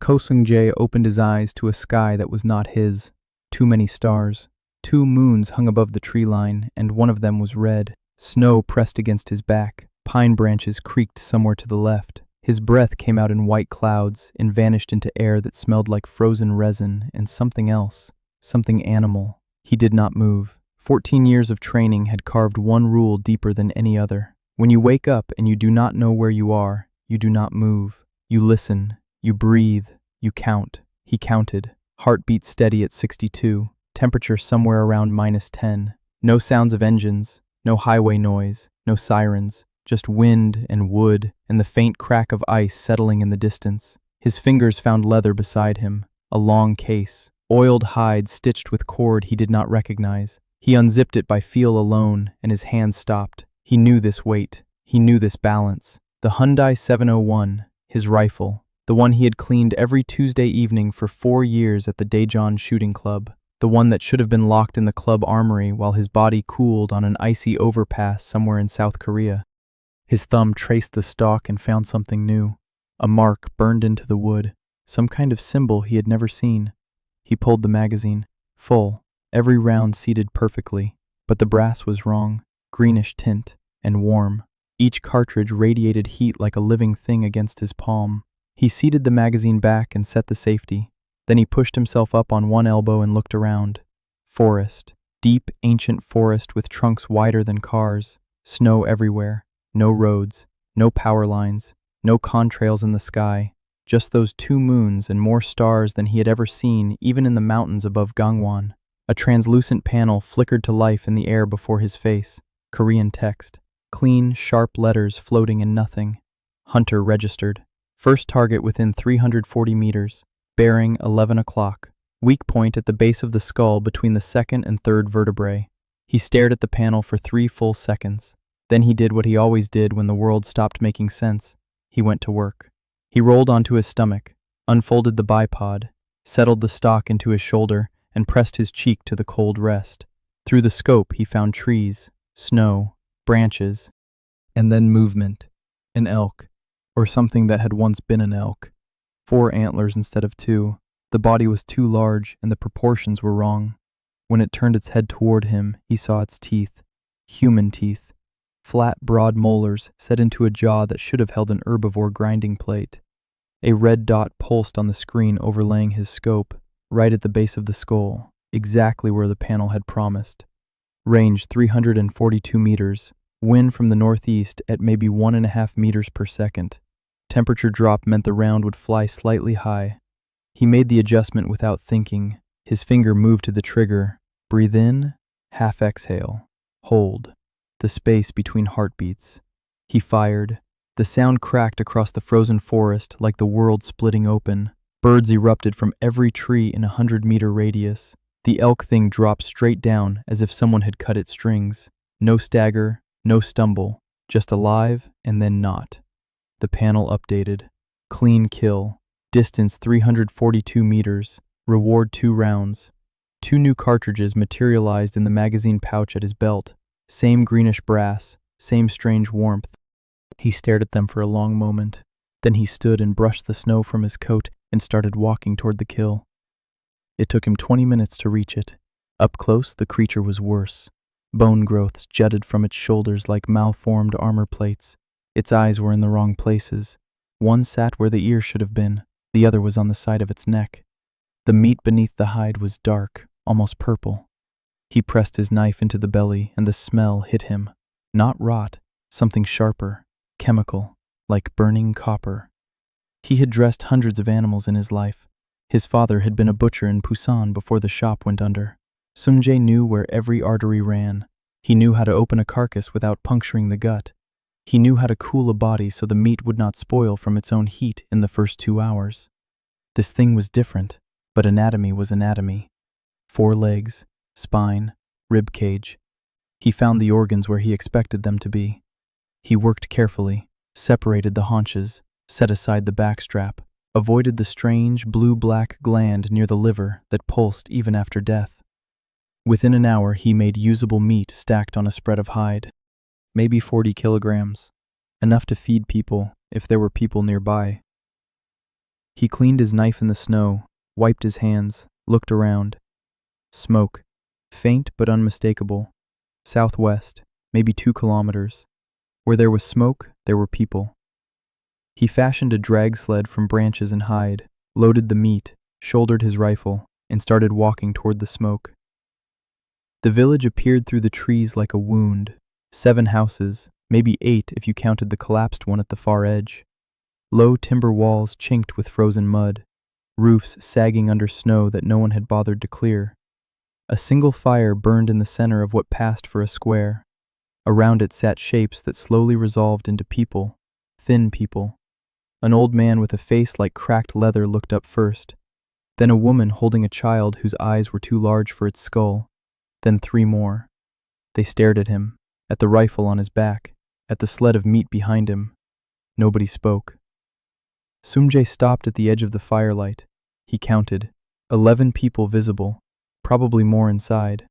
Kosung-jae opened his eyes to a sky that was not his. Too many stars. 2 moons hung above the tree line, and one of them was red. Snow pressed against his back. Pine branches creaked somewhere to the left. His breath came out in white clouds and vanished into air that smelled like frozen resin and something else, something animal. He did not move. 14 years of training had carved one rule deeper than any other. When you wake up and you do not know where you are, you do not move. You listen, you breathe, you count. He counted. Heartbeat steady at 62. Temperature somewhere around -10. No sounds of engines, no highway noise, no sirens, just wind and wood and the faint crack of ice settling in the distance. His fingers found leather beside him, a long case, oiled hide stitched with cord he did not recognize. He unzipped it by feel alone, and his hand stopped. He knew this weight. He knew this balance. The Hyundai 701, his rifle, the one he had cleaned every Tuesday evening for 4 years at the Daejeon Shooting Club, the one that should have been locked in the club armory while his body cooled on an icy overpass somewhere in South Korea. His thumb traced the stock and found something new, a mark burned into the wood, some kind of symbol he had never seen. He pulled the magazine, full, every round seated perfectly, but the brass was wrong, greenish tint, and warm. Each cartridge radiated heat like a living thing against his palm. He seated the magazine back and set the safety. Then he pushed himself up on one elbow and looked around. Forest. Deep, ancient forest with trunks wider than cars. Snow everywhere. No roads. No power lines. No contrails in the sky. Just those 2 moons and more stars than he had ever seen even in the mountains above Gangwon. A translucent panel flickered to life in the air before his face. Korean text. Clean, sharp letters floating in nothing. Hunter registered. First target within 340 meters. Bearing 11 o'clock. Weak point at the base of the skull between the 2nd and 3rd vertebrae. He stared at the panel for 3 full seconds. Then he did what he always did when the world stopped making sense. He went to work. He rolled onto his stomach, unfolded the bipod, settled the stock into his shoulder, and pressed his cheek to the cold rest. Through the scope he found trees, snow, branches, and then movement. An elk, or something that had once been an elk. 4 antlers instead of 2. The body was too large and the proportions were wrong. When it turned its head toward him, he saw its teeth. Human teeth. Flat, broad molars set into a jaw that should have held an herbivore grinding plate. A red dot pulsed on the screen overlaying his scope, right at the base of the skull, exactly where the panel had promised. Range 342 meters. Wind from the northeast at maybe 1.5 meters per second. Temperature drop meant the round would fly slightly high. He made the adjustment without thinking. His finger moved to the trigger. Breathe in, half exhale. Hold. The space between heartbeats. He fired. The sound cracked across the frozen forest like the world splitting open. Birds erupted from every tree in a 100-meter radius. The elk thing dropped straight down as if someone had cut its strings. No stagger, no stumble, just alive and then not. The panel updated. Clean kill. Distance 342 meters. Reward 2 rounds. 2 new cartridges materialized in the magazine pouch at his belt. Same greenish brass, same strange warmth. He stared at them for a long moment. Then he stood and brushed the snow from his coat and started walking toward the kill. It took him 20 minutes to reach it. Up close, the creature was worse. Bone growths jutted from its shoulders like malformed armor plates. Its eyes were in the wrong places. One sat where the ear should have been. The other was on the side of its neck. The meat beneath the hide was dark, almost purple. He pressed his knife into the belly and the smell hit him. Not rot, something sharper, chemical, like burning copper. He had dressed hundreds of animals in his life. His father had been a butcher in Busan before the shop went under. Sung-jae knew where every artery ran. He knew how to open a carcass without puncturing the gut. He knew how to cool a body so the meat would not spoil from its own heat in the first 2 hours. This thing was different, but anatomy was anatomy. 4 legs, spine, rib cage. He found the organs where he expected them to be. He worked carefully, separated the haunches, set aside the backstrap, avoided the strange blue-black gland near the liver that pulsed even after death. Within an hour, he made usable meat stacked on a spread of hide. Maybe 40 kilograms, enough to feed people if there were people nearby. He cleaned his knife in the snow, wiped his hands, looked around. Smoke. Faint but unmistakable. Southwest, maybe 2 kilometers. Where there was smoke, there were people. He fashioned a drag sled from branches and hide, loaded the meat, shouldered his rifle, and started walking toward the smoke. The village appeared through the trees like a wound. 7 houses, maybe 8 if you counted the collapsed one at the far edge. Low timber walls chinked with frozen mud, roofs sagging under snow that no one had bothered to clear. A single fire burned in the center of what passed for a square. Around it sat shapes that slowly resolved into people, thin people. An old man with a face like cracked leather looked up first, then a woman holding a child whose eyes were too large for its skull, then 3 more. They stared at him, at the rifle on his back, at the sled of meat behind him. Nobody spoke. Sumje stopped at the edge of the firelight. He counted. 11 people visible, probably more inside.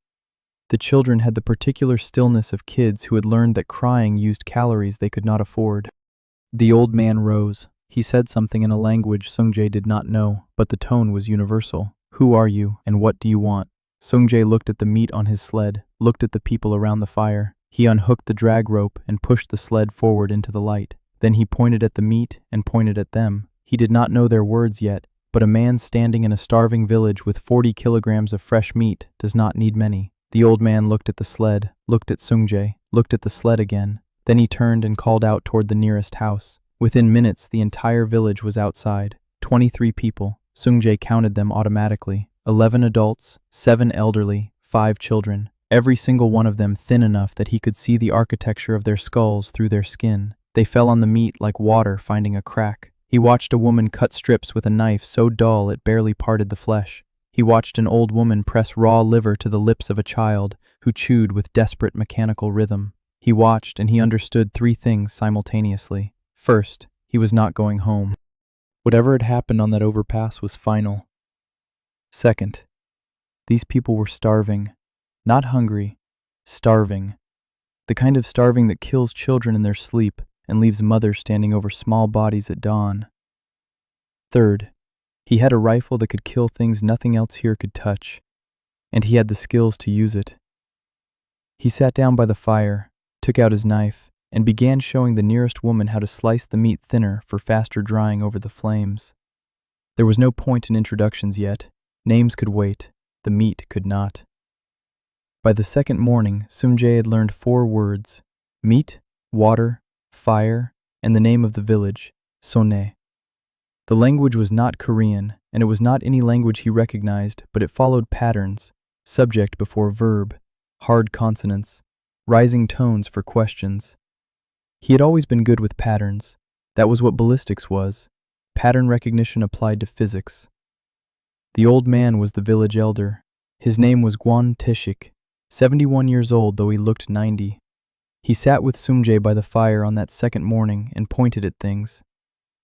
The children had the particular stillness of kids who had learned that crying used calories they could not afford. The old man rose. He said something in a language Sungjae did not know, but the tone was universal. Who are you, and what do you want? Sungjae looked at the meat on his sled, looked at the people around the fire. He unhooked the drag rope and pushed the sled forward into the light. Then he pointed at the meat and pointed at them. He did not know their words yet, but a man standing in a starving village with 40 kilograms of fresh meat does not need many. The old man looked at the sled, looked at Sungjae, looked at the sled again. Then he turned and called out toward the nearest house. Within minutes, the entire village was outside. 23 people. Sungjae counted them automatically. 11 adults, 7 elderly, 5 children. Every single one of them thin enough that he could see the architecture of their skulls through their skin. They fell on the meat like water finding a crack. He watched a woman cut strips with a knife so dull it barely parted the flesh. He watched an old woman press raw liver to the lips of a child who chewed with desperate mechanical rhythm. He watched and he understood 3 things simultaneously. First, he was not going home. Whatever had happened on that overpass was final. Second, these people were starving. Not hungry, starving. The kind of starving that kills children in their sleep and leaves mothers standing over small bodies at dawn. Third, he had a rifle that could kill things nothing else here could touch, and he had the skills to use it. He sat down by the fire, took out his knife, and began showing the nearest woman how to slice the meat thinner for faster drying over the flames. There was no point in introductions yet. Names could wait, the meat could not. By the second morning, Sumjae had learned 4 words: meat, water, fire, and the name of the village, Sonne. The language was not Korean, and it was not any language he recognized, but it followed patterns, subject before verb, hard consonants, rising tones for questions. He had always been good with patterns. That was what ballistics was, pattern recognition applied to physics. The old man was the village elder. His name was Gwan Tishik, 71 years old though he looked 90. He sat with Sumjae by the fire on that second morning and pointed at things.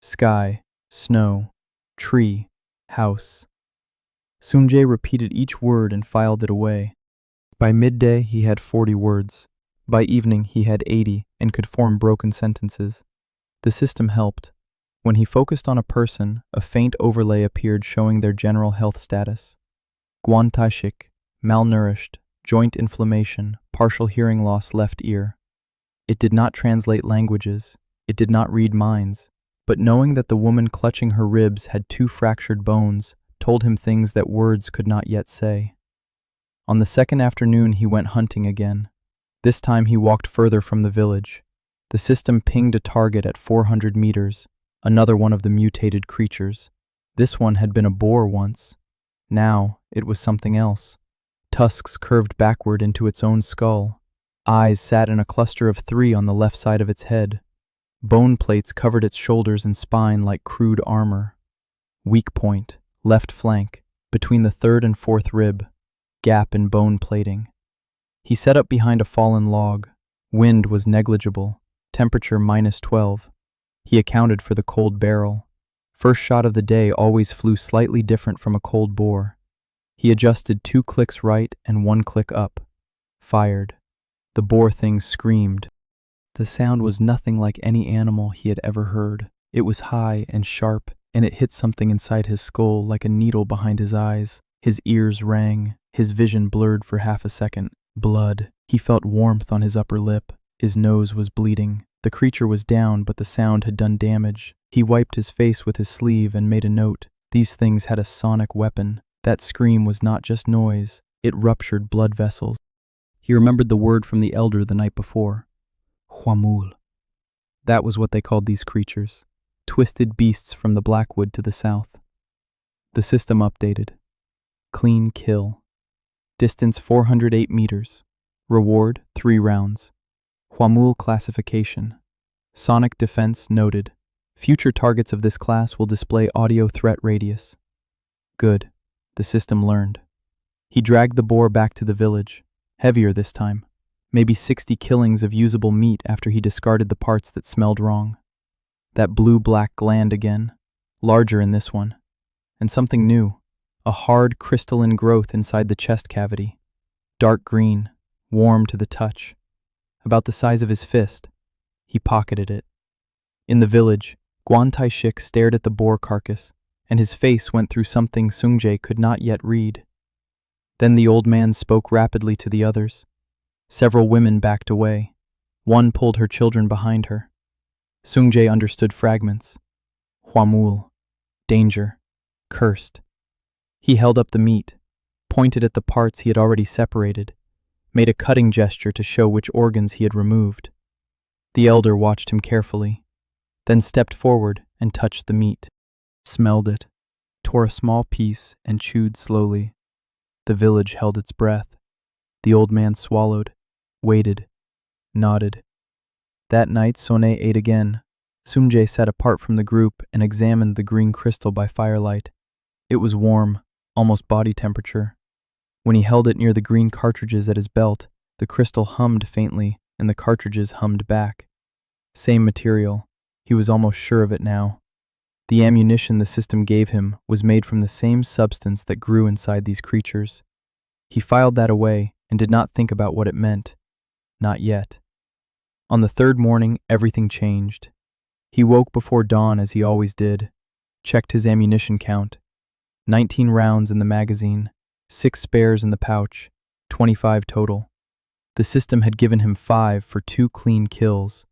Sky, snow, tree, house. Sumjae repeated each word and filed it away. By midday he had 40 words. By evening he had 80 and could form broken sentences. The system helped. When he focused on a person, a faint overlay appeared showing their general health status. Guantashik, malnourished, joint inflammation, partial hearing loss, left ear. It did not translate languages. It did not read minds. But knowing that the woman clutching her ribs had 2 fractured bones told him things that words could not yet say. On the second afternoon he went hunting again. This time he walked further from the village. The system pinged a target at 400 meters, another one of the mutated creatures. This one had been a boar once. Now it was something else. Tusks curved backward into its own skull. Eyes sat in a cluster of 3 on the left side of its head. Bone plates covered its shoulders and spine like crude armor. Weak point, left flank, between the 3rd and 4th rib. Gap in bone plating. He set up behind a fallen log. Wind was negligible. Temperature -12. He accounted for the cold barrel. First shot of the day always flew slightly different from a cold bore. He adjusted 2 clicks right and 1 click up. Fired. The boar thing screamed. The sound was nothing like any animal he had ever heard. It was high and sharp and it hit something inside his skull like a needle behind his eyes. His ears rang, his vision blurred for half a second. Blood. He felt warmth on his upper lip. His nose was bleeding. The creature was down, but the sound had done damage. He wiped his face with his sleeve and made a note. These things had a sonic weapon. That scream was not just noise. It ruptured blood vessels. He remembered the word from the elder the night before. Huamul. That was what they called these creatures. Twisted beasts from the Blackwood to the south. The system updated. Clean kill. Distance 408 meters. Reward 3 rounds. Huamul classification. Sonic defense noted. Future targets of this class will display audio threat radius. Good. The system learned. He dragged the boar back to the village. Heavier this time. Maybe 60 killings of usable meat after he discarded the parts that smelled wrong. That blue-black gland again. Larger in this one. And something new. A hard crystalline growth inside the chest cavity. Dark green. Warm to the touch. About the size of his fist. He pocketed it. In the village, Guan Taishik stared at the boar carcass, and his face went through something Sungjae could not yet read. Then the old man spoke rapidly to the others. Several women backed away. One pulled her children behind her. Sungjae understood fragments. Huamul. Danger. Cursed. He held up the meat, pointed at the parts he had already separated, made a cutting gesture to show which organs he had removed. The elder watched him carefully, then stepped forward and touched the meat, smelled it, tore a small piece and chewed slowly. The village held its breath. The old man swallowed, waited, nodded. That night Sone ate again. Sungjae sat apart from the group and examined the green crystal by firelight. It was warm, almost body temperature. When he held it near the green cartridges at his belt, the crystal hummed faintly and the cartridges hummed back. Same material. He was almost sure of it now. The ammunition the system gave him was made from the same substance that grew inside these creatures. He filed that away and did not think about what it meant. Not yet. On the third morning, everything changed. He woke before dawn as he always did, checked his ammunition count. 19 rounds in the magazine, 6 spares in the pouch, 25 total. The system had given him 5 for 2 clean kills.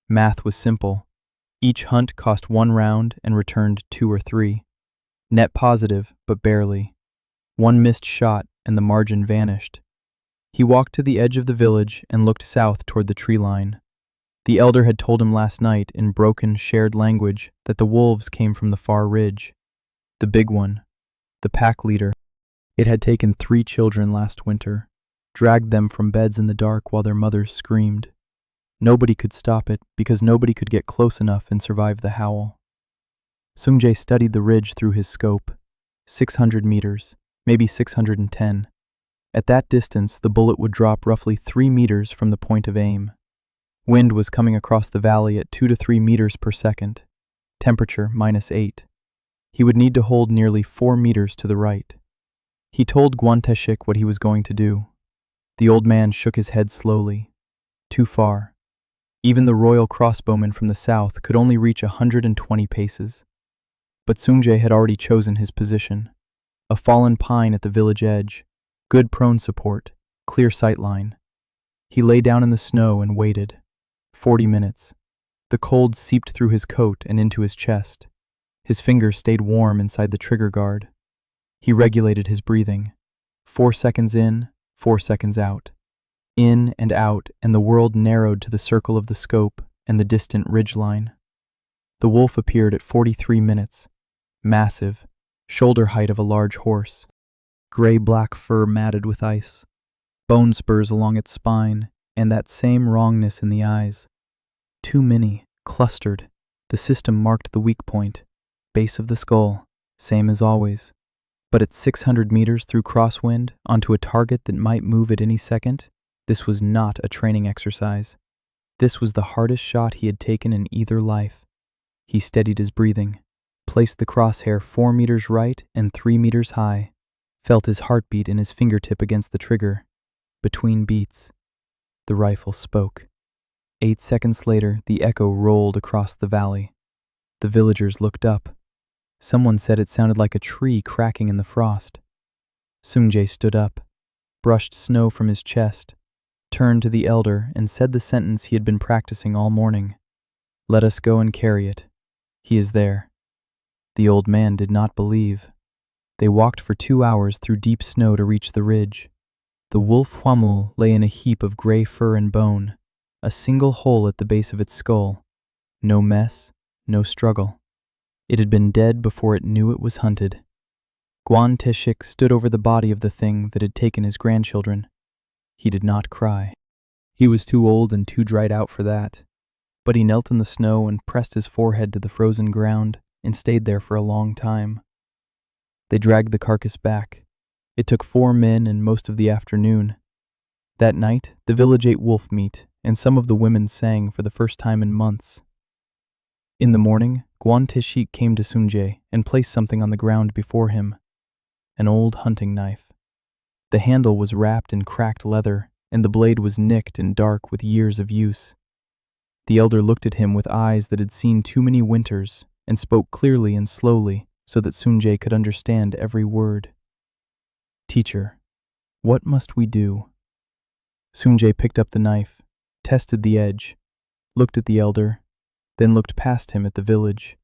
Math was simple. Each hunt cost 1 round and returned 2 or 3. Net positive, but barely. One missed shot and the margin vanished. He walked to the edge of the village and looked south toward the tree line. The elder had told him last night in broken, shared language that the wolves came from the far ridge. The big one, the pack leader. It had taken 3 children last winter, dragged them from beds in the dark while their mothers screamed. Nobody could stop it because nobody could get close enough and survive the howl. Sungjae studied the ridge through his scope. 600 meters, maybe 610. At that distance, the bullet would drop roughly 3 meters from the point of aim. Wind was coming across the valley at 2 to 3 meters per second. Temperature -8. He would need to hold nearly 4 meters to the right. He told Guanteshik what he was going to do. The old man shook his head slowly. Too far. Even the royal crossbowman from the south could only reach 120 paces. But Sungjae had already chosen his position. A fallen pine at the village edge, good prone support, clear sight line. He lay down in the snow and waited. 40 minutes. The cold seeped through his coat and into his chest. His fingers stayed warm inside the trigger guard. He regulated his breathing. 4 seconds in, 4 seconds out. In and out, and the world narrowed to the circle of the scope and the distant ridge line. The wolf appeared at 43 minutes. Massive, shoulder height of a large horse. Gray-black fur matted with ice. Bone spurs along its spine, and that same wrongness in the eyes. Too many, clustered. The system marked the weak point. Base of the skull, same as always. But at 600 meters through crosswind, onto a target that might move at any second, this was not a training exercise. This was the hardest shot he had taken in either life. He steadied his breathing, placed the crosshair 4 meters right and 3 meters high, felt his heartbeat in his fingertip against the trigger. Between beats, the rifle spoke. 8 seconds later, the echo rolled across the valley. The villagers looked up. Someone said it sounded like a tree cracking in the frost. Sungjae stood up, brushed snow from his chest, turned to the elder and said the sentence he had been practicing all morning. "Let us go and carry it. He is there." The old man did not believe. They walked for 2 hours through deep snow to reach the ridge. The wolf Huamul lay in a heap of gray fur and bone, a single hole at the base of its skull. No mess, no struggle. It had been dead before it knew it was hunted. Guan Teshik stood over the body of the thing that had taken his grandchildren. He did not cry. He was too old and too dried out for that. But he knelt in the snow and pressed his forehead to the frozen ground and stayed there for a long time. They dragged the carcass back. It took 4 men and most of the afternoon. That night, the village ate wolf meat, and some of the women sang for the first time in months. In the morning, Guan Teshik came to Sungjae and placed something on the ground before him. An old hunting knife. The handle was wrapped in cracked leather, and the blade was nicked and dark with years of use. The elder looked at him with eyes that had seen too many winters and spoke clearly and slowly so that Sungjae could understand every word. "Teacher, what must we do?" Sungjae picked up the knife, tested the edge, looked at the elder, then looked past him at the village,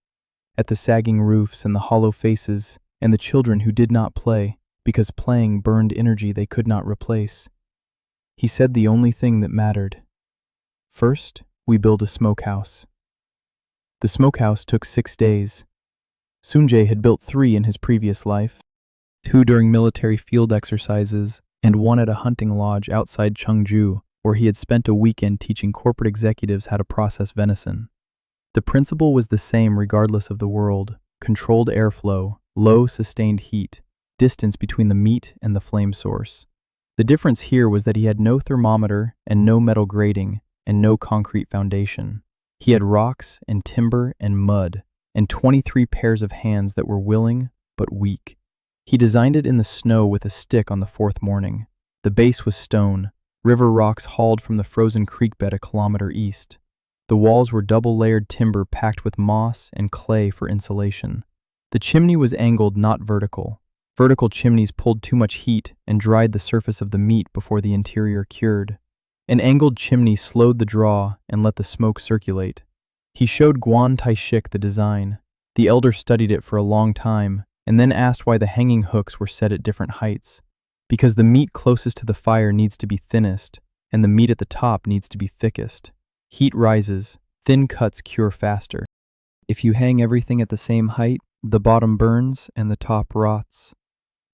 at the sagging roofs and the hollow faces and the children who did not play because playing burned energy they could not replace. He said the only thing that mattered. "First, we build a smokehouse." The smokehouse took 6 days. Sungjae had built 3 in his previous life, 2 during military field exercises and 1 at a hunting lodge outside Cheongju, where he had spent a weekend teaching corporate executives how to process venison. The principle was the same regardless of the world: controlled airflow, low sustained heat, distance between the meat and the flame source. The difference here was that he had no thermometer and no metal grating and no concrete foundation. He had rocks and timber and mud and 23 pairs of hands that were willing but weak. He designed it in the snow with a stick on the 4th morning. The base was stone, river rocks hauled from the frozen creek bed a kilometer east. The walls were double-layered timber packed with moss and clay for insulation. The chimney was angled, not vertical. Vertical chimneys pulled too much heat and dried the surface of the meat before the interior cured. An angled chimney slowed the draw and let the smoke circulate. He showed Guan Teshik the design. The elder studied it for a long time and then asked why the hanging hooks were set at different heights. Because the meat closest to the fire needs to be thinnest and the meat at the top needs to be thickest. Heat rises, thin cuts cure faster. If you hang everything at the same height, the bottom burns and the top rots.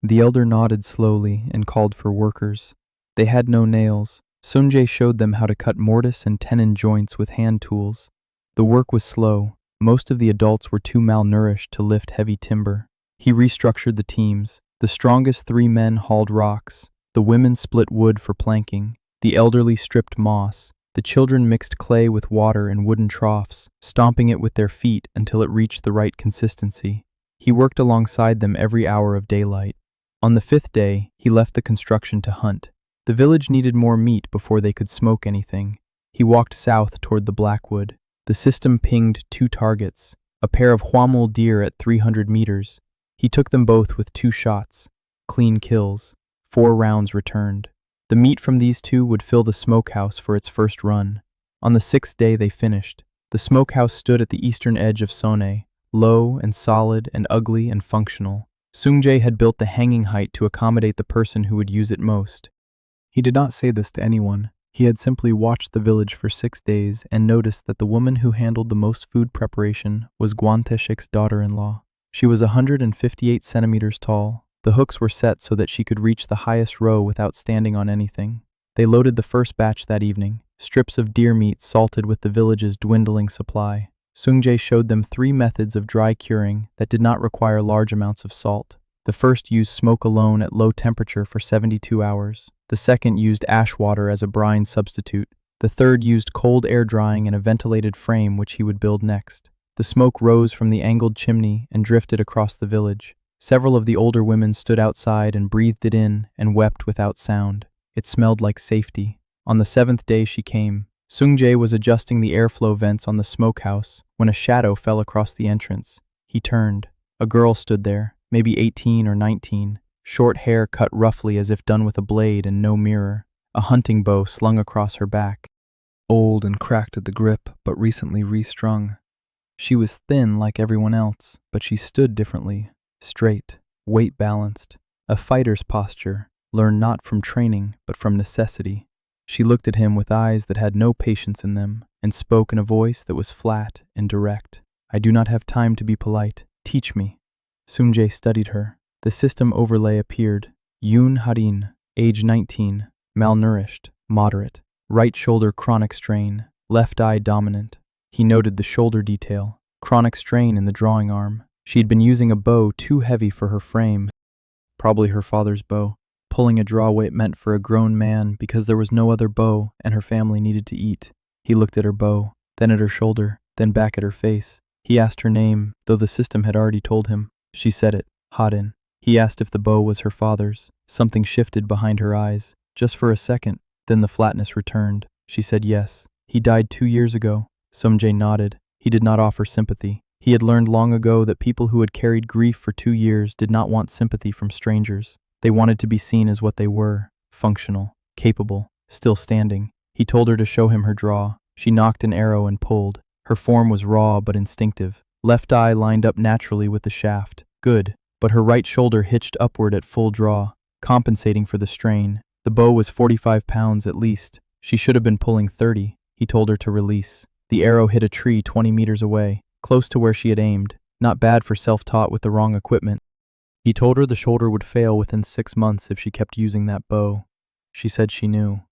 The elder nodded slowly and called for workers. They had no nails. Sungjae showed them how to cut mortise and tenon joints with hand tools. The work was slow. Most of the adults were too malnourished to lift heavy timber. He restructured the teams. The strongest 3 men hauled rocks. The women split wood for planking. The elderly stripped moss. The children mixed clay with water in wooden troughs, stomping it with their feet until it reached the right consistency. He worked alongside them every hour of daylight. On the 5th day, he left the construction to hunt. The village needed more meat before they could smoke anything. He walked south toward the Blackwood. The system pinged 2 targets, a pair of Huamul deer at 300 meters. He took them both with 2 shots. Clean kills. 4 rounds returned. The meat from these 2 would fill the smokehouse for its first run. On the 6th day they finished. The smokehouse stood at the eastern edge of Sonne, low and solid and ugly and functional. Sungjae had built the hanging height to accommodate the person who would use it most. He did not say this to anyone. He had simply watched the village for 6 days and noticed that the woman who handled the most food preparation was Guan Teshik's daughter-in-law. She was 158 centimeters tall. The hooks were set so that she could reach the highest row without standing on anything. They loaded the first batch that evening, strips of deer meat salted with the village's dwindling supply. Sungjae showed them 3 methods of dry curing that did not require large amounts of salt. The first used smoke alone at low temperature for 72 hours. The second used ash water as a brine substitute. The third used cold air drying in a ventilated frame which he would build next. The smoke rose from the angled chimney and drifted across the village. Several of the older women stood outside and breathed it in and wept without sound. It smelled like safety. On the 7th day she came. Sungjae was adjusting the airflow vents on the smokehouse when a shadow fell across the entrance. He turned. A girl stood there, maybe 18 or 19, short hair cut roughly as if done with a blade and no mirror, a hunting bow slung across her back. Old and cracked at the grip, but recently restrung. She was thin like everyone else, but she stood differently, straight, weight-balanced, a fighter's posture, learned not from training, but from necessity. She looked at him with eyes that had no patience in them, and spoke in a voice that was flat and direct. "I do not have time to be polite. Teach me." Sunjay studied her. The system overlay appeared. Yoon Harin, age 19, malnourished, moderate, right shoulder chronic strain, left eye dominant. He noted the shoulder detail, chronic strain in the drawing arm. She had been using a bow too heavy for her frame, probably her father's bow, pulling a draw weight meant for a grown man because there was no other bow and her family needed to eat. He looked at her bow, then at her shoulder, then back at her face. He asked her name, though the system had already told him. She said it, Hadin. He asked if the bow was her father's. Something shifted behind her eyes, just for a second, then the flatness returned. She said yes. He died 2 years ago. Sumjay nodded. He did not offer sympathy. He had learned long ago that people who had carried grief for 2 years did not want sympathy from strangers. They wanted to be seen as what they were, functional, capable, still standing. He told her to show him her draw. She knocked an arrow and pulled. Her form was raw but instinctive. Left eye lined up naturally with the shaft. Good. But her right shoulder hitched upward at full draw, compensating for the strain. The bow was 45 pounds at least. She should have been pulling 30. He told her to release. The arrow hit a tree 20 meters away, close to where she had aimed. Not bad for self-taught with the wrong equipment. He told her the shoulder would fail within 6 months if she kept using that bow. She said she knew.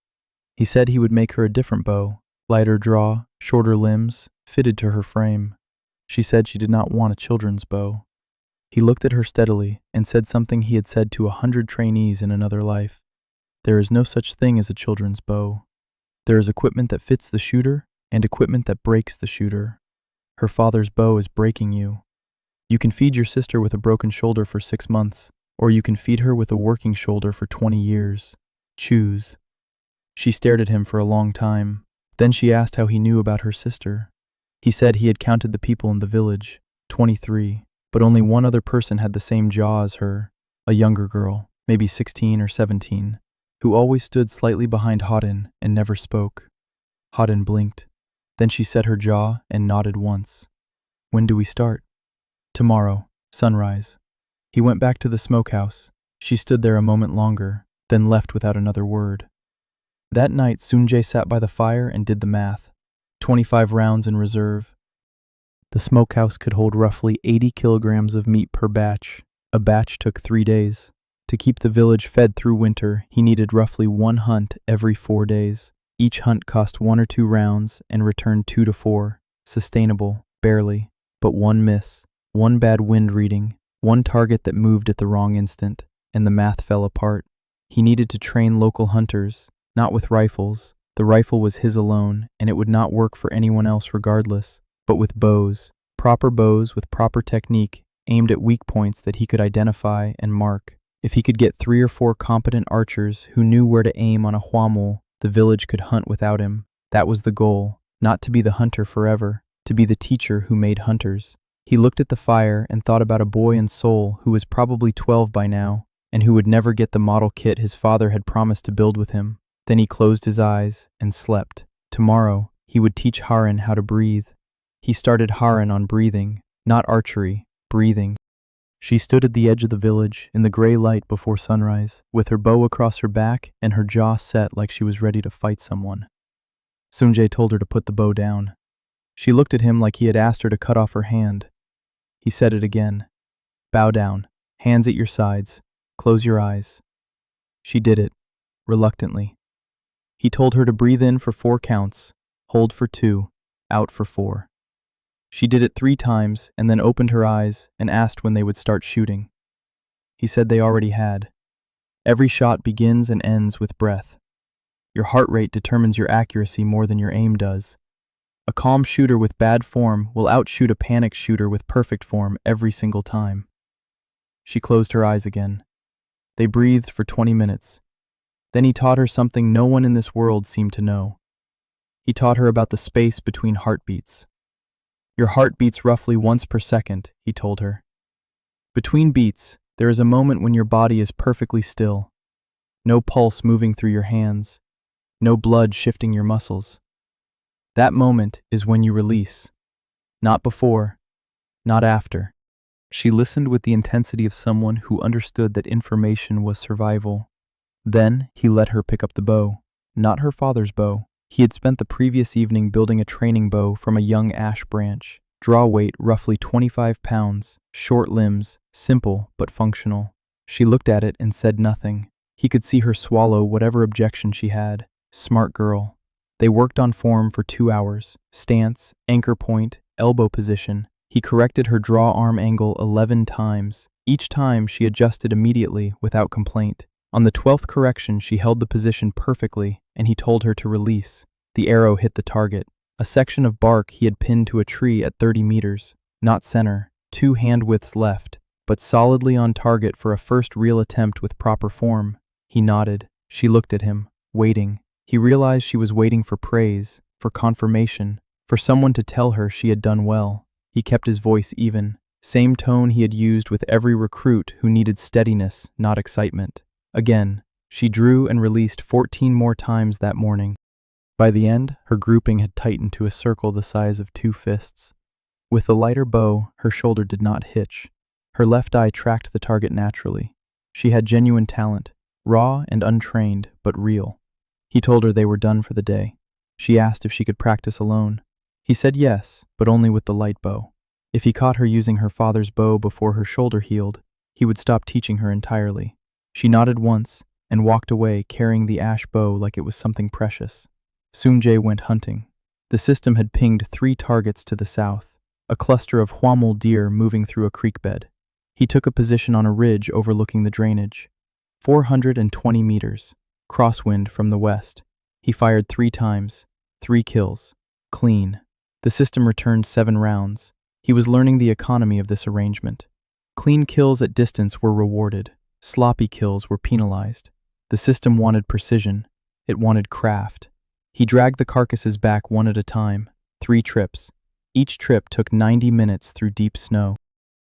He said he would make her a different bow, lighter draw, shorter limbs, fitted to her frame. She said she did not want a children's bow. He looked at her steadily and said something he had said to 100 trainees in another life. There is no such thing as a children's bow. There is equipment that fits the shooter and equipment that breaks the shooter. Her father's bow is breaking you. You can feed your sister with a broken shoulder for 6 months, or you can feed her with a working shoulder for 20 years. Choose. She stared at him for a long time. Then she asked how he knew about her sister. He said he had counted the people in the village, 23, but only one other person had the same jaw as her, a younger girl, maybe 16 or 17, who always stood slightly behind Hadin and never spoke. Hadin blinked. Then she set her jaw and nodded once. "When do we start?" "Tomorrow, sunrise." He went back to the smokehouse. She stood there a moment longer, then left without another word. That night, Sunjay sat by the fire and did the math. 25 rounds in reserve. The smokehouse could hold roughly 80 kilograms of meat per batch. A batch took 3 days. To keep the village fed through winter, he needed roughly 1 hunt every 4 days. Each hunt cost 1 or 2 rounds and returned 2 to 4. Sustainable, barely, but 1 miss, 1 bad wind reading, 1 target that moved at the wrong instant, and the math fell apart. He needed to train local hunters, not with rifles. The rifle was his alone, and it would not work for anyone else regardless, but with bows, proper bows with proper technique, aimed at weak points that he could identify and mark. If he could get 3 or 4 competent archers who knew where to aim on a huamul, the village could hunt without him. That was the goal, not to be the hunter forever, to be the teacher who made hunters. He looked at the fire and thought about a boy in Seoul who was probably 12 by now, and who would never get the model kit his father had promised to build with him. Then he closed his eyes and slept. Tomorrow, he would teach Harin how to breathe. He started Harin on breathing, not archery, breathing. She stood at the edge of the village in the gray light before sunrise, with her bow across her back and her jaw set like she was ready to fight someone. Sunjay told her to put the bow down. She looked at him like he had asked her to cut off her hand. He said it again. "Bow down, hands at your sides, close your eyes." She did it, reluctantly. He told her to breathe in for 4 counts, hold for 2, out for 4. She did it 3 times and then opened her eyes and asked when they would start shooting. He said they already had. Every shot begins and ends with breath. Your heart rate determines your accuracy more than your aim does. A calm shooter with bad form will outshoot a panic shooter with perfect form every single time. She closed her eyes again. They breathed for 20 minutes. Then he taught her something no one in this world seemed to know. He taught her about the space between heartbeats. Your heart beats roughly once per second, he told her. Between beats, there is a moment when your body is perfectly still. No pulse moving through your hands. No blood shifting your muscles. That moment is when you release. Not before, not after. She listened with the intensity of someone who understood that information was survival. Then he let her pick up the bow. Not her father's bow. He had spent the previous evening building a training bow from a young ash branch. Draw weight roughly 25 pounds, short limbs, simple but functional. She looked at it and said nothing. He could see her swallow whatever objection she had. Smart girl. They worked on form for 2 hours. Stance, anchor point, elbow position. He corrected her draw arm angle 11 times. Each time she adjusted immediately without complaint. On the 12th correction she held the position perfectly, and he told her to release. The arrow hit the target. A section of bark he had pinned to a tree at 30 meters. Not center, 2 hand widths left, but solidly on target for a first real attempt with proper form. He nodded. She looked at him, waiting. He realized she was waiting for praise, for confirmation, for someone to tell her she had done well. He kept his voice even, same tone he had used with every recruit who needed steadiness, not excitement. Again, she drew and released 14 more times that morning. By the end, her grouping had tightened to a circle the size of 2 fists. With the lighter bow, her shoulder did not hitch. Her left eye tracked the target naturally. She had genuine talent, raw and untrained, but real. He told her they were done for the day. She asked if she could practice alone. He said yes, but only with the light bow. If he caught her using her father's bow before her shoulder healed, he would stop teaching her entirely. She nodded once and walked away carrying the ash bow like it was something precious. Sung-jae went hunting. The system had pinged 3 targets to the south, a cluster of Huamul deer moving through a creek bed. He took a position on a ridge overlooking the drainage. 420 meters, crosswind from the west. He fired 3 times, 3 kills. Clean. The system returned 7 rounds. He was learning the economy of this arrangement. Clean kills at distance were rewarded. Sloppy kills were penalized. The system wanted precision. It wanted craft. He dragged the carcasses back one at a time, 3 trips. Each trip took 90 minutes through deep snow.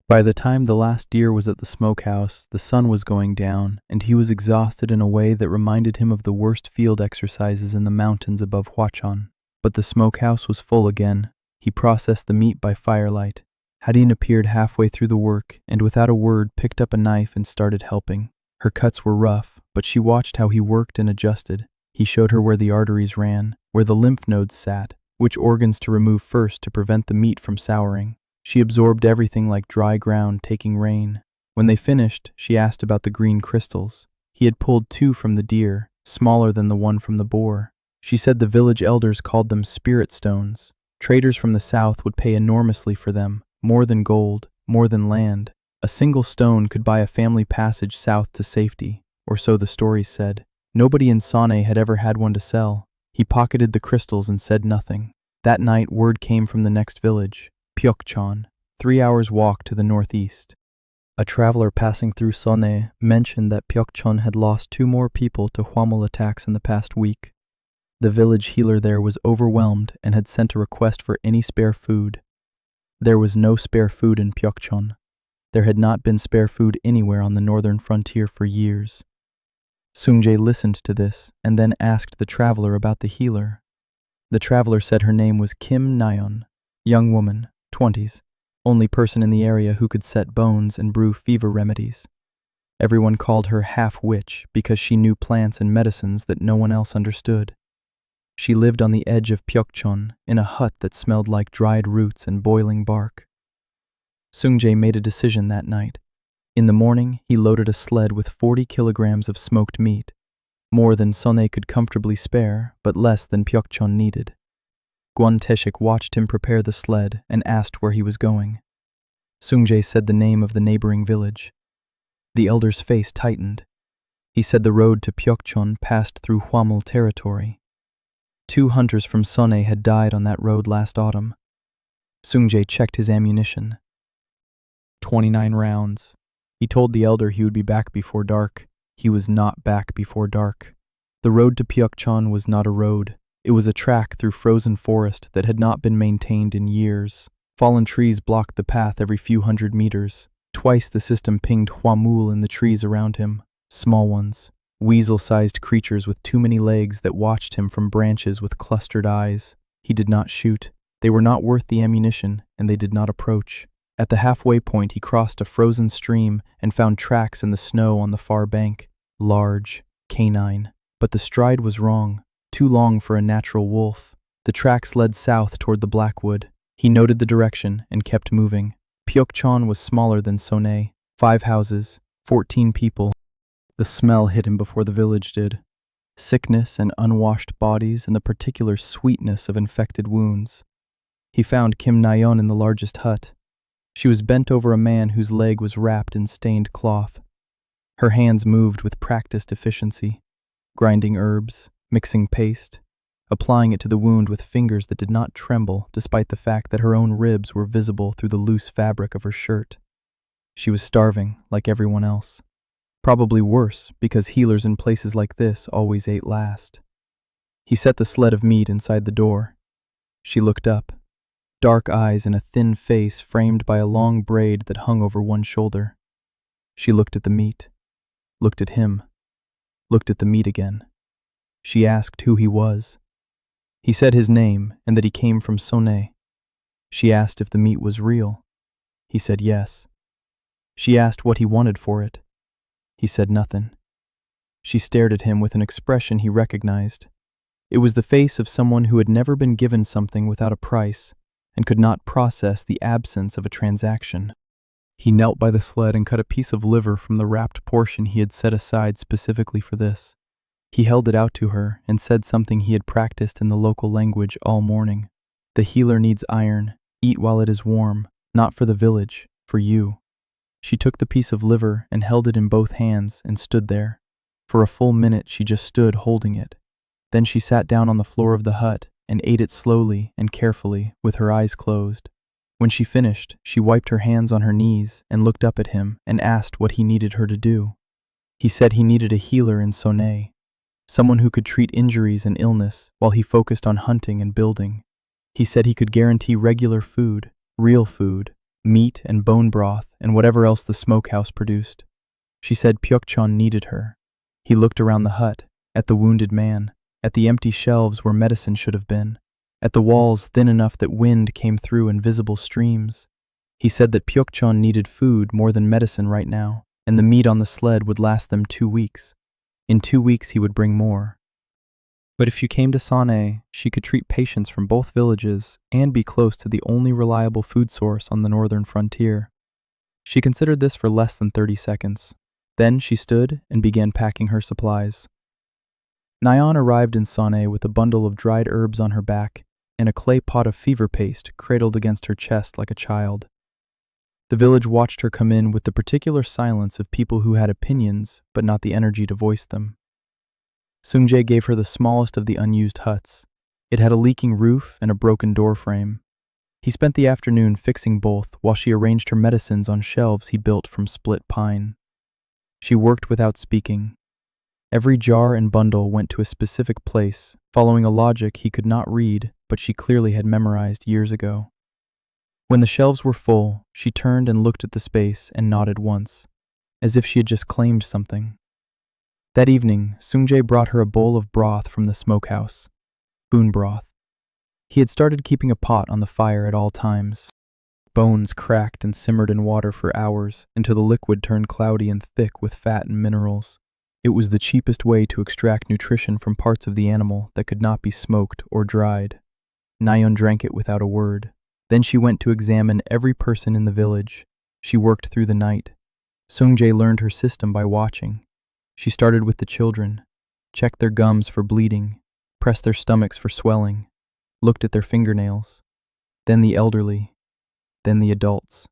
By the time the last deer was at the smokehouse, the sun was going down, and he was exhausted in a way that reminded him of the worst field exercises in the mountains above Hwachon. But the smokehouse was full again. He processed the meat by firelight. Hadine appeared halfway through the work, and without a word picked up a knife and started helping. Her cuts were rough, but she watched how he worked and adjusted. He showed her where the arteries ran, where the lymph nodes sat, which organs to remove first to prevent the meat from souring. She absorbed everything like dry ground taking rain. When they finished, she asked about the green crystals. He had pulled 2 from the deer, smaller than the one from the boar. She said the village elders called them spirit stones. Traders from the south would pay enormously for them, more than gold, more than land. A single stone could buy a family passage south to safety, or so the stories said. Nobody in Sane had ever had one to sell. He pocketed the crystals and said nothing. That night, word came from the next village, Pyeokchon, 3 hours' walk to the northeast. A traveler passing through Sane mentioned that Pyeokchon had lost 2 more people to Hwamul attacks in the past week. The village healer there was overwhelmed and had sent a request for any spare food. There was no spare food in Pyeokchon. There had not been spare food anywhere on the northern frontier for years. Sung-jae listened to this and then asked the traveler about the healer. The traveler said her name was Kim Nyeon, young woman, 20s, only person in the area who could set bones and brew fever remedies. Everyone called her half-witch because she knew plants and medicines that no one else understood. She lived on the edge of Pyeokchon in a hut that smelled like dried roots and boiling bark. Sung-jae made a decision that night. In the morning, he loaded a sled with 40 kilograms of smoked meat, more than Sone could comfortably spare, but less than Pyeokchon needed. Gwon Tae-shik watched him prepare the sled and asked where he was going. Sung-jae said the name of the neighboring village. The elder's face tightened. He said the road to Pyeokchon passed through Hwamul territory. 2 hunters from Sone had died on that road last autumn. Sung-jae checked his ammunition. 29 rounds. He told the elder he would be back before dark. He was not back before dark. The road to Pyeokchon was not a road. It was a track through frozen forest that had not been maintained in years. Fallen trees blocked the path every few hundred meters. Twice the system pinged Huamul in the trees around him, small ones, weasel-sized creatures with too many legs that watched him from branches with clustered eyes. He did not shoot. They were not worth the ammunition, and they did not approach. At the halfway point, he crossed a frozen stream and found tracks in the snow on the far bank. Large, canine. But the stride was wrong, too long for a natural wolf. The tracks led south toward the Blackwood. He noted the direction and kept moving. Pyokchon was smaller than Sonay. 5 houses, 14 people. The smell hit him before the village did. Sickness and unwashed bodies and the particular sweetness of infected wounds. He found Kim Nayeon in the largest hut. She was bent over a man whose leg was wrapped in stained cloth. Her hands moved with practiced efficiency, grinding herbs, mixing paste, applying it to the wound with fingers that did not tremble despite the fact that her own ribs were visible through the loose fabric of her shirt. She was starving, like everyone else. Probably worse, because healers in places like this always ate last. He set the sled of meat inside the door. She looked up, dark eyes and a thin face framed by a long braid that hung over one shoulder. She looked at the meat, looked at him, looked at the meat again. She asked who he was. He said his name and that he came from Sonay. She asked if the meat was real. He said yes. She asked what he wanted for it. He said nothing. She stared at him with an expression he recognized. It was the face of someone who had never been given something without a price and could not process the absence of a transaction. He knelt by the sled and cut a piece of liver from the wrapped portion he had set aside specifically for this. He held it out to her and said something he had practiced in the local language all morning. The healer needs iron. Eat while it is warm. Not for the village, for you. She took the piece of liver and held it in both hands and stood there. For a full minute she just stood holding it. Then she sat down on the floor of the hut and ate it slowly and carefully with her eyes closed. When she finished, she wiped her hands on her knees and looked up at him and asked what he needed her to do. He said he needed a healer in Sonay. Someone who could treat injuries and illness while he focused on hunting and building. He said he could guarantee regular food, real food, meat and bone broth and whatever else the smokehouse produced. She said Pyokchon needed her. He looked around the hut, at the wounded man, at the empty shelves where medicine should have been, at the walls thin enough that wind came through in visible streams. He said that Pyokchon needed food more than medicine right now, and the meat on the sled would last them 2 weeks. In 2 weeks he would bring more. But if she came to Sonay, she could treat patients from both villages and be close to the only reliable food source on the northern frontier. She considered this for less than 30 seconds. Then she stood and began packing her supplies. Nayeon arrived in Sonay with a bundle of dried herbs on her back and a clay pot of fever paste cradled against her chest like a child. The village watched her come in with the particular silence of people who had opinions but not the energy to voice them. Sungjae gave her the smallest of the unused huts. It had a leaking roof and a broken door frame. He spent the afternoon fixing both while she arranged her medicines on shelves he built from split pine. She worked without speaking. Every jar and bundle went to a specific place, following a logic he could not read but she clearly had memorized years ago. When the shelves were full, she turned and looked at the space and nodded once, as if she had just claimed something. That evening, Sungjae brought her a bowl of broth from the smokehouse. Boon broth. He had started keeping a pot on the fire at all times. Bones cracked and simmered in water for hours until the liquid turned cloudy and thick with fat and minerals. It was the cheapest way to extract nutrition from parts of the animal that could not be smoked or dried. Nayeon drank it without a word. Then she went to examine every person in the village. She worked through the night. Sungjae learned her system by watching. She started with the children, checked their gums for bleeding, pressed their stomachs for swelling, looked at their fingernails, then the elderly, then the adults.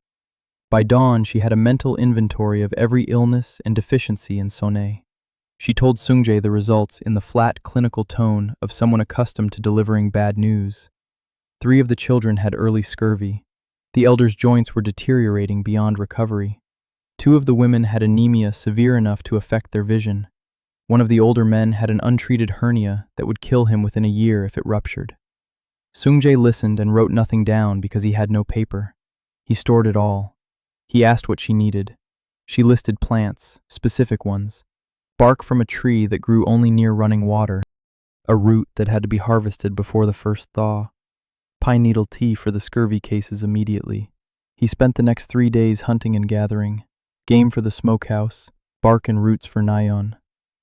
By dawn, she had a mental inventory of every illness and deficiency in Sonay. She told Sungjae the results in the flat, clinical tone of someone accustomed to delivering bad news. 3 of the children had early scurvy. The elders' joints were deteriorating beyond recovery. 2 of the women had anemia severe enough to affect their vision. One of the older men had an untreated hernia that would kill him within a year if it ruptured. Sungjae listened and wrote nothing down because he had no paper. He stored it all. He asked what she needed. She listed plants, specific ones. Bark from a tree that grew only near running water. A root that had to be harvested before the first thaw. Pine needle tea for the scurvy cases immediately. He spent the next 3 days hunting and gathering. Game for the smokehouse, bark and roots for Nyan.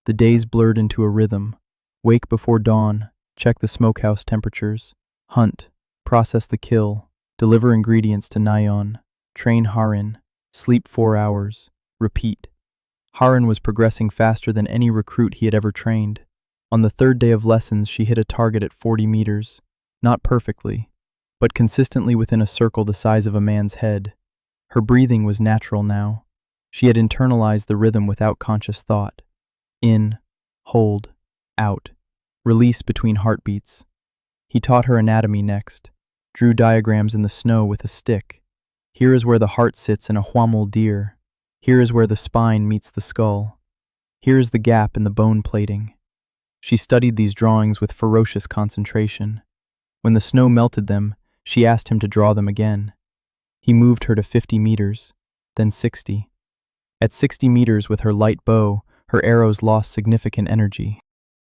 The days blurred into a rhythm. Wake before dawn, check the smokehouse temperatures. Hunt, process the kill, deliver ingredients to Nyan. Train Harin, sleep 4 hours, repeat. Harin was progressing faster than any recruit he had ever trained. On the 3rd day of lessons, she hit a target at 40 meters. Not perfectly, but consistently within a circle the size of a man's head. Her breathing was natural now. She had internalized the rhythm without conscious thought. In, hold, out, release between heartbeats. He taught her anatomy next, drew diagrams in the snow with a stick. Here is where the heart sits in a huamul deer. Here is where the spine meets the skull. Here is the gap in the bone plating. She studied these drawings with ferocious concentration. When the snow melted them, she asked him to draw them again. He moved her to 50 meters, then 60. At 60 meters with her light bow, her arrows lost significant energy.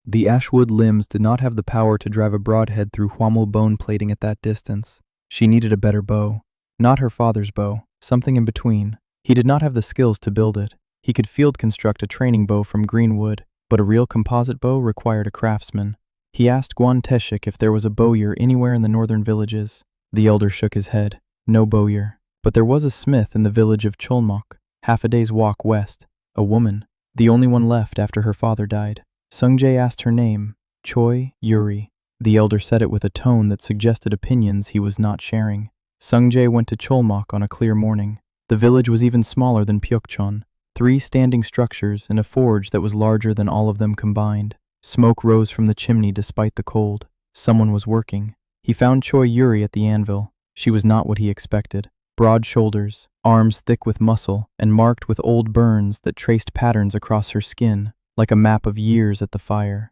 The ashwood limbs did not have the power to drive a broadhead through huamul bone plating at that distance. She needed a better bow. Not her father's bow, something in between. He did not have the skills to build it. He could field construct a training bow from green wood, but a real composite bow required a craftsman. He asked Guan Teshik if there was a bowyer anywhere in the northern villages. The elder shook his head. No bowyer. But there was a smith in the village of Cholmok, half a day's walk west. A woman, the only one left after her father died. Sungjae asked her name. Choi Yuri. The elder said it with a tone that suggested opinions he was not sharing. Sungjae went to Cholmok on a clear morning. The village was even smaller than Pyeokchon. 3 standing structures and a forge that was larger than all of them combined. Smoke rose from the chimney despite the cold. Someone was working. He found Choi Yuri at the anvil. She was not what he expected. Broad shoulders, arms thick with muscle, and marked with old burns that traced patterns across her skin, like a map of years at the fire.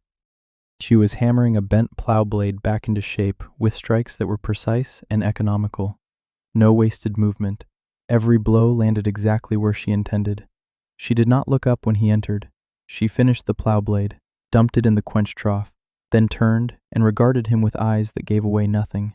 She was hammering a bent plow blade back into shape with strikes that were precise and economical. No wasted movement. Every blow landed exactly where she intended. She did not look up when he entered. She finished the plow blade, dumped it in the quench trough, then turned and regarded him with eyes that gave away nothing.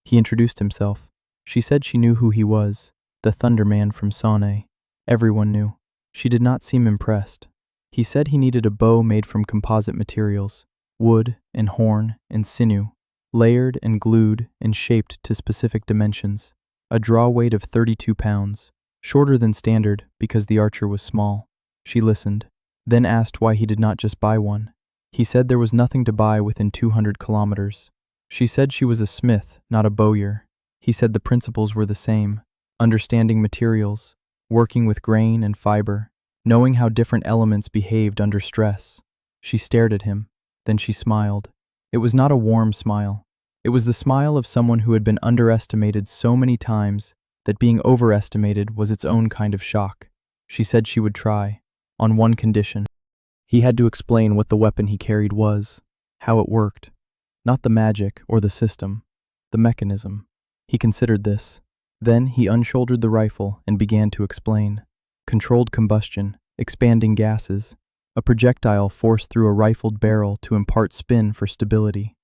He introduced himself. She said she knew who he was, the Thunder Man from Saune. Everyone knew. She did not seem impressed. He said he needed a bow made from composite materials, wood and horn and sinew, layered and glued and shaped to specific dimensions. A draw weight of 32 pounds, shorter than standard because the archer was small. She listened, then asked why he did not just buy one. He said there was nothing to buy within 200 kilometers. She said she was a smith, not a bowyer. He said the principles were the same, understanding materials, working with grain and fiber, knowing how different elements behaved under stress. She stared at him, then she smiled. It was not a warm smile. It was the smile of someone who had been underestimated so many times that being overestimated was its own kind of shock. She said she would try, on one condition. He had to explain what the weapon he carried was, how it worked. Not the magic or the system, the mechanism. He considered this. Then he unshouldered the rifle and began to explain. Controlled combustion, expanding gases, a projectile forced through a rifled barrel to impart spin for stability.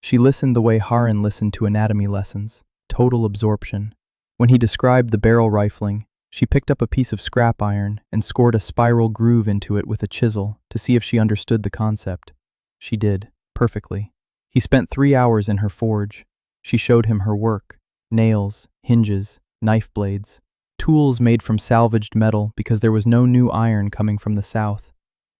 She listened the way Harin listened to anatomy lessons, total absorption. When he described the barrel rifling, she picked up a piece of scrap iron and scored a spiral groove into it with a chisel to see if she understood the concept. She did, perfectly. He spent 3 hours in her forge. She showed him her work, nails, hinges, knife blades, tools made from salvaged metal because there was no new iron coming from the south.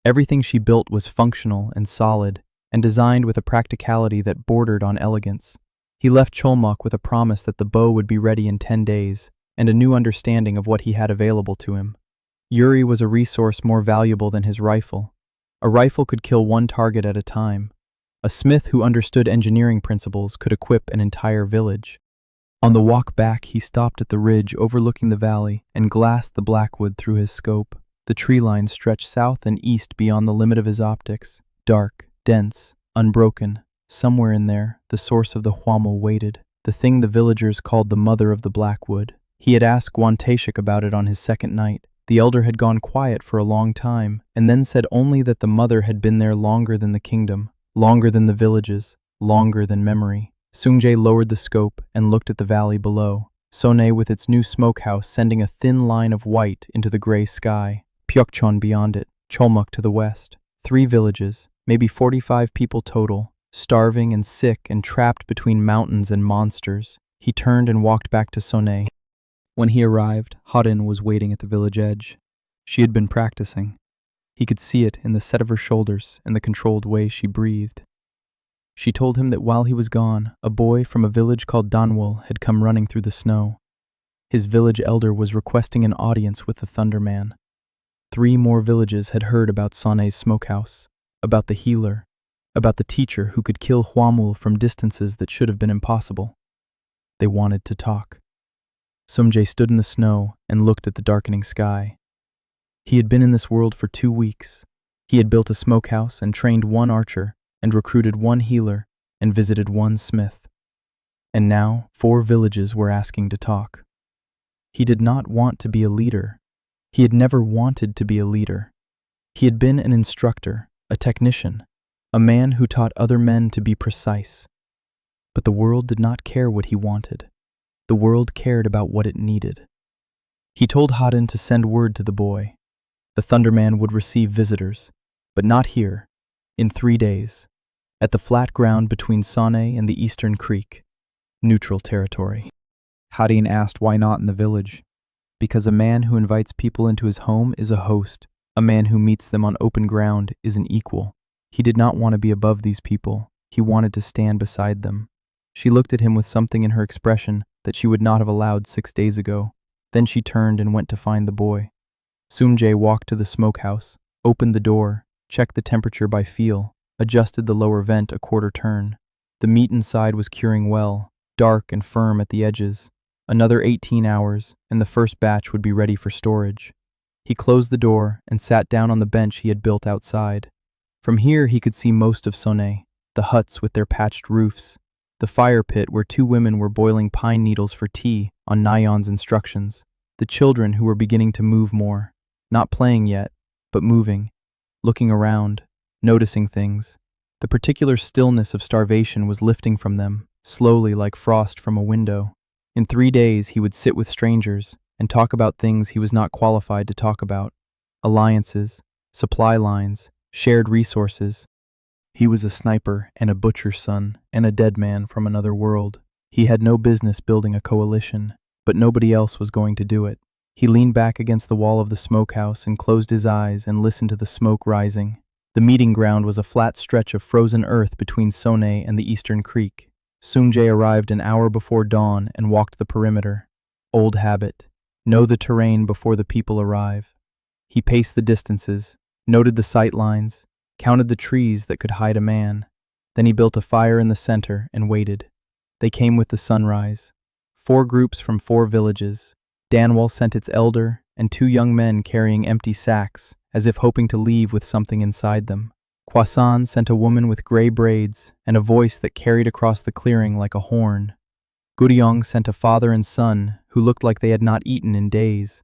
Everything she built was functional and solid, and designed with a practicality that bordered on elegance. He left Cholmok with a promise that the bow would be ready in 10 days, and a new understanding of what he had available to him. Yuri was a resource more valuable than his rifle. A rifle could kill one target at a time. A smith who understood engineering principles could equip an entire village. On the walk back, he stopped at the ridge overlooking the valley and glassed the Blackwood through his scope. The tree lines stretched south and east beyond the limit of his optics, dark, dense, unbroken. Somewhere in there, the source of the huamul waited, the thing the villagers called the mother of the Blackwood. He had asked Gwanteshik about it on his second night. The elder had gone quiet for a long time, and then said only that the mother had been there longer than the kingdom, longer than the villages, longer than memory. Sungjae lowered the scope and looked at the valley below. Sonne with its new smokehouse sending a thin line of white into the gray sky. Pyeokchon beyond it, Cholmuk to the west. 3 villages, maybe 45 people total, starving and sick and trapped between mountains and monsters. He turned and walked back to Sonne. When he arrived, Harin was waiting at the village edge. She had been practicing. He could see it in the set of her shoulders and the controlled way she breathed. She told him that while he was gone, a boy from a village called Danwol had come running through the snow. His village elder was requesting an audience with the Thunder Man. 3 more villages had heard about Sonne's smokehouse, about the healer, about the teacher who could kill Hwamul from distances that should have been impossible. They wanted to talk. Sungjae stood in the snow and looked at the darkening sky. He had been in this world for 2 weeks. He had built a smokehouse and trained 1 archer and recruited 1 healer and visited 1 smith. And now 4 villages were asking to talk. He did not want to be a leader. He had never wanted to be a leader. He had been an instructor, a technician, a man who taught other men to be precise. But the world did not care what he wanted. The world cared about what it needed. He told Harin to send word to the boy. The Thunder Man would receive visitors, but not here, in 3 days, at the flat ground between Sonne and the Eastern Creek, neutral territory. Harin asked why not in the village. Because a man who invites people into his home is a host. A man who meets them on open ground is an equal. He did not want to be above these people. He wanted to stand beside them. She looked at him with something in her expression that she would not have allowed 6 days ago. Then she turned and went to find the boy. Sungjae walked to the smokehouse, opened the door, checked the temperature by feel, adjusted the lower vent a quarter turn. The meat inside was curing well, dark and firm at the edges. Another 18 hours, and the first batch would be ready for storage. He closed the door and sat down on the bench he had built outside. From here he could see most of Sonne, the huts with their patched roofs, the fire pit where 2 women were boiling pine needles for tea on Nayon's instructions, the children who were beginning to move more, not playing yet, but moving, looking around, noticing things. The particular stillness of starvation was lifting from them, slowly like frost from a window. In 3 days he would sit with strangers and talk about things he was not qualified to talk about. Alliances, supply lines, shared resources. He was a sniper and a butcher's son and a dead man from another world. He had no business building a coalition, but nobody else was going to do it. He leaned back against the wall of the smokehouse and closed his eyes and listened to the smoke rising. The meeting ground was a flat stretch of frozen earth between Sonne and the Eastern Creek. Sungjae arrived an hour before dawn and walked the perimeter. Old habit. Know the terrain before the people arrive. He paced the distances, noted the sight lines, counted the trees that could hide a man. Then he built a fire in the center and waited. They came with the sunrise. 4 groups from 4 villages. Danwol sent its elder and 2 young men carrying empty sacks, as if hoping to leave with something inside them. Kwasan sent a woman with gray braids and a voice that carried across the clearing like a horn. Guryong sent a father and son who looked like they had not eaten in days.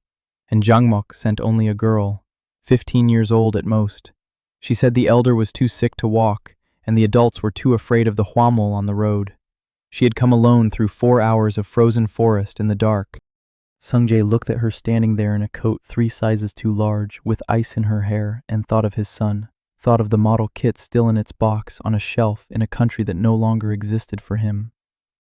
And Jangmok sent only a girl, 15 years old at most. She said the elder was too sick to walk, and the adults were too afraid of the Hwamul on the road. She had come alone through 4 hours of frozen forest in the dark. Sungjae looked at her standing there in a coat 3 sizes too large, with ice in her hair, and thought of his son. Thought of the model kit still in its box on a shelf in a country that no longer existed for him.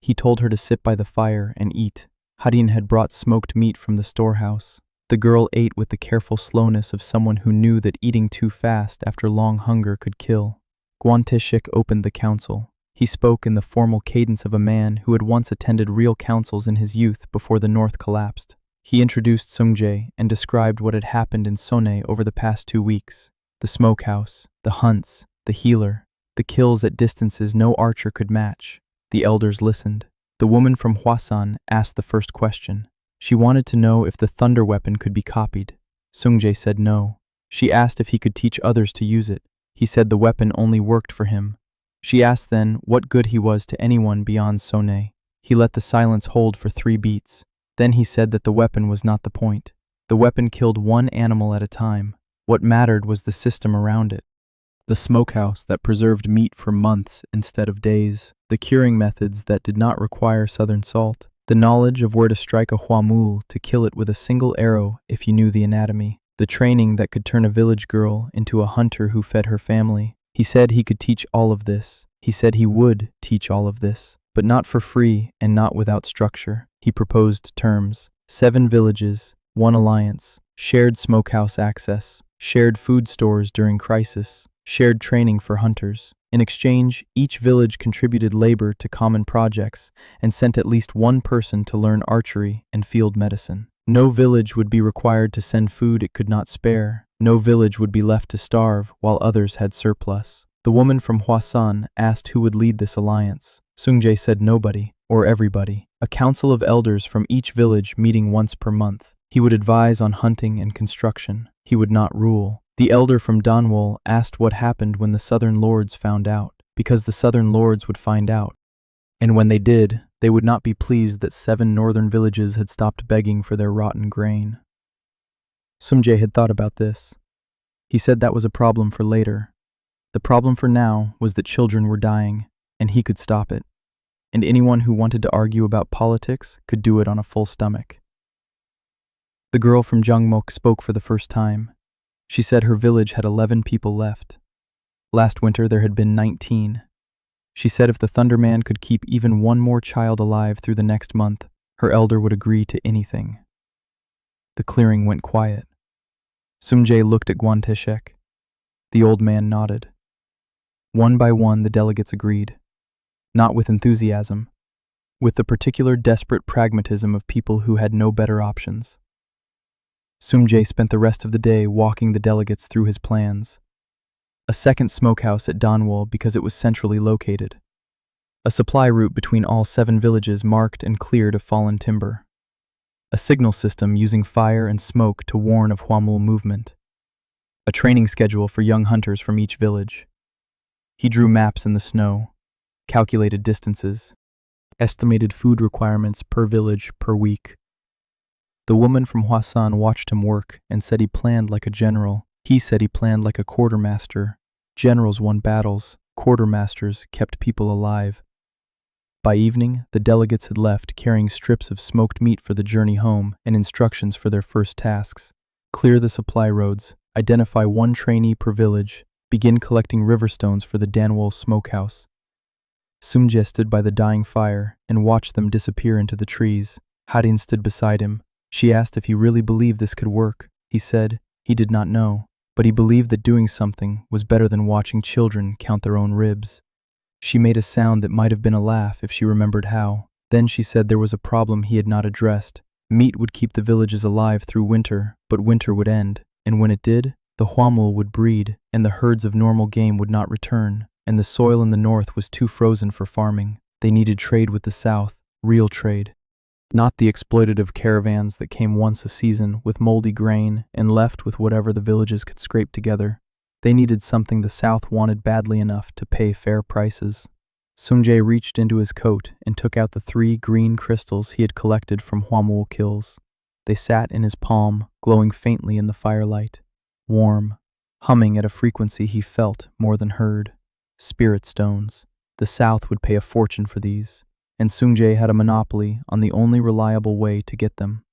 He told her to sit by the fire and eat. Harin had brought smoked meat from the storehouse. The girl ate with the careful slowness of someone who knew that eating too fast after long hunger could kill. Gwanteshik opened the council. He spoke in the formal cadence of a man who had once attended real councils in his youth before the north collapsed. He introduced Sungjae and described what had happened in Sonne over the past 2 weeks. The smokehouse, the hunts, the healer, the kills at distances no archer could match. The elders listened. The woman from Hwasan asked the first question. She wanted to know if the thunder weapon could be copied. Sungjae said no. She asked if he could teach others to use it. He said the weapon only worked for him. She asked then what good he was to anyone beyond Sonne. He let the silence hold for 3 beats. Then he said that the weapon was not the point. The weapon killed one animal at a time. What mattered was the system around it. The smokehouse that preserved meat for months instead of days. The curing methods that did not require southern salt. The knowledge of where to strike a huamul to kill it with a single arrow if you knew the anatomy. The training that could turn a village girl into a hunter who fed her family. He said he could teach all of this. He said he would teach all of this, but not for free and not without structure. He proposed terms: 7 villages, 1 alliance, shared smokehouse access, shared food stores during crisis, shared training for hunters. In exchange, each village contributed labor to common projects and sent at least one person to learn archery and field medicine. No village would be required to send food it could not spare. No village would be left to starve while others had surplus. The woman from Hwasan asked who would lead this alliance. Sungjae said nobody, or everybody. A council of elders from each village meeting once per month. He would advise on hunting and construction. He would not rule. The elder from Danwol asked what happened when the southern lords found out, because the southern lords would find out. And when they did, they would not be pleased that 7 northern villages had stopped begging for their rotten grain. Sungjae had thought about this. He said that was a problem for later. The problem for now was that children were dying, and he could stop it. And anyone who wanted to argue about politics could do it on a full stomach. The girl from Jungmok spoke for the first time. She said her village had 11 people left. Last winter there had been 19. She said if the Thunderman could keep even one more child alive through the next month, her elder would agree to anything. The clearing went quiet. Sungjae looked at Gwanteshek. The old man nodded. One by one the delegates agreed. Not with enthusiasm, with the particular desperate pragmatism of people who had no better options. Sungjae spent the rest of the day walking the delegates through his plans. A second smokehouse at Danwol because it was centrally located. A supply route between all 7 villages marked and cleared of fallen timber. A signal system using fire and smoke to warn of huamul movement. A training schedule for young hunters from each village. He drew maps in the snow, calculated distances, estimated food requirements per village per week. The woman from Hwasan watched him work and said he planned like a general. He said he planned like a quartermaster. Generals won battles, quartermasters kept people alive. By evening, the delegates had left carrying strips of smoked meat for the journey home and instructions for their first tasks. Clear the supply roads, identify 1 trainee per village, begin collecting river stones for the Danwol smokehouse. Sungjae stood by the dying fire and watched them disappear into the trees. Harin stood beside him. She asked if he really believed this could work. He said he did not know, but he believed that doing something was better than watching children count their own ribs. She made a sound that might have been a laugh if she remembered how. Then she said there was a problem he had not addressed. Meat would keep the villages alive through winter, but winter would end, and when it did, the huamul would breed, and the herds of normal game would not return, and the soil in the north was too frozen for farming. They needed trade with the south, real trade. Not the exploitative caravans that came once a season with moldy grain and left with whatever the villages could scrape together. They needed something the South wanted badly enough to pay fair prices. Sungjae reached into his coat and took out the 3 green crystals he had collected from huamul kills. They sat in his palm, glowing faintly in the firelight. Warm, humming at a frequency he felt more than heard. Spirit stones. The South would pay a fortune for these, and Sungjae had a monopoly on the only reliable way to get them.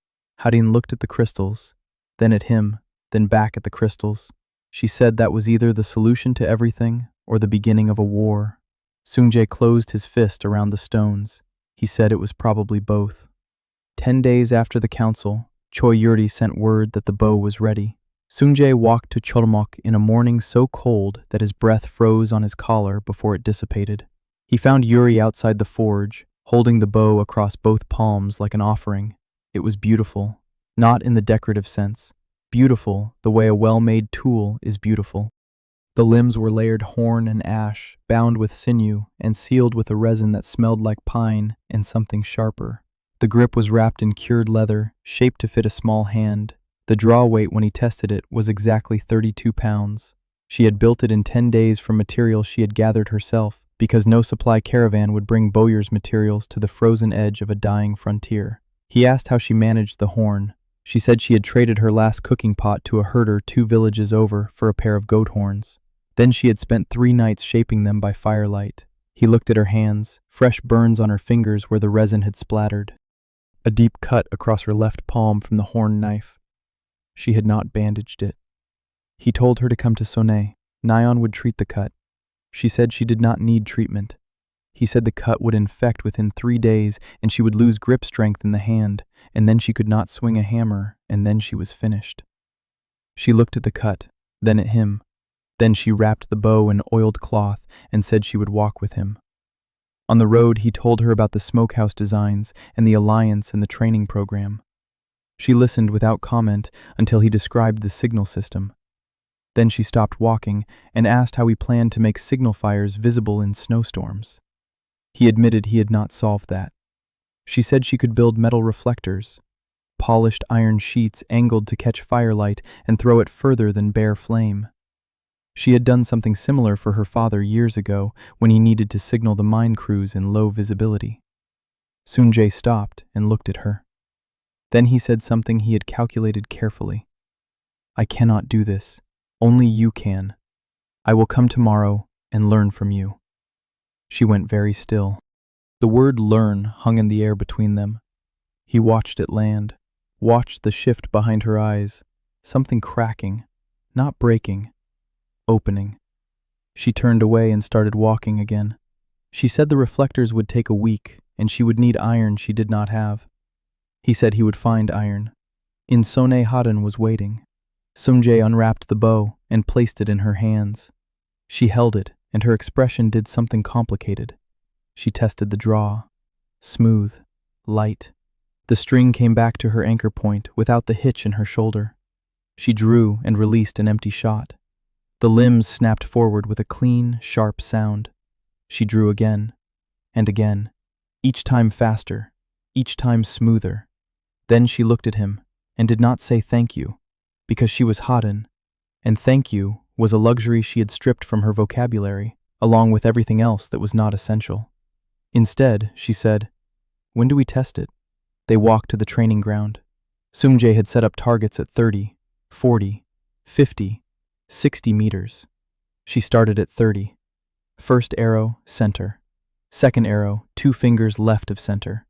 Harin looked at the crystals, then at him, then back at the crystals. She said that was either the solution to everything or the beginning of a war. Sungjae closed his fist around the stones. He said it was probably both. 10 days after the council, Choi Yuri sent word that the bow was ready. Sungjae walked to Chormok in a morning so cold that his breath froze on his collar before it dissipated. He found Yuri outside the forge, holding the bow across both palms like an offering. It was beautiful, not in the decorative sense. Beautiful the way a well-made tool is beautiful. The limbs were layered horn and ash, bound with sinew, and sealed with a resin that smelled like pine and something sharper. The grip was wrapped in cured leather, shaped to fit a small hand. The draw weight when he tested it was exactly 32 pounds. She had built it in 10 days from material she had gathered herself, because no supply caravan would bring Bowyer's materials to the frozen edge of a dying frontier. He asked how she managed the horn. She said she had traded her last cooking pot to a herder 2 villages over for a pair of goat horns. Then she had spent 3 nights shaping them by firelight. He looked at her hands, fresh burns on her fingers where the resin had splattered. A deep cut across her left palm from the horn knife. She had not bandaged it. He told her to come to Sonet. Nyan would treat the cut. She said she did not need treatment. He said the cut would infect within 3 days and she would lose grip strength in the hand, and then she could not swing a hammer, and then she was finished. She looked at the cut, then at him. Then she wrapped the bow in oiled cloth and said she would walk with him. On the road, he told her about the smokehouse designs and the alliance and the training program. She listened without comment until he described the signal system. Then she stopped walking and asked how he planned to make signal fires visible in snowstorms. He admitted he had not solved that. She said she could build metal reflectors, polished iron sheets angled to catch firelight and throw it further than bare flame. She had done something similar for her father years ago when he needed to signal the mine crews in low visibility. Sunjae stopped and looked at her. Then he said something he had calculated carefully. "I cannot do this. Only you can. I will come tomorrow and learn from you." She went very still. The word learn hung in the air between them. He watched it land, watched the shift behind her eyes, something cracking, not breaking, opening. She turned away and started walking again. She said the reflectors would take a week and she would need iron she did not have. He said he would find iron. In Sonet Hadan was waiting. Sunjae unwrapped the bow and placed it in her hands. She held it, and her expression did something complicated. She tested the draw. Smooth, light. The string came back to her anchor point without the hitch in her shoulder. She drew and released an empty shot. The limbs snapped forward with a clean, sharp sound. She drew again, and again, each time faster, each time smoother. Then she looked at him and did not say thank you, because she was Hadan, and thank you was a luxury she had stripped from her vocabulary, along with everything else that was not essential. Instead, she said, "When do we test it?" They walked to the training ground. Sunjae had set up targets at 30, 40, 50, 60 meters. She started at 30. First arrow, center. Second arrow, 2 fingers left of center.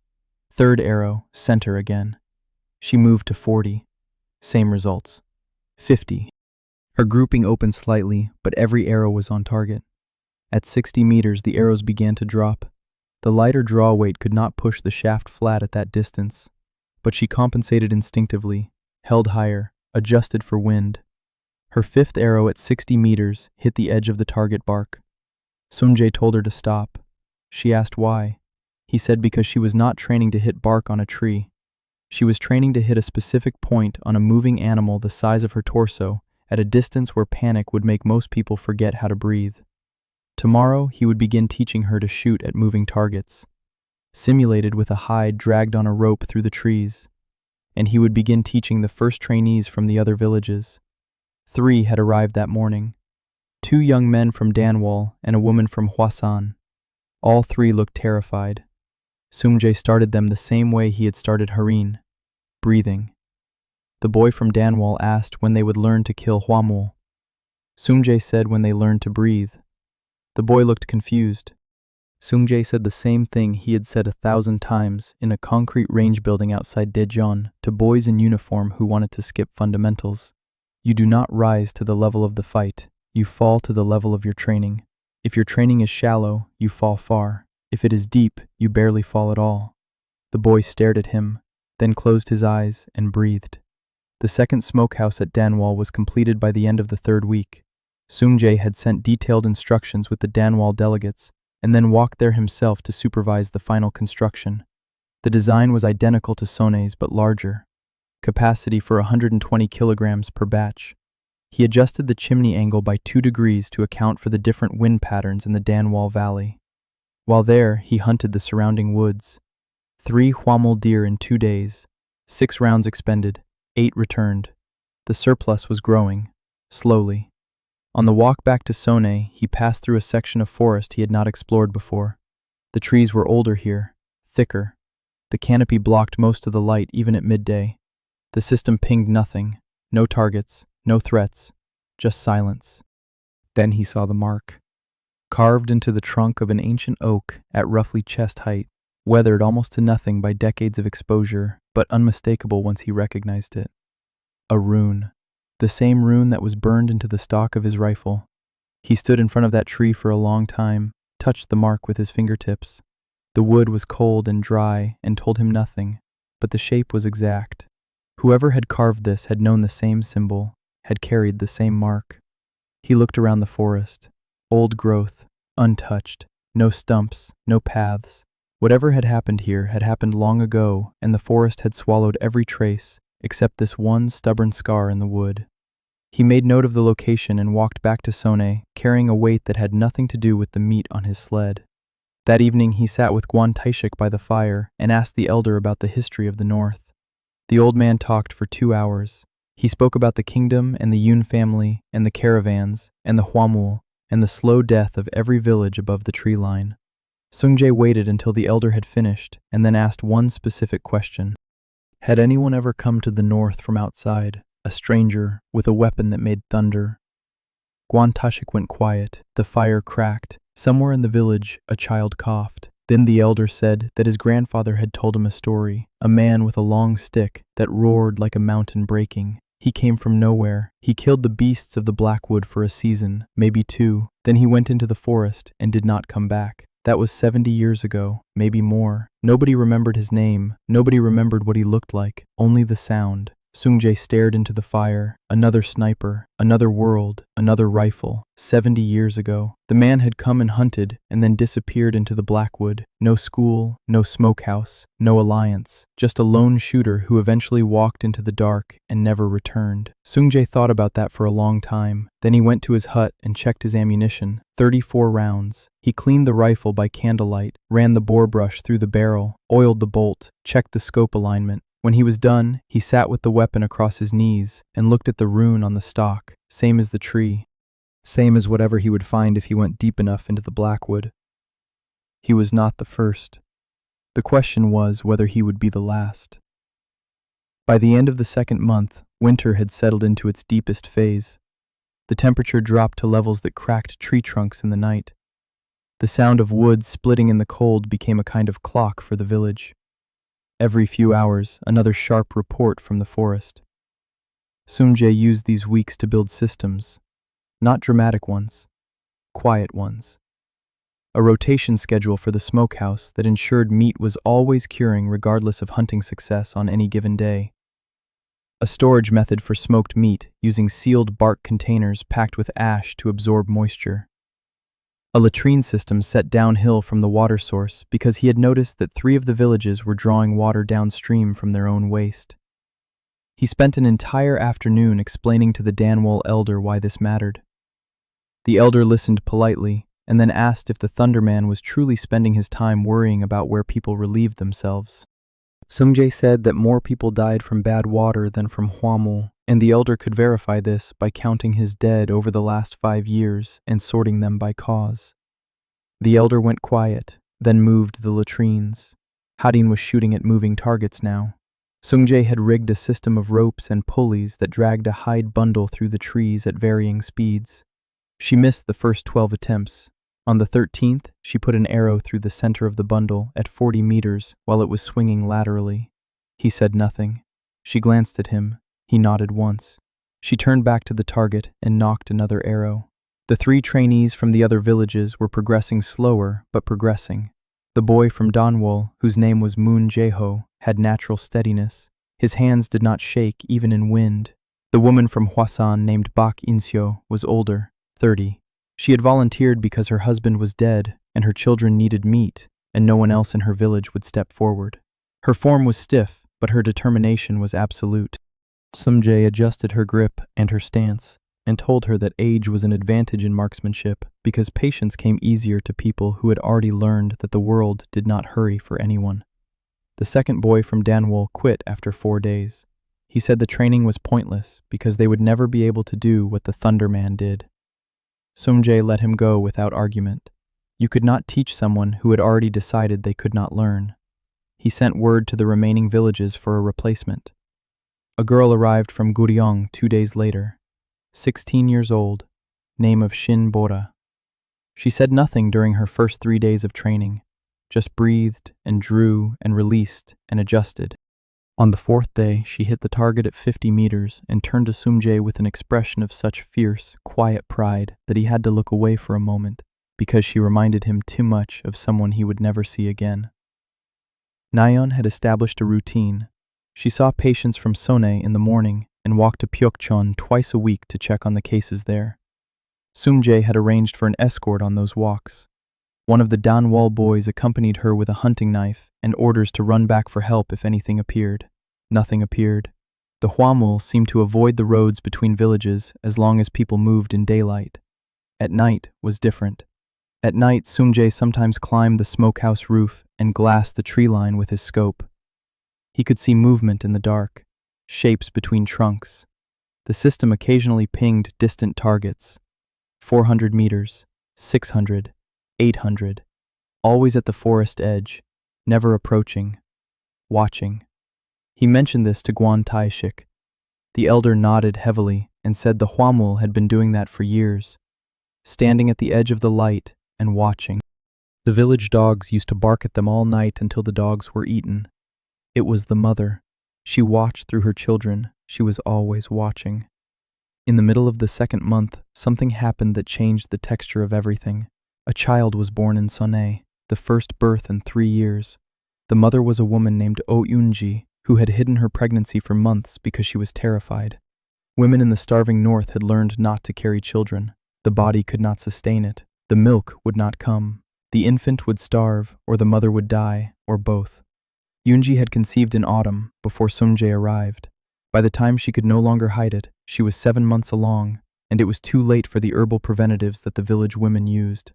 Third arrow, center again. She moved to 40. Same results. 50. Her grouping opened slightly, but every arrow was on target. At 60 meters, the arrows began to drop. The lighter draw weight could not push the shaft flat at that distance, but she compensated instinctively, held higher, adjusted for wind. Her 5th arrow at 60 meters hit the edge of the target bark. Sunjae told her to stop. She asked why. He said because she was not training to hit bark on a tree. She was training to hit a specific point on a moving animal the size of her torso at a distance where panic would make most people forget how to breathe. Tomorrow, he would begin teaching her to shoot at moving targets, simulated with a hide dragged on a rope through the trees, and he would begin teaching the first trainees from the other villages. 3 had arrived that morning, 2 young men from Danwal and a woman from Hwasan. All 3 looked terrified. Sunjae started them the same way he had started Harin, breathing. The boy from Danwal asked when they would learn to kill Hwamul. Sunjae said when they learned to breathe. The boy looked confused. Sunjae said the same thing he had said 1,000 times in a concrete range building outside Daejeon to boys in uniform who wanted to skip fundamentals. You do not rise to the level of the fight, you fall to the level of your training. If your training is shallow, you fall far. If it is deep, you barely fall at all. The boy stared at him, then closed his eyes and breathed. The second smokehouse at Danwal was completed by the end of the 3rd week. Sunjae had sent detailed instructions with the Danwal delegates and then walked there himself to supervise the final construction. The design was identical to Sonet's but larger. Capacity for 120 kilograms per batch. He adjusted the chimney angle by 2 degrees to account for the different wind patterns in the Danwal Valley. While there, he hunted the surrounding woods. 3 Hwamul deer in 2 days, 6 rounds expended, 8 returned. The surplus was growing, slowly. On the walk back to Sonet, he passed through a section of forest he had not explored before. The trees were older here, thicker. The canopy blocked most of the light even at midday. The system pinged nothing. No targets, no threats, just silence. Then he saw the mark. Carved into the trunk of an ancient oak at roughly chest height, weathered almost to nothing by decades of exposure, but unmistakable once he recognized it. A rune. The same rune that was burned into the stock of his rifle. He stood in front of that tree for a long time, touched the mark with his fingertips. The wood was cold and dry and told him nothing, but the shape was exact. Whoever had carved this had known the same symbol, had carried the same mark. He looked around the forest. Old growth, untouched, no stumps, no paths. Whatever had happened here had happened long ago, and the forest had swallowed every trace, except this one stubborn scar in the wood. He made note of the location and walked back to Sone, carrying a weight that had nothing to do with the meat on his sled. That evening he sat with Guan Taishik by the fire and asked the elder about the history of the north. The old man talked for 2 hours. He spoke about the kingdom and the Yun family and the caravans and the Huamul and the slow death of every village above the tree line. Sungjae waited until the elder had finished and then asked one specific question. Had anyone ever come to the north from outside, a stranger with a weapon that made thunder? Guan Taishik went quiet. The fire cracked. Somewhere in the village, a child coughed. Then the elder said that his grandfather had told him a story, a man with a long stick that roared like a mountain breaking. He came from nowhere. He killed the beasts of the Blackwood for a season, maybe 2. Then he went into the forest and did not come back. That was 70 years ago, maybe more. Nobody remembered his name. Nobody remembered what he looked like, only the sound. Sungjae stared into the fire. Another sniper, another world, another rifle. 70 years ago. The man had come and hunted and then disappeared into the Blackwood. No school, no smokehouse, no alliance. Just a lone shooter who eventually walked into the dark and never returned. Sungjae thought about that for a long time. Then he went to his hut and checked his ammunition. 34 rounds. He cleaned the rifle by candlelight, ran the bore brush through the barrel, oiled the bolt, checked the scope alignment. When he was done, he sat with the weapon across his knees and looked at the rune on the stock, same as the tree, same as whatever he would find if he went deep enough into the Blackwood. He was not the first. The question was whether he would be the last. By the end of the 2nd month, winter had settled into its deepest phase. The temperature dropped to levels that cracked tree trunks in the night. The sound of wood splitting in the cold became a kind of clock for the village. Every few hours, another sharp report from the forest. Sungjae used these weeks to build systems, not dramatic ones, quiet ones. A rotation schedule for the smokehouse that ensured meat was always curing regardless of hunting success on any given day. A storage method for smoked meat using sealed bark containers packed with ash to absorb moisture. A latrine system set downhill from the water source because he had noticed that 3 of the villages were drawing water downstream from their own waste. He spent an entire afternoon explaining to the Danwol elder why this mattered. The elder listened politely and then asked if the Thunderman was truly spending his time worrying about where people relieved themselves. Sungjae said that more people died from bad water than from Huamul, and the elder could verify this by counting his dead over the last 5 years and sorting them by cause. The elder went quiet, then moved the latrines. Hadin was shooting at moving targets now. Sungjae had rigged a system of ropes and pulleys that dragged a hide bundle through the trees at varying speeds. She missed the first 12 attempts. On the 13th, she put an arrow through the center of the bundle at 40 meters while it was swinging laterally. He said nothing. She glanced at him. He nodded once. She turned back to the target and nocked another arrow. The 3 trainees from the other villages were progressing slower, but progressing. The boy from Danwol, whose name was Moon Jae-ho, had natural steadiness. His hands did not shake even in wind. The woman from Hwasan named Bak Inseo was older, 30. She had volunteered because her husband was dead and her children needed meat, and no one else in her village would step forward. Her form was stiff, but her determination was absolute. Sungjae adjusted her grip and her stance, and told her that age was an advantage in marksmanship because patience came easier to people who had already learned that the world did not hurry for anyone. The second boy from Danwol quit after 4 days. He said the training was pointless because they would never be able to do what the Thunderman did. Sungjae let him go without argument. You could not teach someone who had already decided they could not learn. He sent word to the remaining villages for a replacement. A girl arrived from Guryong 2 days later, 16 years old, name of Shin Bora. She said nothing during her first 3 days of training, just breathed and drew and released and adjusted. On the 4th day, she hit the target at 50 meters and turned to Sumjae with an expression of such fierce, quiet pride that he had to look away for a moment, because she reminded him too much of someone he would never see again. Nayeon had established a routine. She saw patients from Sone in the morning and walked to Pyeokchon twice a week to check on the cases there. Sumjae had arranged for an escort on those walks. One of the Danwol boys accompanied her with a hunting knife and orders to run back for help if anything appeared. Nothing appeared. The Hwamul seemed to avoid the roads between villages as long as people moved in daylight. At night was different. At night, Sumjae sometimes climbed the smokehouse roof and glassed the tree line with his scope. He could see movement in the dark, shapes between trunks. The system occasionally pinged distant targets. 400 meters, 600, 800, always at the forest edge, never approaching, watching. He mentioned this to Guan Taishik. The elder nodded heavily and said the Hwamul had been doing that for years, standing at the edge of the light and watching. The village dogs used to bark at them all night until the dogs were eaten. It was the mother. She watched through her children. She was always watching. In the middle of the 2nd month, something happened that changed the texture of everything. A child was born in Sone, the first birth in 3 years. The mother was a woman named Oh Eunji, who had hidden her pregnancy for months because she was terrified. Women in the starving north had learned not to carry children. The body could not sustain it. The milk would not come. The infant would starve, or the mother would die, or both. Eunji had conceived in autumn, before Sumjae arrived. By the time she could no longer hide it, she was 7 months along, and it was too late for the herbal preventatives that the village women used.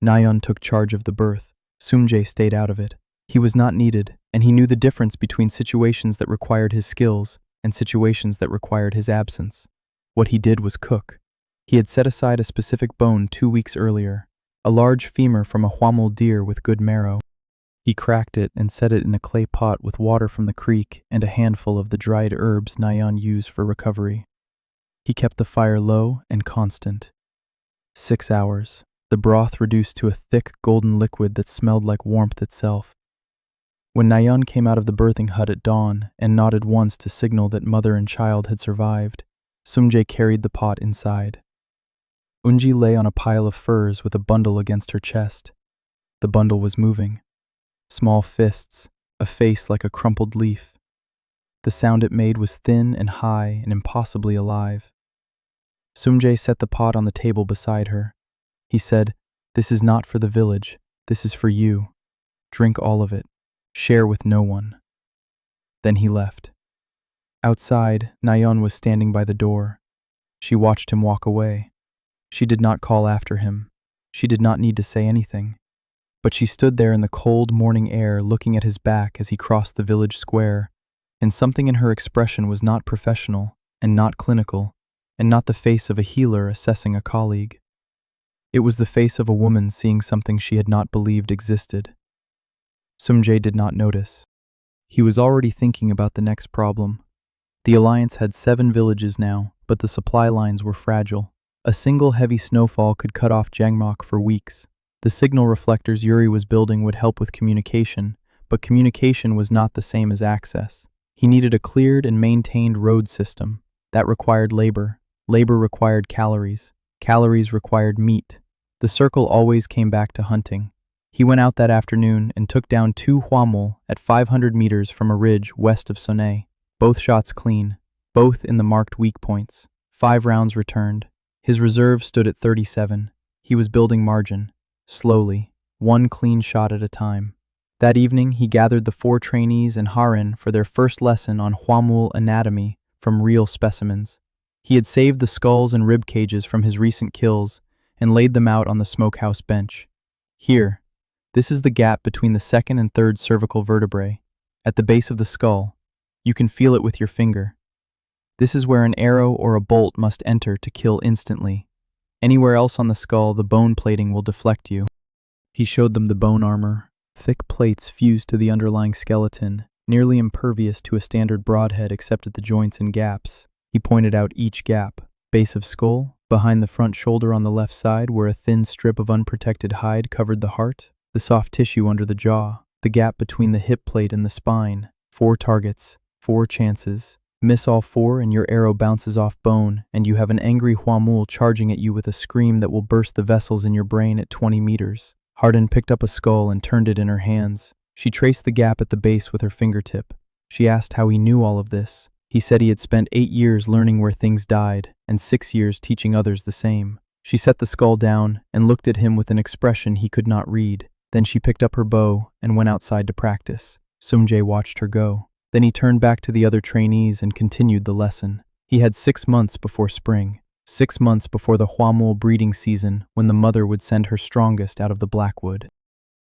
Nayeon took charge of the birth. Sumjae stayed out of it. He was not needed, and he knew the difference between situations that required his skills and situations that required his absence. What he did was cook. He had set aside a specific bone 2 weeks earlier, a large femur from a Hwamul deer with good marrow. He cracked it and set it in a clay pot with water from the creek and a handful of the dried herbs Nayeon used for recovery. He kept the fire low and constant. 6 hours. The broth reduced to a thick, golden liquid that smelled like warmth itself. When Nayeon came out of the birthing hut at dawn and nodded once to signal that mother and child had survived, Sumjae carried the pot inside. Eunji lay on a pile of furs with a bundle against her chest. The bundle was moving. Small fists, a face like a crumpled leaf. The sound it made was thin and high and impossibly alive. Sumjae set the pot on the table beside her. He said, "This is not for the village. This is for you. Drink all of it. Share with no one." Then he left. Outside, Nayeon was standing by the door. She watched him walk away. She did not call after him. She did not need to say anything. But she stood there in the cold morning air looking at his back as he crossed the village square, and something in her expression was not professional and not clinical, and not the face of a healer assessing a colleague. It was the face of a woman seeing something she had not believed existed. Sumjae did not notice. He was already thinking about the next problem. The Alliance had 7 villages now, but the supply lines were fragile. A single heavy snowfall could cut off Jangmok for weeks. The signal reflectors Yuri was building would help with communication, but communication was not the same as access. He needed a cleared and maintained road system. That required labor. Labor required calories. Calories required meat. The circle always came back to hunting. He went out that afternoon and took down 2 Hwamul at 500 meters from a ridge west of Sone. Both shots clean, both in the marked weak points. 5 rounds returned. His reserve stood at 37. He was building margin. Slowly, 1 clean shot at a time. That evening, he gathered the 4 trainees and Harin for their first lesson on Hwamul anatomy from real specimens. He had saved the skulls and rib cages from his recent kills and laid them out on the smokehouse bench. Here, this is the gap between the 2nd and 3rd cervical vertebrae. At the base of the skull, you can feel it with your finger. This is where an arrow or a bolt must enter to kill instantly. Anywhere else on the skull, the bone plating will deflect you. He showed them the bone armor, Thick plates fused to the underlying skeleton, nearly impervious to a standard broadhead except at the joints and gaps. He pointed out each gap. Base of skull, behind the front shoulder on the left side where a thin strip of unprotected hide covered the heart, the soft tissue under the jaw, the gap between the hip plate and the spine. 4 targets, 4 chances. Miss all 4 and your arrow bounces off bone, and you have an angry Huamul charging at you with a scream that will burst the vessels in your brain at 20 meters. Hardin picked up a skull and turned it in her hands. She traced the gap at the base with her fingertip. She asked how he knew all of this. He said he had spent 8 years learning where things died, and 6 years teaching others the same. She set the skull down and looked at him with an expression he could not read. Then she picked up her bow and went outside to practice. Sungjae watched her go. Then he turned back to the other trainees and continued the lesson. He had 6 months before spring. 6 months before the Huamul breeding season, when the mother would send her strongest out of the Blackwood.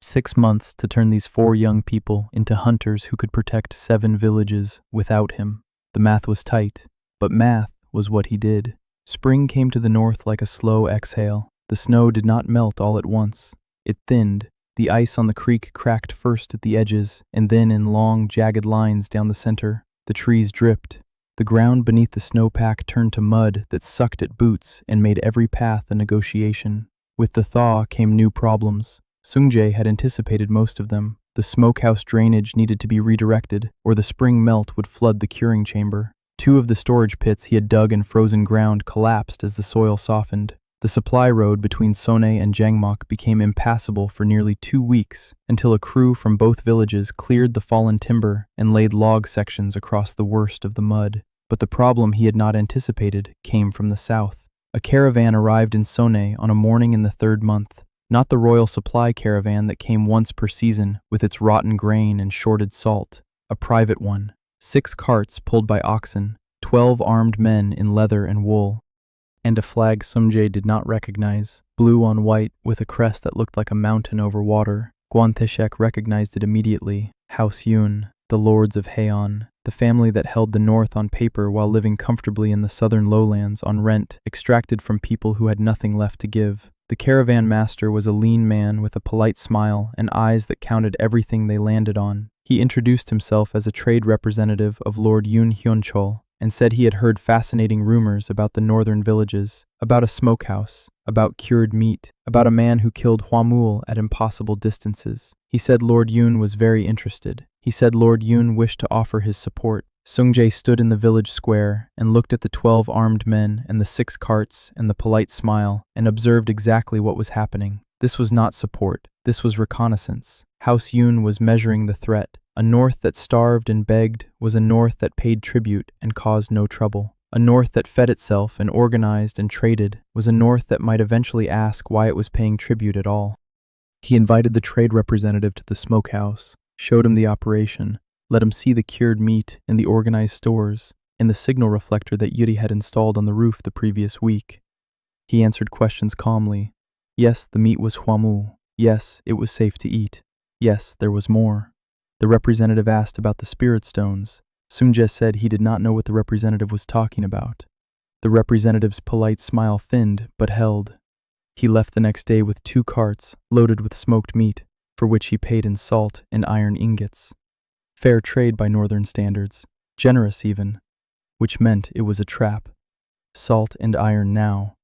6 months to turn these 4 young people into hunters who could protect 7 villages without him. The math was tight, but math was what he did. Spring came to the north like a slow exhale. The snow did not melt all at once. It thinned. The ice on the creek cracked first at the edges, and then in long, jagged lines down the center. The trees dripped. The ground beneath the snowpack turned to mud that sucked at boots and made every path a negotiation. With the thaw came new problems. Sungjae had anticipated most of them. The smokehouse drainage needed to be redirected, or the spring melt would flood the curing chamber. 2 of the storage pits he had dug in frozen ground collapsed as the soil softened. The supply road between Sonay and Jangmok became impassable for nearly 2 weeks, until a crew from both villages cleared the fallen timber and laid log sections across the worst of the mud. But the problem he had not anticipated came from the south. A caravan arrived in Sonay on a morning in the 3rd month. Not the royal supply caravan that came once per season with its rotten grain and shorted salt. A private one. 6 carts pulled by oxen, 12 armed men in leather and wool, and a flag Sungjae did not recognize, blue on white with a crest that looked like a mountain over water. Guanteshek recognized it immediately. House Yun, the lords of Heian, the family that held the north on paper while living comfortably in the southern lowlands on rent, extracted from people who had nothing left to give. The caravan master was a lean man with a polite smile and eyes that counted everything they landed on. He introduced himself as a trade representative of Lord Yoon Hyunchol and said he had heard fascinating rumors about the northern villages, about a smokehouse, about cured meat, about a man who killed Huamul at impossible distances. He said Lord Yoon was very interested. He said Lord Yoon wished to offer his support. Sungjae stood in the village square and looked at the 12 armed men and the 6 carts and the polite smile and observed exactly what was happening. This was not support. This was reconnaissance. House Yoon was measuring the threat. A north that starved and begged was a north that paid tribute and caused no trouble. A north that fed itself and organized and traded was a north that might eventually ask why it was paying tribute at all. He invited the trade representative to the smokehouse, showed him the operation, let him see the cured meat in the organized stores and the signal reflector that Yuri had installed on the roof the previous week. He answered questions calmly. Yes, the meat was Huamul. Yes, it was safe to eat. Yes, there was more. The representative asked about the spirit stones. Sungjae said he did not know what the representative was talking about. The representative's polite smile thinned but held. He left the next day with 2 carts loaded with smoked meat, for which he paid in salt and iron ingots. Fair trade by northern standards, generous even, which meant it was a trap. Salt and iron now,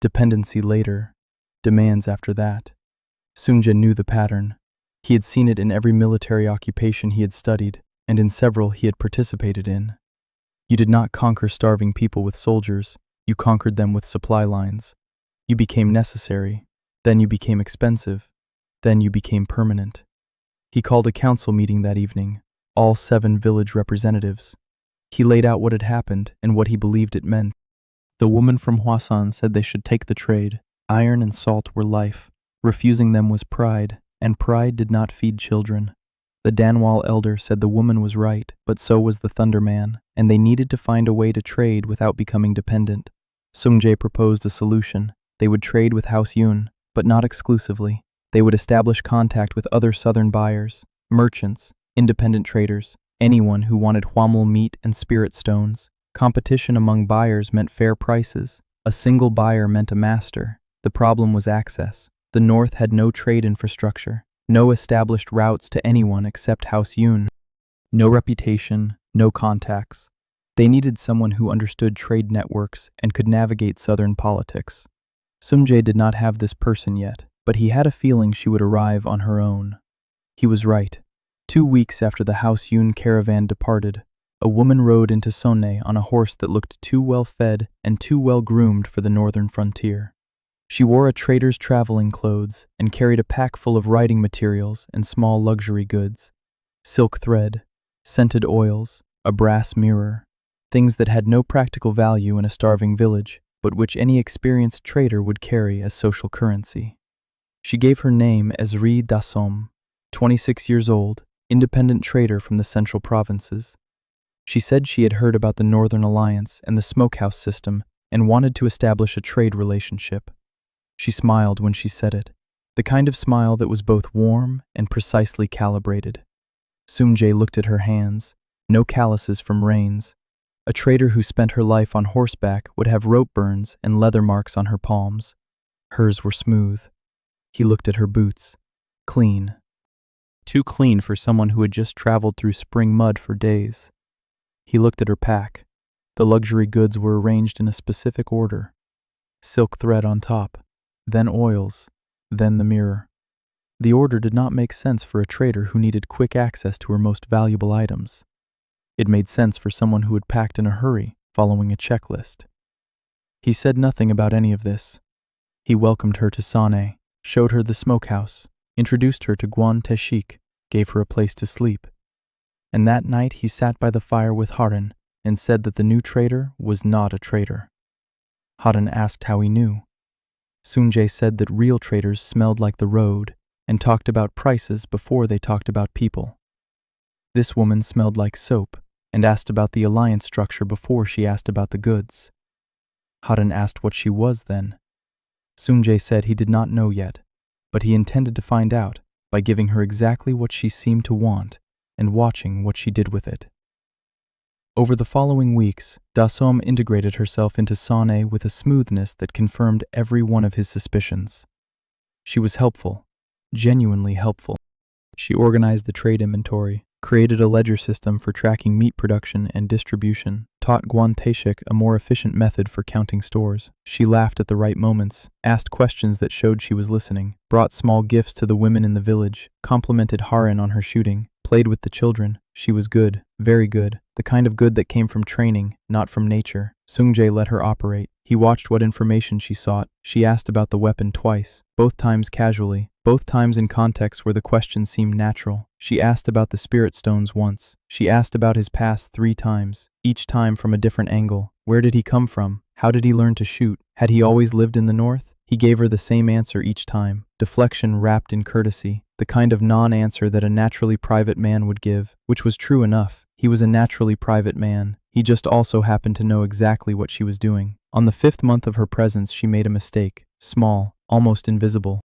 dependency later, demands after that. Sungjae knew the pattern. He had seen it in every military occupation he had studied, and in several he had participated in. You did not conquer starving people with soldiers, you conquered them with supply lines. You became necessary, then you became expensive, then you became permanent. He called a council meeting that evening, all 7 village representatives. He laid out what had happened and what he believed it meant. The woman from Hwasan said they should take the trade. Iron and salt were life. Refusing them was pride, and pride did not feed children. The Danwal elder said the woman was right, but so was the Thunder Man, and they needed to find a way to trade without becoming dependent. Sungjae proposed a solution. They would trade with House Yun, but not exclusively. They would establish contact with other southern buyers, merchants, independent traders, anyone who wanted Huamul meat and spirit stones. Competition among buyers meant fair prices. A single buyer meant a master. The problem was access. The North had no trade infrastructure. No established routes to anyone except House Yun. No reputation, no contacts. They needed someone who understood trade networks and could navigate southern politics. Sung-jae did not have this person yet, but he had a feeling she would arrive on her own. He was right. 2 weeks after the House Yun caravan departed, a woman rode into Sonne on a horse that looked too well fed and too well groomed for the northern frontier. She wore a trader's traveling clothes and carried a pack full of writing materials and small luxury goods. Silk thread, scented oils, a brass mirror, things that had no practical value in a starving village, but which any experienced trader would carry as social currency. She gave her name as Ri Dasom, 26 years old, independent trader from the central provinces. She said she had heard about the Northern Alliance and the smokehouse system and wanted to establish a trade relationship. She smiled when she said it, the kind of smile that was both warm and precisely calibrated. Sung-jae looked at her hands, no calluses from rains. A trader who spent her life on horseback would have rope burns and leather marks on her palms. Hers were smooth. He looked at her boots. Clean. Too clean for someone who had just traveled through spring mud for days. He looked at her pack. The luxury goods were arranged in a specific order. Silk thread on top, then oils, then the mirror. The order did not make sense for a trader who needed quick access to her most valuable items. It made sense for someone who had packed in a hurry, following a checklist. He said nothing about any of this. He welcomed her to Sane, showed her the smokehouse, introduced her to Guan Teshik, gave her a place to sleep. And that night he sat by the fire with Haran and said that the new trader was not a trader. Haran asked how he knew. Sung-jae said that real traders smelled like the road and talked about prices before they talked about people. This woman smelled like soap and asked about the alliance structure before she asked about the goods. Haran asked what she was then. Sung-jae said he did not know yet, but he intended to find out by giving her exactly what she seemed to want and watching what she did with it. Over the following weeks, Dasom integrated herself into Sane with a smoothness that confirmed every one of his suspicions. She was helpful, genuinely helpful. She organized the trade inventory, created a ledger system for tracking meat production and distribution, taught Guan Taeshik a more efficient method for counting stores. She laughed at the right moments, asked questions that showed she was listening, brought small gifts to the women in the village, complimented Haran on her shooting, played with the children. She was good, very good, the kind of good that came from training, not from nature. Sung-jae let her operate. He watched what information she sought. She asked about the weapon twice, both times casually, both times in contexts where the question seemed natural. She asked about the spirit stones once. She asked about his past 3 times, each time from a different angle. Where did he come from? How did he learn to shoot? Had he always lived in the north? He gave her the same answer each time, deflection wrapped in courtesy, the kind of non-answer that a naturally private man would give, which was true enough. He was a naturally private man. He just also happened to know exactly what she was doing. On the 5th month of her presence, she made a mistake, small, almost invisible.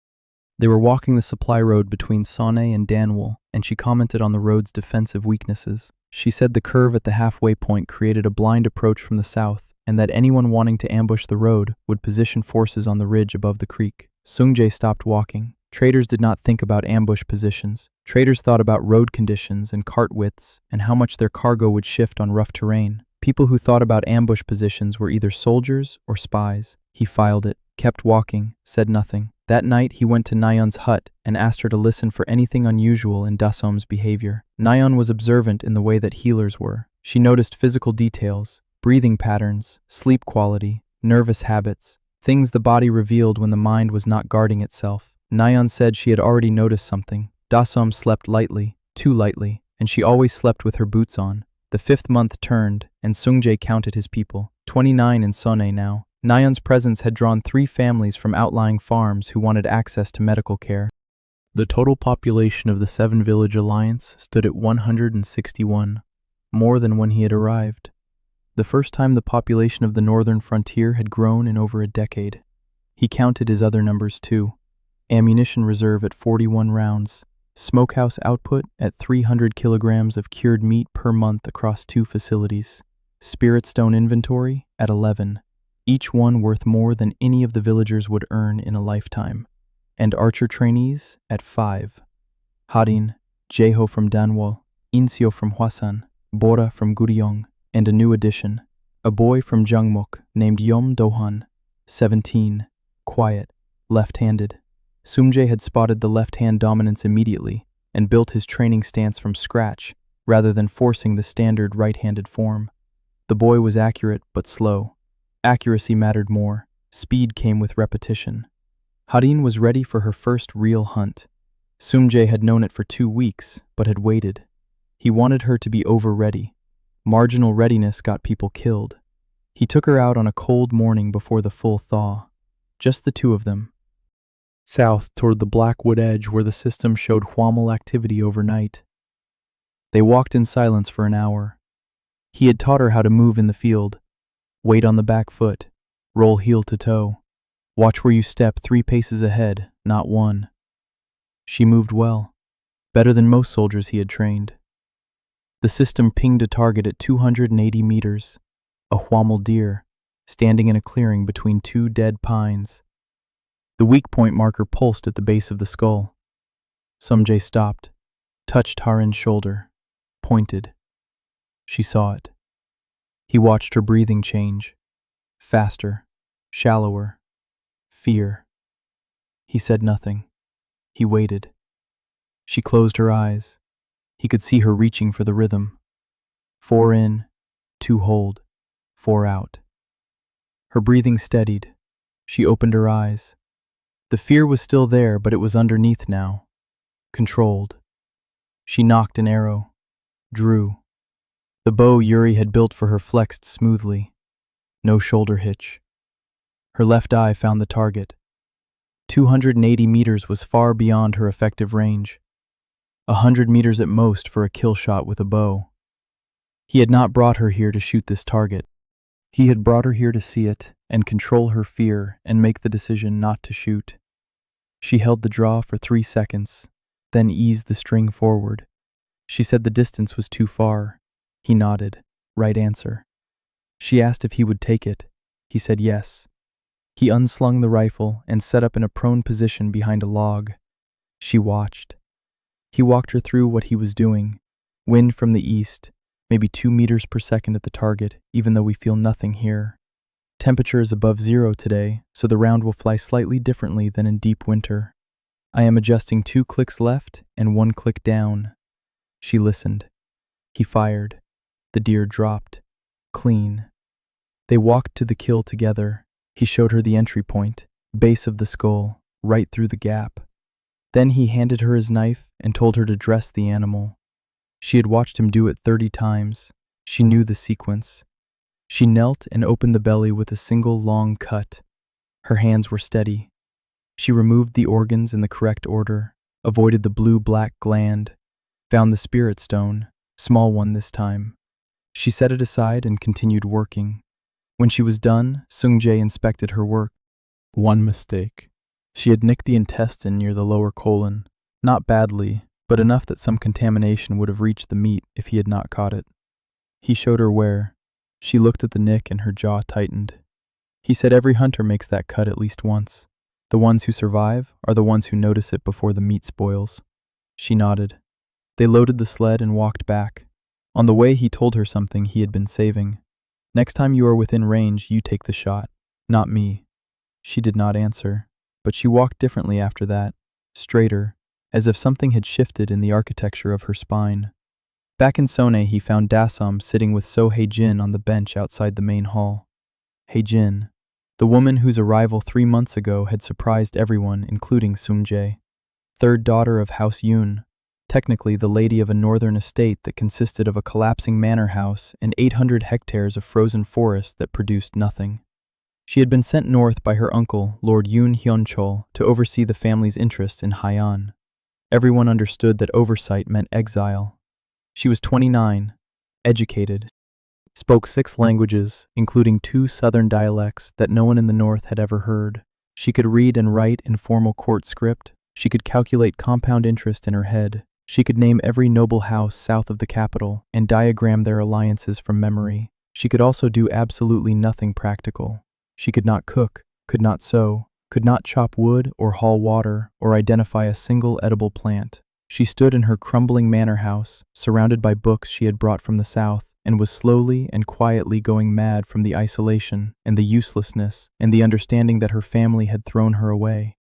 They were walking the supply road between Sane and Danwell, and she commented on the road's defensive weaknesses. She said the curve at the halfway point created a blind approach from the south, and that anyone wanting to ambush the road would position forces on the ridge above the creek. Sung-jae stopped walking. Traders did not think about ambush positions. Traders thought about road conditions and cart widths and how much their cargo would shift on rough terrain. People who thought about ambush positions were either soldiers or spies. He filed it, kept walking, said nothing. That night he went to Nyeon's hut and asked her to listen for anything unusual in Dasom's behavior. Nyeon was observant in the way that healers were. She noticed physical details, breathing patterns, sleep quality, nervous habits, things the body revealed when the mind was not guarding itself. Nyeon said she had already noticed something. Dasom slept lightly, too lightly, and she always slept with her boots on. The 5th month turned, and Sung-jae counted his people. 29 in Sonne now. Nyeon's presence had drawn 3 families from outlying farms who wanted access to medical care. The total population of the 7-village alliance stood at 161, more than when he had arrived. The first time the population of the northern frontier had grown in over a decade. He counted his other numbers too. Ammunition reserve at 41 rounds. Smokehouse output at 300 kilograms of cured meat per month across 2 facilities. Spirit stone inventory at 11, each one worth more than any of the villagers would earn in a lifetime. And archer trainees at 5. Harin, Jeho from Danwal, Insio from Hwasan, Bora from Guriong, and a new addition, a boy from Jangmok named Yom Dohan, 17, quiet, left-handed. Sumje had spotted the left-hand dominance immediately and built his training stance from scratch rather than forcing the standard right-handed form. The boy was accurate but slow. Accuracy mattered more. Speed came with repetition. Harin was ready for her first real hunt. Sumje had known it for 2 weeks, but had waited. He wanted her to be over-ready. Marginal readiness got people killed. He took her out on a cold morning before the full thaw. Just the two of them. South toward the Blackwood edge where the system showed Hwamal activity overnight. They walked in silence for an hour. He had taught her how to move in the field. Wait on the back foot. Roll heel to toe. Watch where you step 3 paces ahead, not 1. She moved well, better than most soldiers he had trained. The system pinged a target at 280 meters, a Hwamal deer, standing in a clearing between 2 dead pines. The weak point marker pulsed at the base of the skull. Sumje stopped, touched Harin's shoulder, pointed. She saw it. He watched her breathing change. Faster, shallower, fear. He said nothing. He waited. She closed her eyes. He could see her reaching for the rhythm. 4 in, 2 hold, 4 out. Her breathing steadied. She opened her eyes. The fear was still there, but it was underneath now. Controlled. She nocked an arrow. Drew. The bow Yuri had built for her flexed smoothly. No shoulder hitch. Her left eye found the target. 280 meters was far beyond her effective range. 100 meters at most for a kill shot with a bow. He had not brought her here to shoot this target. He had brought her here to see it and control her fear and make the decision not to shoot. She held the draw for 3 seconds, then eased the string forward. She said the distance was too far. He nodded. Right answer. She asked if he would take it. He said yes. He unslung the rifle and set up in a prone position behind a log. She watched. He walked her through what he was doing. Wind from the east, maybe 2 meters per second at the target, even though we feel nothing here. Temperature is above 0 today, so the round will fly slightly differently than in deep winter. I am adjusting 2 clicks left and 1 click down. She listened. He fired. The deer dropped. Clean. They walked to the kill together. He showed her the entry point, base of the skull, right through the gap. Then he handed her his knife and told her to dress the animal. She had watched him do it 30 times. She knew the sequence. She knelt and opened the belly with a single long cut. Her hands were steady. She removed the organs in the correct order, avoided the blue-black gland, found the spirit stone, small one this time. She set it aside and continued working. When she was done, Sungjae inspected her work. One mistake. She had nicked the intestine near the lower colon. Not badly, but enough that some contamination would have reached the meat if he had not caught it. He showed her where. She looked at the nick and her jaw tightened. He said every hunter makes that cut at least once. The ones who survive are the ones who notice it before the meat spoils. She nodded. They loaded the sled and walked back. On the way, he told her something he had been saving. Next time you are within range, you take the shot, not me. She did not answer, but she walked differently after that, straighter, as if something had shifted in the architecture of her spine. Back in Sone, he found Dasom sitting with So Hae-jin on the bench outside the main hall. Hae-jin, the woman whose arrival 3 months ago had surprised everyone, including Sumjae. 3rd daughter of House Yoon, technically the lady of a northern estate that consisted of a collapsing manor house and 800 hectares of frozen forest that produced nothing. She had been sent north by her uncle, Lord Yoon Hyun-chol, to oversee the family's interests in Haian. Everyone understood that oversight meant exile. She was 29, educated, spoke 6 languages, including 2 southern dialects that no one in the north had ever heard. She could read and write in formal court script. She could calculate compound interest in her head. She could name every noble house south of the capital and diagram their alliances from memory. She could also do absolutely nothing practical. She could not cook, could not sew, could not chop wood or haul water or identify a single edible plant. She stood in her crumbling manor house, surrounded by books she had brought from the south, and was slowly and quietly going mad from the isolation and the uselessness and the understanding that her family had thrown her away.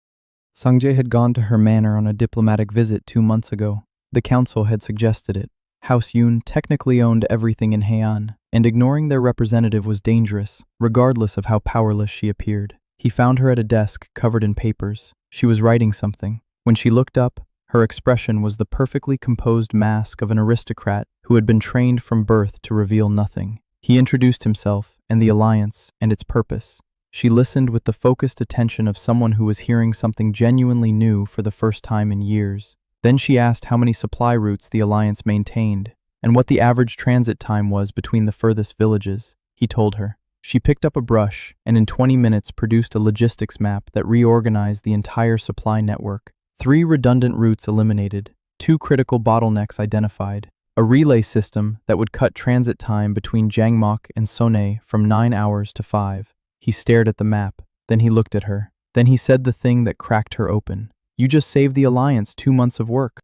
Sungjae had gone to her manor on a diplomatic visit 2 months ago. The council had suggested it. House Yoon technically owned everything in Heian, and ignoring their representative was dangerous, regardless of how powerless she appeared. He found her at a desk covered in papers. She was writing something. When she looked up, her expression was the perfectly composed mask of an aristocrat who had been trained from birth to reveal nothing. He introduced himself and the alliance and its purpose. She listened with the focused attention of someone who was hearing something genuinely new for the first time in years. Then she asked how many supply routes the alliance maintained and what the average transit time was between the furthest villages. He told her. She picked up a brush and in 20 minutes produced a logistics map that reorganized the entire supply network. 3 redundant routes eliminated, 2 critical bottlenecks identified, a relay system that would cut transit time between Jangmok and Sonne from 9 hours to 5. He stared at the map, then he looked at her. Then he said the thing that cracked her open. You just saved the alliance 2 months of work.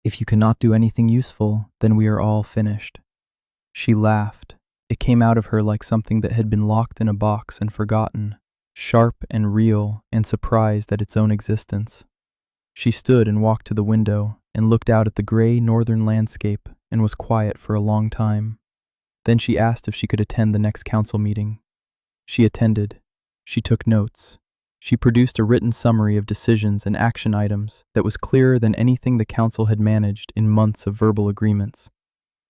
If you cannot do anything useful, then we are all finished. She laughed. It came out of her like something that had been locked in a box and forgotten, sharp and real and surprised at its own existence. She stood and walked to the window and looked out at the gray northern landscape and was quiet for a long time. Then she asked if she could attend the next council meeting. She attended. She took notes. She produced a written summary of decisions and action items that was clearer than anything the council had managed in months of verbal agreements.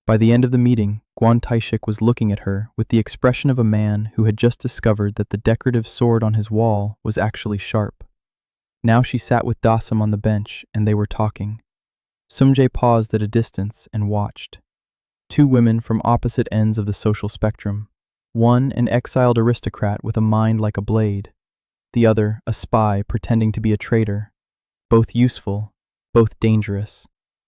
By the end of the meeting, Guan Taishik was looking at her with the expression of a man who had just discovered that the decorative sword on his wall was actually sharp. Now she sat with Dasam on the bench and they were talking. Sungjae paused at a distance and watched. 2 women from opposite ends of the social spectrum. One an exiled aristocrat with a mind like a blade. The other a spy pretending to be a traitor. Both useful, both dangerous.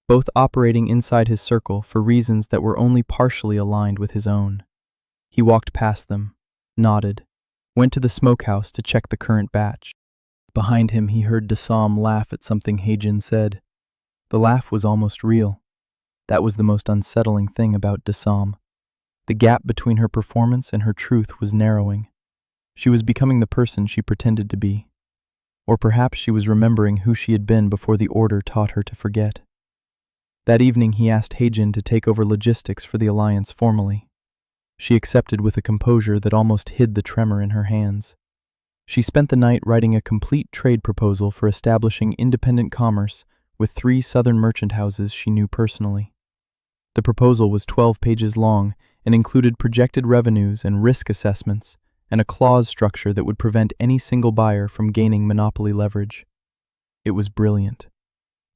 Both operating inside his circle for reasons that were only partially aligned with his own. He walked past them, nodded, went to the smokehouse to check the current batch. Behind him he heard Dasam laugh at something Heijin said. The laugh was almost real. That was the most unsettling thing about Dasam. The gap between her performance and her truth was narrowing. She was becoming the person she pretended to be. Or perhaps she was remembering who she had been before the order taught her to forget. That evening he asked Heijin to take over logistics for the alliance formally. She accepted with a composure that almost hid the tremor in her hands. She spent the night writing a complete trade proposal for establishing independent commerce with 3 southern merchant houses she knew personally. The proposal was 12 pages long and included projected revenues and risk assessments and a clause structure that would prevent any single buyer from gaining monopoly leverage. It was brilliant.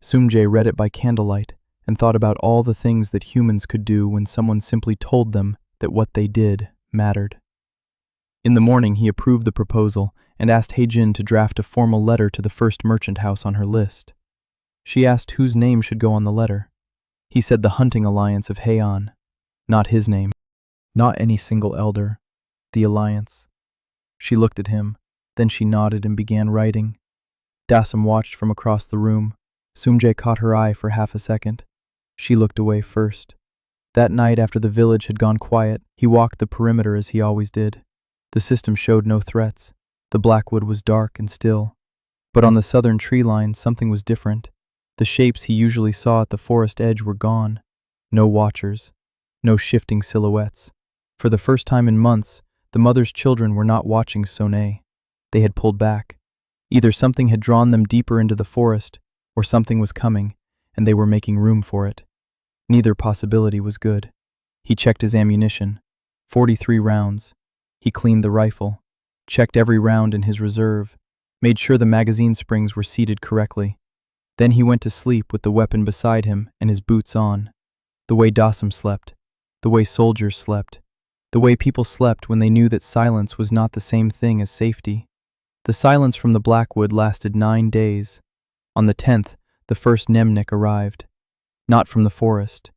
Sungjae read it by candlelight and thought about all the things that humans could do when someone simply told them that what they did mattered. In the morning he approved the proposal and asked Heijin to draft a formal letter to the first merchant house on her list. She asked whose name should go on the letter. He said the Hunting Alliance of Heian. Not his name. Not any single elder. The Alliance. She looked at him, then she nodded and began writing. Dasam watched from across the room. Sungjae caught her eye for half a second. She looked away first. That night after the village had gone quiet, he walked the perimeter as he always did. The system showed no threats. The Blackwood was dark and still. But on the southern tree line something was different. The shapes he usually saw at the forest edge were gone. No watchers. No shifting silhouettes. For the first time in months, the mother's children were not watching Sonne. They had pulled back. Either something had drawn them deeper into the forest, or something was coming, and they were making room for it. Neither possibility was good. He checked his ammunition. 43 rounds. He cleaned the rifle, checked every round in his reserve, made sure the magazine springs were seated correctly. Then he went to sleep with the weapon beside him and his boots on. The way Dasam slept, the way soldiers slept, the way people slept when they knew that silence was not the same thing as safety. The silence from the Blackwood lasted 9 days. On the 10th, the first Nemnik arrived. Not from the forest.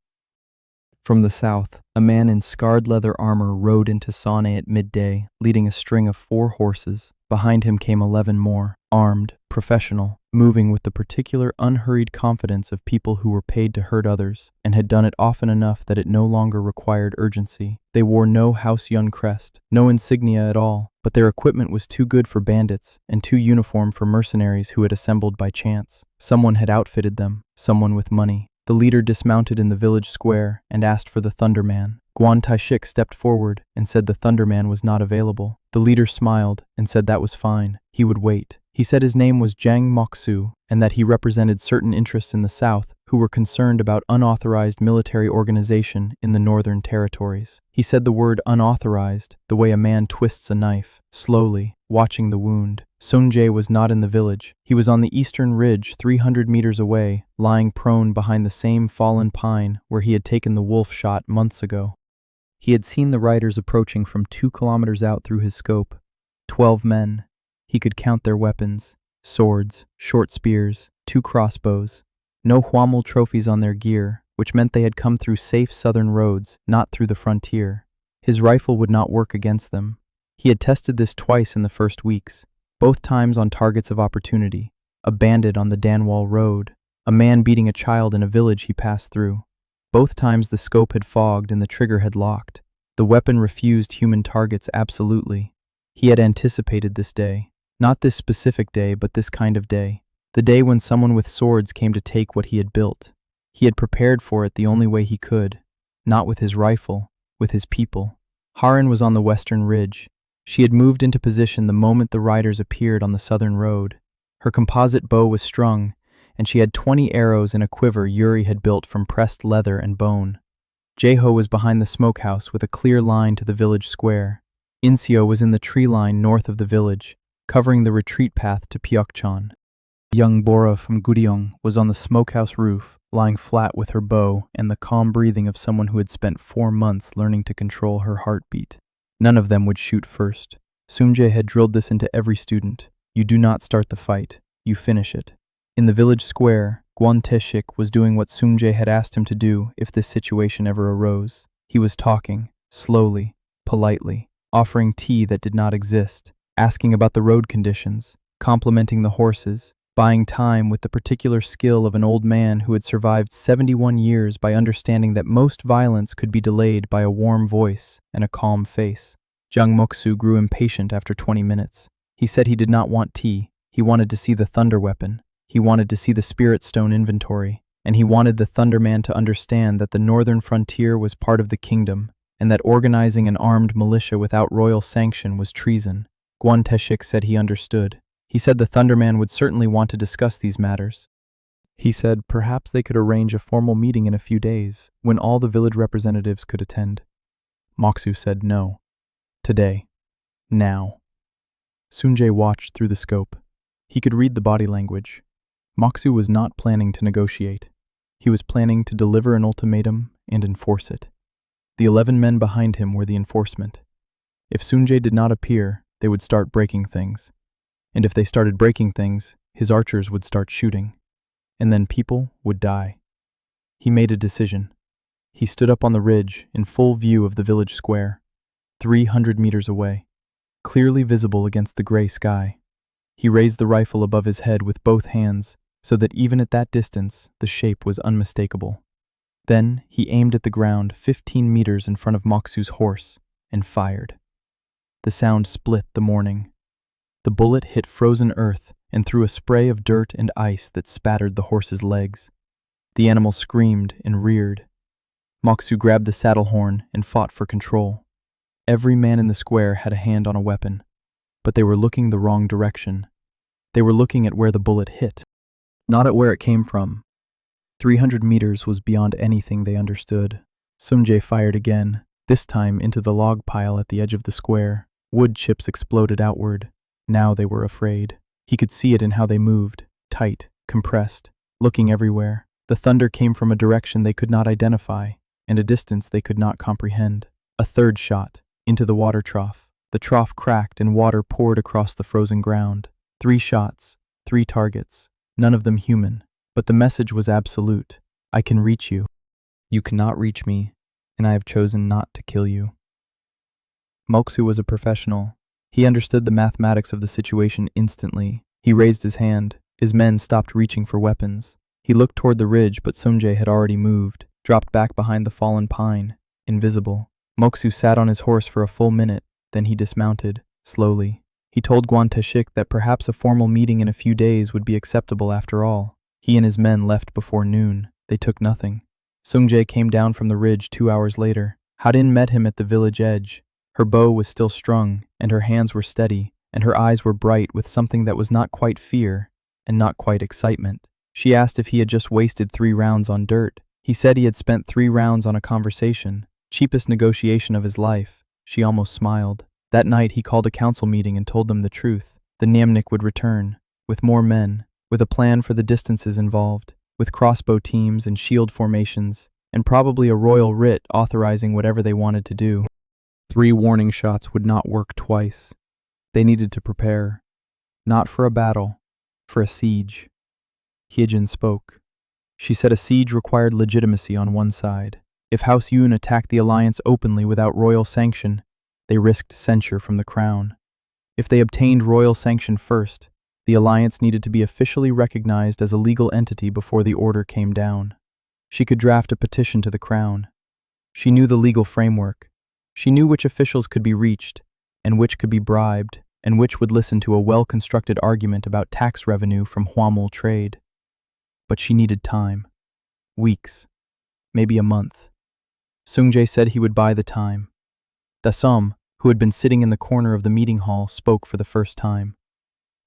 From the south, a man in scarred leather armor rode into Sonne at midday, leading a string of 4 horses. Behind him came 11 more, armed, professional, moving with the particular unhurried confidence of people who were paid to hurt others and had done it often enough that it no longer required urgency. They wore no House Yun crest, no insignia at all, but their equipment was too good for bandits and too uniform for mercenaries who had assembled by chance. Someone had outfitted them, someone with money. The leader dismounted in the village square and asked for the Thunderman. Guan Taishik stepped forward and said the Thunderman was not available. The leader smiled and said that was fine. He would wait. He said his name was Jiang Moksu and that he represented certain interests in the south who were concerned about unauthorized military organization in the northern territories. He said the word unauthorized, the way a man twists a knife, slowly, watching the wound. Sunjae was not in the village. He was on the eastern ridge 300 meters away, lying prone behind the same fallen pine where he had taken the wolf shot months ago. He had seen the riders approaching from 2 kilometers out through his scope. 12 men. He could count their weapons: swords, short spears, 2 crossbows. No Huamel trophies on their gear, which meant they had come through safe southern roads, not through the frontier. His rifle would not work against them. He had tested this twice in the first weeks, both times on targets of opportunity: a bandit on the Danwall Road, a man beating a child in a village he passed through. Both times the scope had fogged and the trigger had locked. The weapon refused human targets absolutely. He had anticipated this day. Not this specific day, but this kind of day. The day when someone with swords came to take what he had built. He had prepared for it the only way he could. Not with his rifle, with his people. Haran was on the western ridge. She had moved into position the moment the riders appeared on the southern road. Her composite bow was strung, and she had 20 arrows in a quiver Yuri had built from pressed leather and bone. Jeho was behind the smokehouse with a clear line to the village square. Inseo was in the tree line north of the village, covering the retreat path to Pyokchan. Young Bora from Guryong was on the smokehouse roof, lying flat with her bow and the calm breathing of someone who had spent 4 months learning to control her heartbeat. None of them would shoot first. Sunjae had drilled this into every student. You do not start the fight, you finish it. In the village square, Guan Taishik was doing what Sunjae had asked him to do if this situation ever arose. He was talking, slowly, politely, offering tea that did not exist, asking about the road conditions, complimenting the horses, buying time with the particular skill of an old man who had survived 71 years by understanding that most violence could be delayed by a warm voice and a calm face. Jiang Moksu grew impatient after 20 minutes. He said he did not want tea. He wanted to see the thunder weapon. He wanted to see the spirit stone inventory. And he wanted the Thunderman to understand that the northern frontier was part of the kingdom, and that organizing an armed militia without royal sanction was treason. Guan Taishik said he understood. He said the Thunderman would certainly want to discuss these matters. He said perhaps they could arrange a formal meeting in a few days, when all the village representatives could attend. Moksu said no. Today. Now. Sunjae watched through the scope. He could read the body language. Moksu was not planning to negotiate. He was planning to deliver an ultimatum and enforce it. The 11 men behind him were the enforcement. If Sunjae did not appear, they would start breaking things. And if they started breaking things, his archers would start shooting. And then people would die. He made a decision. He stood up on the ridge in full view of the village square, 300 meters away, clearly visible against the gray sky. He raised the rifle above his head with both hands, so that even at that distance, the shape was unmistakable. Then he aimed at the ground 15 meters in front of Moksu's horse and fired. The sound split the morning. The bullet hit frozen earth and threw a spray of dirt and ice that spattered the horse's legs. The animal screamed and reared. Moksu grabbed the saddle horn and fought for control. Every man in the square had a hand on a weapon, but they were looking the wrong direction. They were looking at where the bullet hit, not at where it came from. 300 meters was beyond anything they understood. Sunjae fired again, this time into the log pile at the edge of the square. Wood chips exploded outward. Now they were afraid. He could see it in how they moved, tight, compressed, looking everywhere. The thunder came from a direction they could not identify, and a distance they could not comprehend. A third shot, into the water trough. The trough cracked and water poured across the frozen ground. 3 shots, 3 targets, none of them human. But the message was absolute. I can reach you. You cannot reach me, and I have chosen not to kill you. Moksu was a professional. He understood the mathematics of the situation instantly. He raised his hand, His men stopped reaching for weapons. He looked toward the ridge, but Sunjae had already moved, dropped back behind the fallen pine, invisible. Moksu sat on his horse for a full minute, then he dismounted, slowly. He told Gwanteshik that perhaps a formal meeting in a few days would be acceptable after all. He and his men left before noon. They took nothing. Sunjae came down from the ridge 2 hours later. Harin met him at the village edge. Her bow was still strung, and her hands were steady, and her eyes were bright with something that was not quite fear, and not quite excitement. She asked if he had just wasted 3 rounds on dirt. He said he had spent 3 rounds on a conversation, cheapest negotiation of his life. She almost smiled. That night he called a council meeting and told them the truth. The Namnik would return, with more men, with a plan for the distances involved, with crossbow teams and shield formations, and probably a royal writ authorizing whatever they wanted to do. 3 warning shots would not work twice. They needed to prepare, not for a battle, for a siege. Hyejin spoke. She said a siege required legitimacy on one side. If House Yoon attacked the alliance openly without royal sanction, they risked censure from the crown. If they obtained royal sanction first, the alliance needed to be officially recognized as a legal entity before the order came down. She could draft a petition to the crown. She knew the legal framework. She knew which officials could be reached, and which could be bribed, and which would listen to a well-constructed argument about tax revenue from Hwamul trade. But she needed time. Weeks. Maybe a month. Sunjae said he would buy the time. Dasom, who had been sitting in the corner of the meeting hall, spoke for the first time.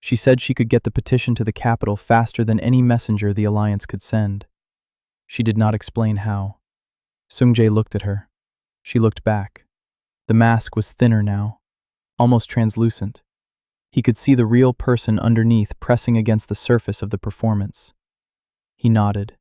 She said she could get the petition to the capital faster than any messenger the alliance could send. She did not explain how. Sunjae looked at her. She looked back. The mask was thinner now, almost translucent. He could see the real person underneath pressing against the surface of the performance. He nodded.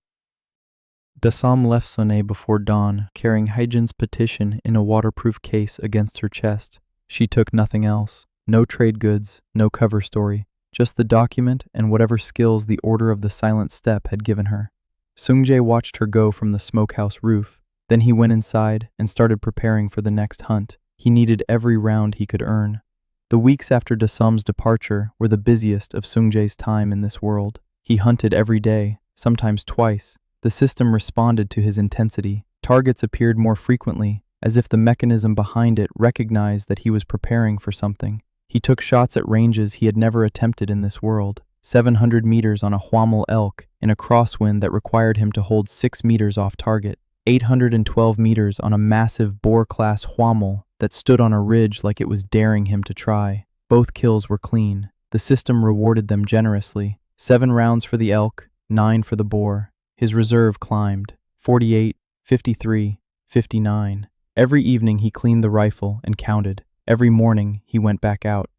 Dasom left Sonet before dawn, carrying Hyejin's petition in a waterproof case against her chest. She took nothing else. No trade goods, no cover story, just the document and whatever skills the Order of the Silent Step had given her. Sunjae watched her go from the smokehouse roof. Then he went inside and started preparing for the next hunt. He needed every round he could earn. The weeks after Dasom's departure were the busiest of Sunjae's time in this world. He hunted every day, sometimes twice. The system responded to his intensity. Targets appeared more frequently, as if the mechanism behind it recognized that he was preparing for something. He took shots at ranges he had never attempted in this world. 700 meters on a Hwamul elk in a crosswind that required him to hold 6 meters off target. 812 meters on a massive boar-class Hwamul that stood on a ridge like it was daring him to try. Both kills were clean. The system rewarded them generously. 7 rounds for the elk, 9 for the boar. His reserve climbed. 48, 53, 59. Every evening he cleaned the rifle and counted. Every morning he went back out.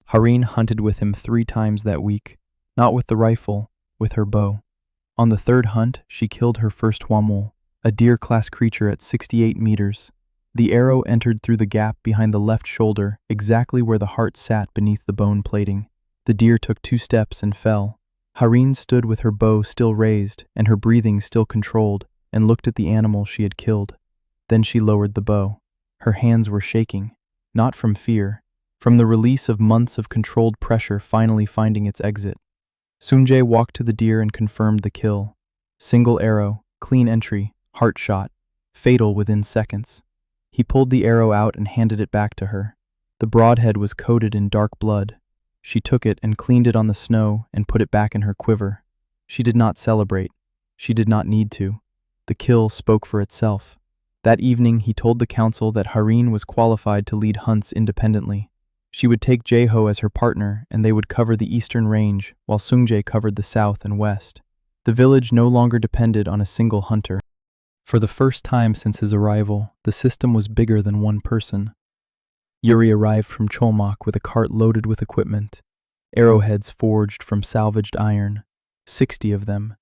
Harin hunted with him 3 times that week, not with the rifle, with her bow. On the 3rd hunt, she killed her first Hwamul, a deer-class creature at 68 meters. The arrow entered through the gap behind the left shoulder, exactly where the heart sat beneath the bone plating. The deer took 2 steps and fell. Harin stood with her bow still raised and her breathing still controlled and looked at the animal she had killed. Then she lowered the bow. Her hands were shaking, not from fear, from the release of months of controlled pressure finally finding its exit. Sunjae walked to the deer and confirmed the kill. Single arrow, clean entry, heart shot, fatal within seconds. He pulled the arrow out and handed it back to her. The broadhead was coated in dark blood. She took it and cleaned it on the snow and put it back in her quiver. She did not celebrate. She did not need to. The kill spoke for itself. That evening he told the council that Harin was qualified to lead hunts independently. She would take Jaeho as her partner and they would cover the eastern range while Sunjae covered the south and west. The village no longer depended on a single hunter. For the first time since his arrival, the system was bigger than one person. Yuri arrived from Cholmok with a cart loaded with equipment, arrowheads forged from salvaged iron, 60 of them,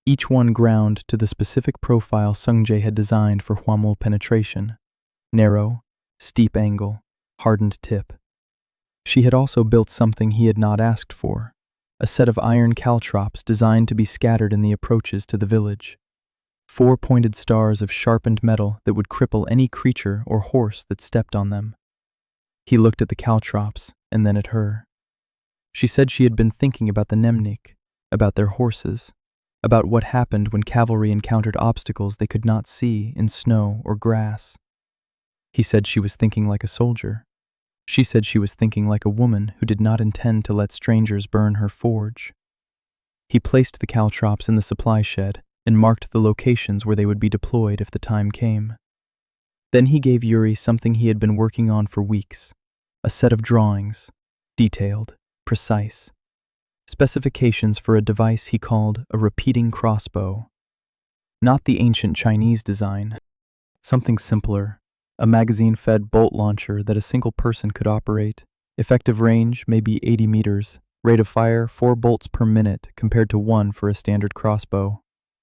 each one ground to the specific profile Sunjae had designed for Hwamul penetration. Narrow, steep angle, hardened tip. She had also built something he had not asked for, a set of iron caltrops designed to be scattered in the approaches to the village. 4 pointed stars of sharpened metal that would cripple any creature or horse that stepped on them. He looked at the caltrops and then at her. She said she had been thinking about the Nemnik, about their horses, about what happened when cavalry encountered obstacles they could not see in snow or grass. He said she was thinking like a soldier. She said she was thinking like a woman who did not intend to let strangers burn her forge. He placed the caltrops in the supply shed and marked the locations where they would be deployed if the time came. Then he gave Yuri something he had been working on for weeks, a set of drawings, detailed, precise, specifications for a device he called a repeating crossbow. Not the ancient Chinese design, something simpler, a magazine-fed bolt launcher that a single person could operate. Effective range maybe 80 meters, rate of fire 4 bolts per minute compared to 1 for a standard crossbow.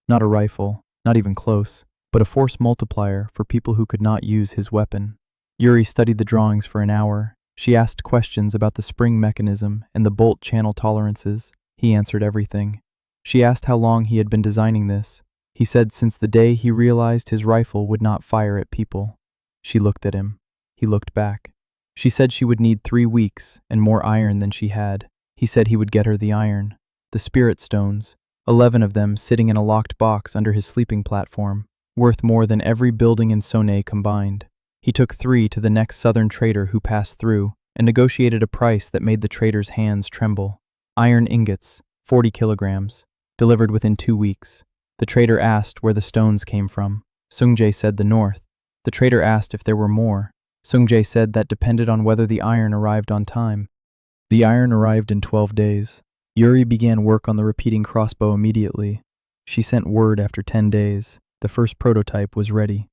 Not a rifle, not even close, but a force multiplier for people who could not use his weapon. Yuri studied the drawings for an hour. She asked questions about the spring mechanism and the bolt channel tolerances. He answered everything. She asked how long he had been designing this. He said since the day he realized his rifle would not fire at people. She looked at him. He looked back. She said she would need 3 weeks and more iron than she had. He said he would get her the iron, the spirit stones, 11 of them sitting in a locked box under his sleeping platform, worth more than every building in Sonei combined. He took 3 to the next southern trader who passed through and negotiated a price that made the trader's hands tremble. Iron ingots, 40 kilograms, delivered within 2 weeks. The trader asked where the stones came from. Sungjae said the north. The trader asked if there were more. Sungjae said that depended on whether the iron arrived on time. The iron arrived in 12 days. Yuri began work on the repeating crossbow immediately. She sent word after 10 days. The first prototype was ready.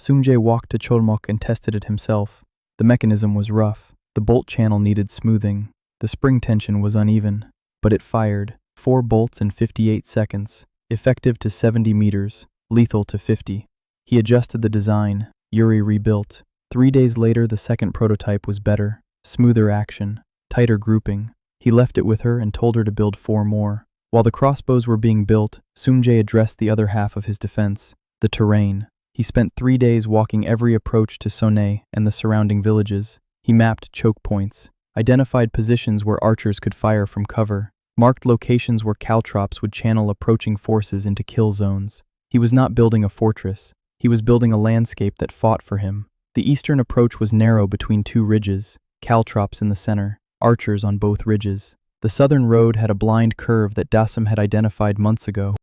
Sungjae walked to Cholmok and tested it himself. The mechanism was rough. The bolt channel needed smoothing. The spring tension was uneven. But it fired. 4 bolts in 58 seconds. Effective to 70 meters. Lethal to 50. He adjusted the design. Yuri rebuilt. 3 days later, the second prototype was better. Smoother action. Tighter grouping. He left it with her and told her to build 4 more. While the crossbows were being built, Sungjae addressed the other half of his defense, the terrain. He spent 3 days walking every approach to Sonei and the surrounding villages. He mapped choke points, identified positions where archers could fire from cover, marked locations where caltrops would channel approaching forces into kill zones. He was not building a fortress. He was building a landscape that fought for him. The eastern approach was narrow between 2 ridges, caltrops in the center, archers on both ridges. The southern road had a blind curve that Dasim had identified months ago.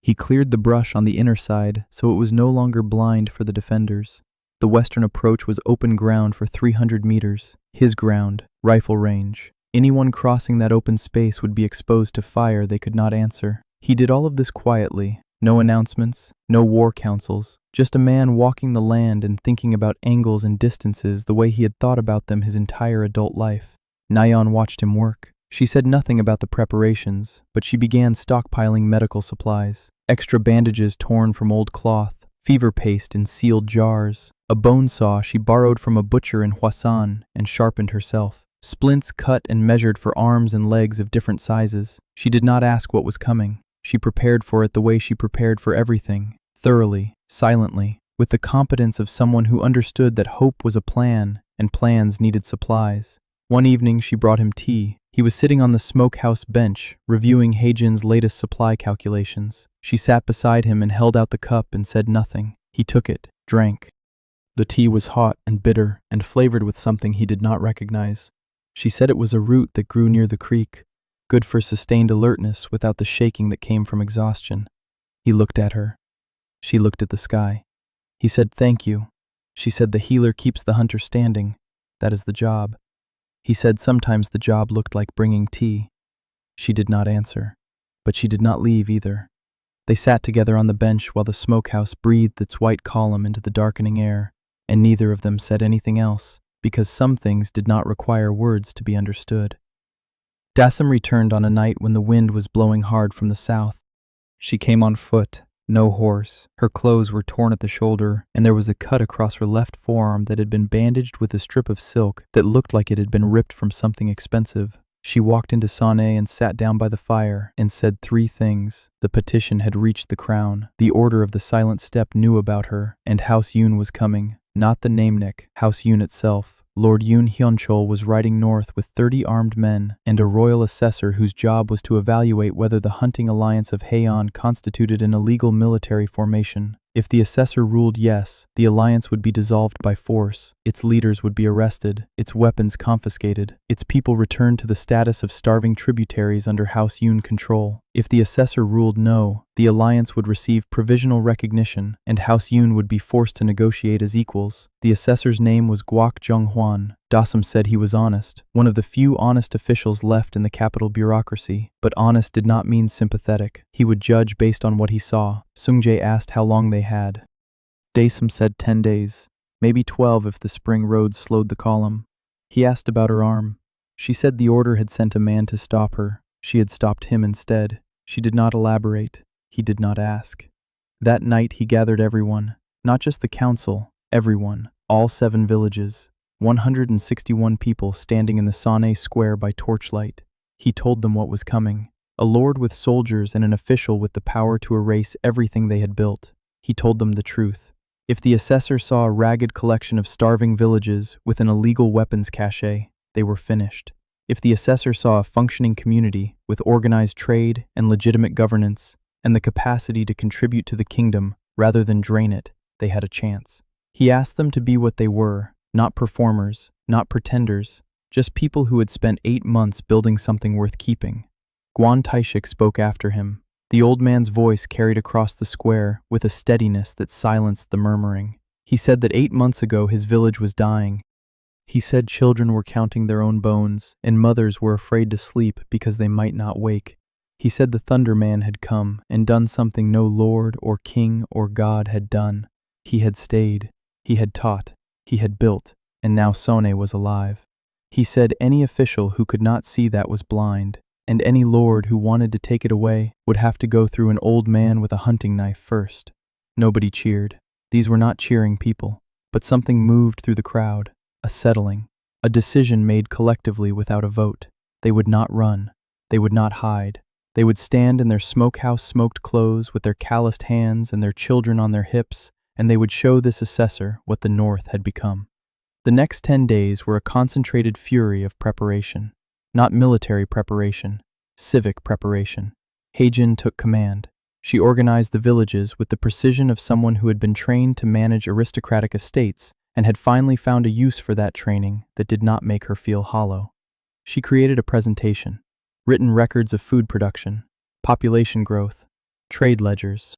He cleared the brush on the inner side so it was no longer blind for the defenders. The western approach was open ground for 300 meters, his ground, rifle range. Anyone crossing that open space would be exposed to fire they could not answer. He did all of this quietly. No announcements, no war councils, just a man walking the land and thinking about angles and distances the way he had thought about them his entire adult life. Nayeon watched him work. She said nothing about the preparations, but she began stockpiling medical supplies. Extra bandages torn from old cloth, fever paste in sealed jars, a bone saw she borrowed from a butcher in Hwasan and sharpened herself. Splints cut and measured for arms and legs of different sizes. She did not ask what was coming. She prepared for it the way she prepared for everything, thoroughly, silently, with the competence of someone who understood that hope was a plan and plans needed supplies. One evening she brought him tea. He was sitting on the smokehouse bench, reviewing Heijin's latest supply calculations. She sat beside him and held out the cup and said nothing. He took it, drank. The tea was hot and bitter and flavored with something he did not recognize. She said it was a root that grew near the creek, good for sustained alertness without the shaking that came from exhaustion. He looked at her. She looked at the sky. He said thank you. She said the healer keeps the hunter standing. That is the job. He said sometimes the job looked like bringing tea. She did not answer, but she did not leave either. They sat together on the bench while the smokehouse breathed its white column into the darkening air, and neither of them said anything else, because some things did not require words to be understood. Dasim returned on a night when the wind was blowing hard from the south. She came on foot, no horse. Her clothes were torn at the shoulder, and there was a cut across her left forearm that had been bandaged with a strip of silk that looked like it had been ripped from something expensive. She walked into Sonei and sat down by the fire and said 3 things. The petition had reached the crown. The order of the silent step knew about her, and House Yoon was coming. Not the Namenik, House Yoon itself, Lord Yoon Hyunchol was riding north with 30 armed men and a royal assessor whose job was to evaluate whether the hunting alliance of Haeon constituted an illegal military formation. If the assessor ruled yes, the alliance would be dissolved by force, its leaders would be arrested, its weapons confiscated, its people returned to the status of starving tributaries under House Yoon control. If the assessor ruled no, the alliance would receive provisional recognition and House Yoon would be forced to negotiate as equals. The assessor's name was Guak Jung-hwan. Dassam said he was honest, one of the few honest officials left in the capital bureaucracy. But honest did not mean sympathetic. He would judge based on what he saw. Sung-jae asked how long they had. Dassam said 10 days, maybe 12 if the spring roads slowed the column. He asked about her arm. She said the order had sent a man to stop her. She had stopped him instead. She did not elaborate. He did not ask. That night he gathered everyone, not just the council, everyone, all 7 villages. 161 people standing in the Sane Square by torchlight. He told them what was coming. A lord with soldiers and an official with the power to erase everything they had built. He told them the truth. If the assessor saw a ragged collection of starving villages with an illegal weapons cache, they were finished. If the assessor saw a functioning community with organized trade and legitimate governance and the capacity to contribute to the kingdom rather than drain it, they had a chance. He asked them to be what they were. Not performers, not pretenders, just people who had spent 8 months building something worth keeping. Guan Taishik spoke after him. The old man's voice carried across the square with a steadiness that silenced the murmuring. He said that 8 months ago his village was dying. He said children were counting their own bones and mothers were afraid to sleep because they might not wake. He said the Thunder Man had come and done something no lord or king or god had done. He had stayed. He had taught. He had built, and now Sone was alive. He said any official who could not see that was blind, and any lord who wanted to take it away would have to go through an old man with a hunting knife first. Nobody cheered. These were not cheering people, but something moved through the crowd, a settling, a decision made collectively without a vote. They would not run. They would not hide. They would stand in their smokehouse smoked clothes with their calloused hands and their children on their hips, and they would show this assessor what the North had become. The next 10 days were a concentrated fury of preparation. Not military preparation, civic preparation. Haejin took command. She organized the villages with the precision of someone who had been trained to manage aristocratic estates and had finally found a use for that training that did not make her feel hollow. She created a presentation, written records of food production, population growth, trade ledgers,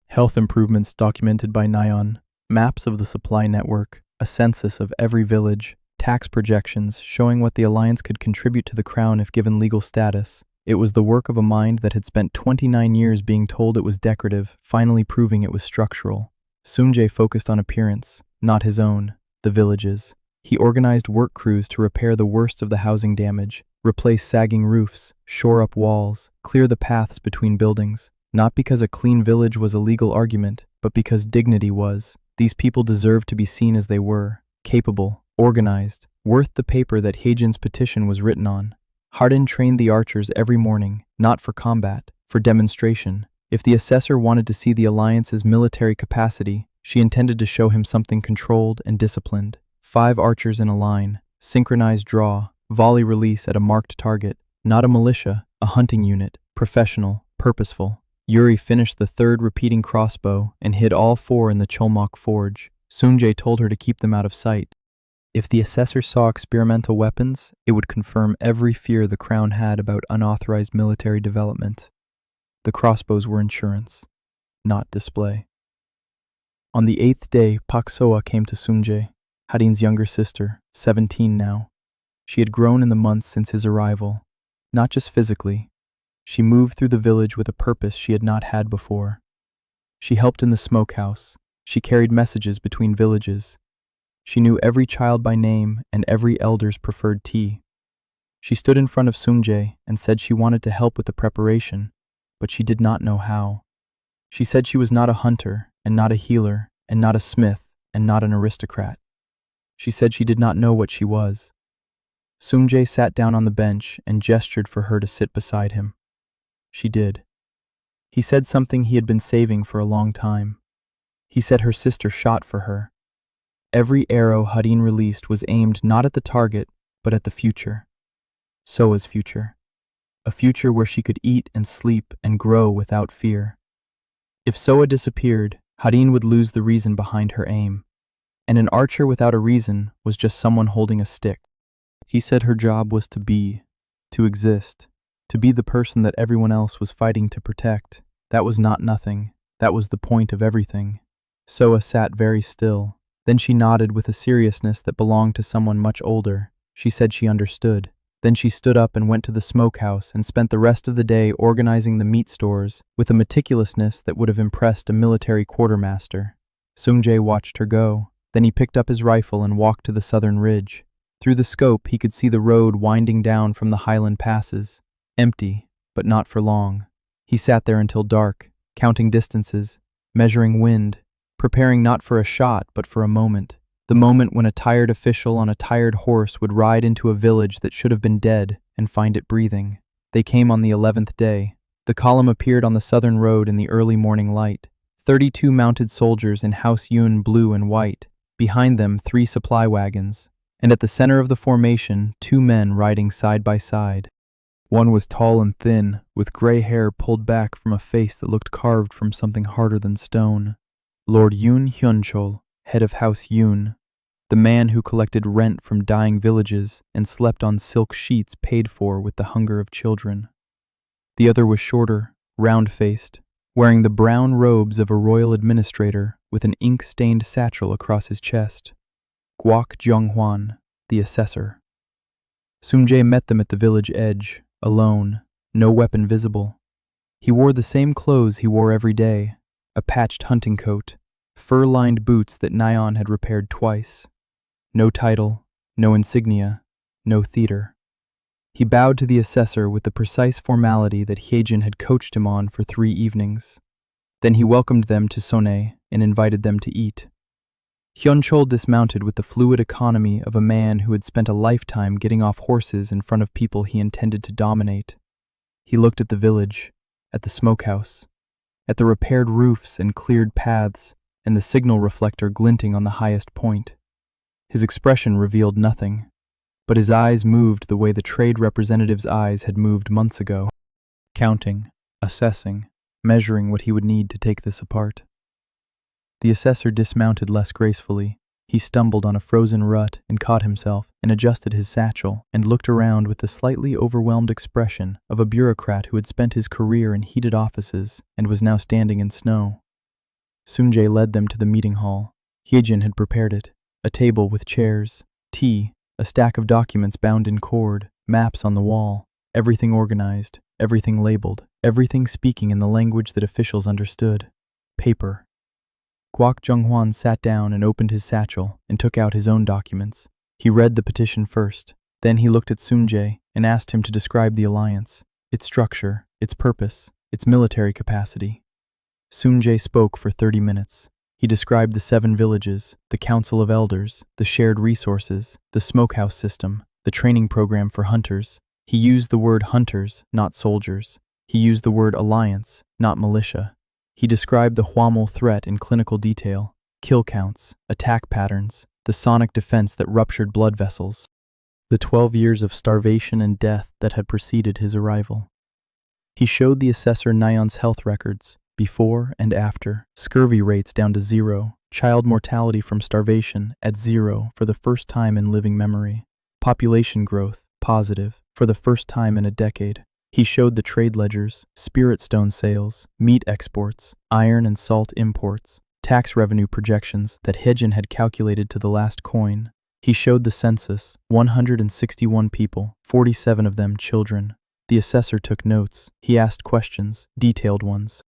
health improvements documented by Nyon, maps of the supply network, a census of every village, tax projections showing what the alliance could contribute to the crown if given legal status. It was the work of a mind that had spent 29 years being told it was decorative, finally proving it was structural. Sung-jae focused on appearance, not his own, the villages. He organized work crews to repair the worst of the housing damage, replace sagging roofs, shore up walls, clear the paths between buildings. Not because a clean village was a legal argument, but because dignity was. These people deserved to be seen as they were, capable, organized, worth the paper that Haejin's petition was written on. Hardin trained the archers every morning, not for combat, for demonstration. If the assessor wanted to see the alliance's military capacity, she intended to show him something controlled and disciplined. 5 archers in a line, synchronized draw, volley release at a marked target. Not a militia, a hunting unit, professional, purposeful. Yuri finished the 3rd repeating crossbow and hid all 4 in the Cholmok forge. Sung-jae told her to keep them out of sight. If the assessor saw experimental weapons, it would confirm every fear the crown had about unauthorized military development. The crossbows were insurance, not display. On the 8th day, Pak Soa came to Sung-jae, Harin's younger sister, 17 now. She had grown in the months since his arrival, not just physically. She moved through the village with a purpose she had not had before. She helped in the smokehouse. She carried messages between villages. She knew every child by name and every elder's preferred tea. She stood in front of Sung-jae and said she wanted to help with the preparation, but she did not know how. She said she was not a hunter and not a healer and not a smith and not an aristocrat. She said she did not know what she was. Sung-jae sat down on the bench and gestured for her to sit beside him. She did. He said something he had been saving for a long time. He said her sister shot for her. Every arrow Hadin released was aimed not at the target, but at the future. Soa's future. A future where she could eat and sleep and grow without fear. If Soa disappeared, Hadin would lose the reason behind her aim. And an archer without a reason was just someone holding a stick. He said her job was to be, to exist, to be the person that everyone else was fighting to protect. That was not nothing. That was the point of everything. Soa sat very still. Then she nodded with a seriousness that belonged to someone much older. She said she understood. Then she stood up and went to the smokehouse and spent the rest of the day organizing the meat stores with a meticulousness that would have impressed a military quartermaster. Sungjae watched her go. Then he picked up his rifle and walked to the southern ridge. Through the scope, he could see the road winding down from the highland passes. Empty, but not for long. He sat there until dark, counting distances, measuring wind, preparing not for a shot but for a moment. The moment when a tired official on a tired horse would ride into a village that should have been dead and find it breathing. They came on the 11th day. The column appeared on the southern road in the early morning light. 32 mounted soldiers in House Yun blue and white. Behind them 3 supply wagons. And at the center of the formation 2 men riding side by side. One was tall and thin, with gray hair pulled back from a face that looked carved from something harder than stone. Lord Yoon Hyunchol, head of House Yoon. The man who collected rent from dying villages and slept on silk sheets paid for with the hunger of children. The other was shorter, round-faced, wearing the brown robes of a royal administrator with an ink-stained satchel across his chest. Guok Jung-hwan, the assessor. Sungjae met them at the village edge, alone, no weapon visible. He wore the same clothes he wore every day, a patched hunting coat, fur-lined boots that Nyon had repaired twice. No title, no insignia, no theater. He bowed to the assessor with the precise formality that Hyejin had coached him on for 3 evenings. Then he welcomed them to Sonne and invited them to eat. Hyunchol dismounted with the fluid economy of a man who had spent a lifetime getting off horses in front of people he intended to dominate. He looked at the village, at the smokehouse, at the repaired roofs and cleared paths, and the signal reflector glinting on the highest point. His expression revealed nothing, but his eyes moved the way the trade representative's eyes had moved months ago, counting, assessing, measuring what he would need to take this apart. The assessor dismounted less gracefully. He stumbled on a frozen rut and caught himself and adjusted his satchel and looked around with the slightly overwhelmed expression of a bureaucrat who had spent his career in heated offices and was now standing in snow. Sungjae led them to the meeting hall. Hyejin had prepared it. A table with chairs, tea, a stack of documents bound in cord, maps on the wall, everything organized, everything labeled, everything speaking in the language that officials understood. Paper. Guok Jung-hwan sat down and opened his satchel and took out his own documents. He read the petition first. Then he looked at Sungjae and asked him to describe the alliance, its structure, its purpose, its military capacity. Sungjae spoke for 30 minutes. He described the 7 villages, the council of elders, the shared resources, the smokehouse system, the training program for hunters. He used the word hunters, not soldiers. He used the word alliance, not militia. He described the Hwamel threat in clinical detail, kill counts, attack patterns, the sonic defense that ruptured blood vessels, the 12 years of starvation and death that had preceded his arrival. He showed the assessor Nyon's health records, before and after, scurvy rates down to 0, child mortality from starvation at 0 for the first time in living memory, population growth, positive, for the first time in a decade. He showed the trade ledgers, spirit stone sales, meat exports, iron and salt imports, tax revenue projections that Hyejin had calculated to the last coin. He showed the census, 161 people, 47 of them children. The assessor took notes. He asked questions, detailed ones.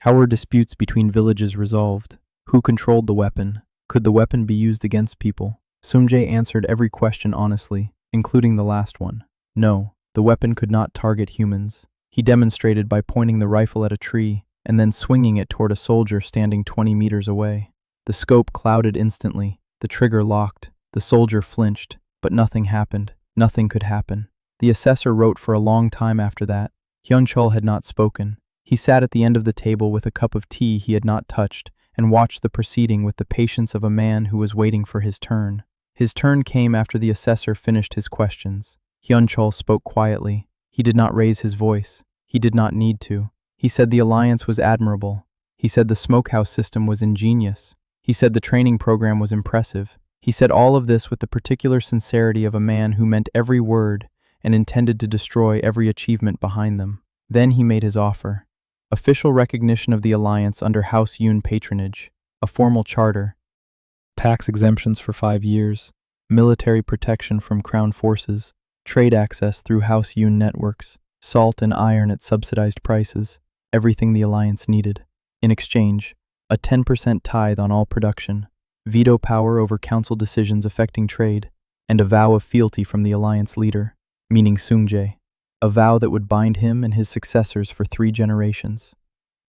How were disputes between villages resolved? Who controlled the weapon? Could the weapon be used against people? Sungjae answered every question honestly, including the last one. No, the weapon could not target humans. He demonstrated by pointing the rifle at a tree and then swinging it toward a soldier standing 20 meters away. The scope clouded instantly. The trigger locked. The soldier flinched, but nothing happened. Nothing could happen. The assessor wrote for a long time after that. Hyunchol had not spoken. He sat at the end of the table with a cup of tea he had not touched and watched the proceeding with the patience of a man who was waiting for his turn. His turn came after the assessor finished his questions. Hyunchol spoke quietly. He did not raise his voice. He did not need to. He said the alliance was admirable. He said the smokehouse system was ingenious. He said the training program was impressive. He said all of this with the particular sincerity of a man who meant every word and intended to destroy every achievement behind them. Then he made his offer. Official recognition of the alliance under House Yoon patronage, a formal charter, tax exemptions for 5 years, military protection from crown forces, trade access through House Yoon networks, salt and iron at subsidized prices, everything the alliance needed. In exchange, a 10% tithe on all production, veto power over council decisions affecting trade, and a vow of fealty from the alliance leader, meaning Seung-jae, a vow that would bind him and his successors for 3 generations.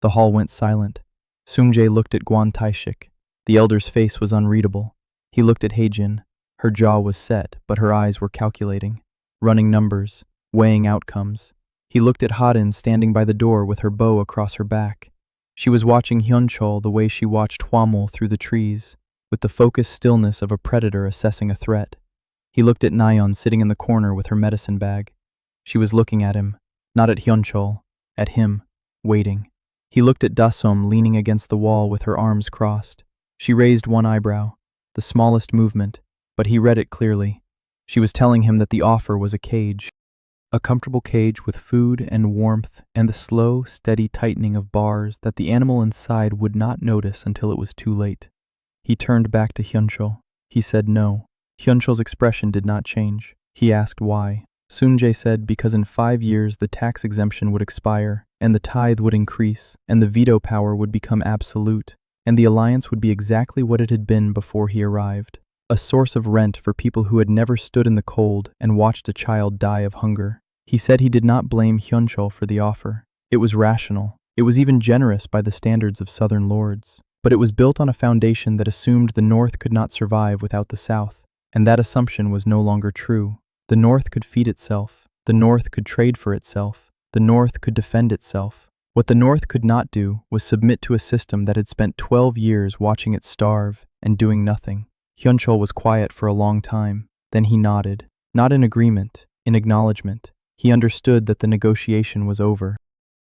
The hall went silent. Seung-jae looked at Gwan Taishik. The elder's face was unreadable. He looked at Haejin. Her jaw was set, but her eyes were calculating, running numbers, weighing outcomes. He looked at Harin standing by the door with her bow across her back. She was watching Hyunchol the way she watched Hwamol through the trees, with the focused stillness of a predator assessing a threat. He looked at Nayeon sitting in the corner with her medicine bag. She was looking at him, not at Hyunchol, at him, waiting. He looked at Dasom leaning against the wall with her arms crossed. She raised one eyebrow, the smallest movement, but he read it clearly. She was telling him that the offer was a cage. A comfortable cage with food and warmth and the slow, steady tightening of bars that the animal inside would not notice until it was too late. He turned back to Hyunchol. He said no. Hyunchol's expression did not change. He asked why. Seung-jae said because in 5 years the tax exemption would expire, and the tithe would increase, and the veto power would become absolute, and the alliance would be exactly what it had been before he arrived. A source of rent for people who had never stood in the cold and watched a child die of hunger. He said he did not blame Hyunchol for the offer. It was rational. It was even generous by the standards of Southern lords. But it was built on a foundation that assumed the North could not survive without the South, and that assumption was no longer true. The North could feed itself. The North could trade for itself. The North could defend itself. What the North could not do was submit to a system that had spent 12 years watching it starve and doing nothing. Hyunchol was quiet for a long time. Then he nodded. Not in agreement, in acknowledgement. He understood that the negotiation was over.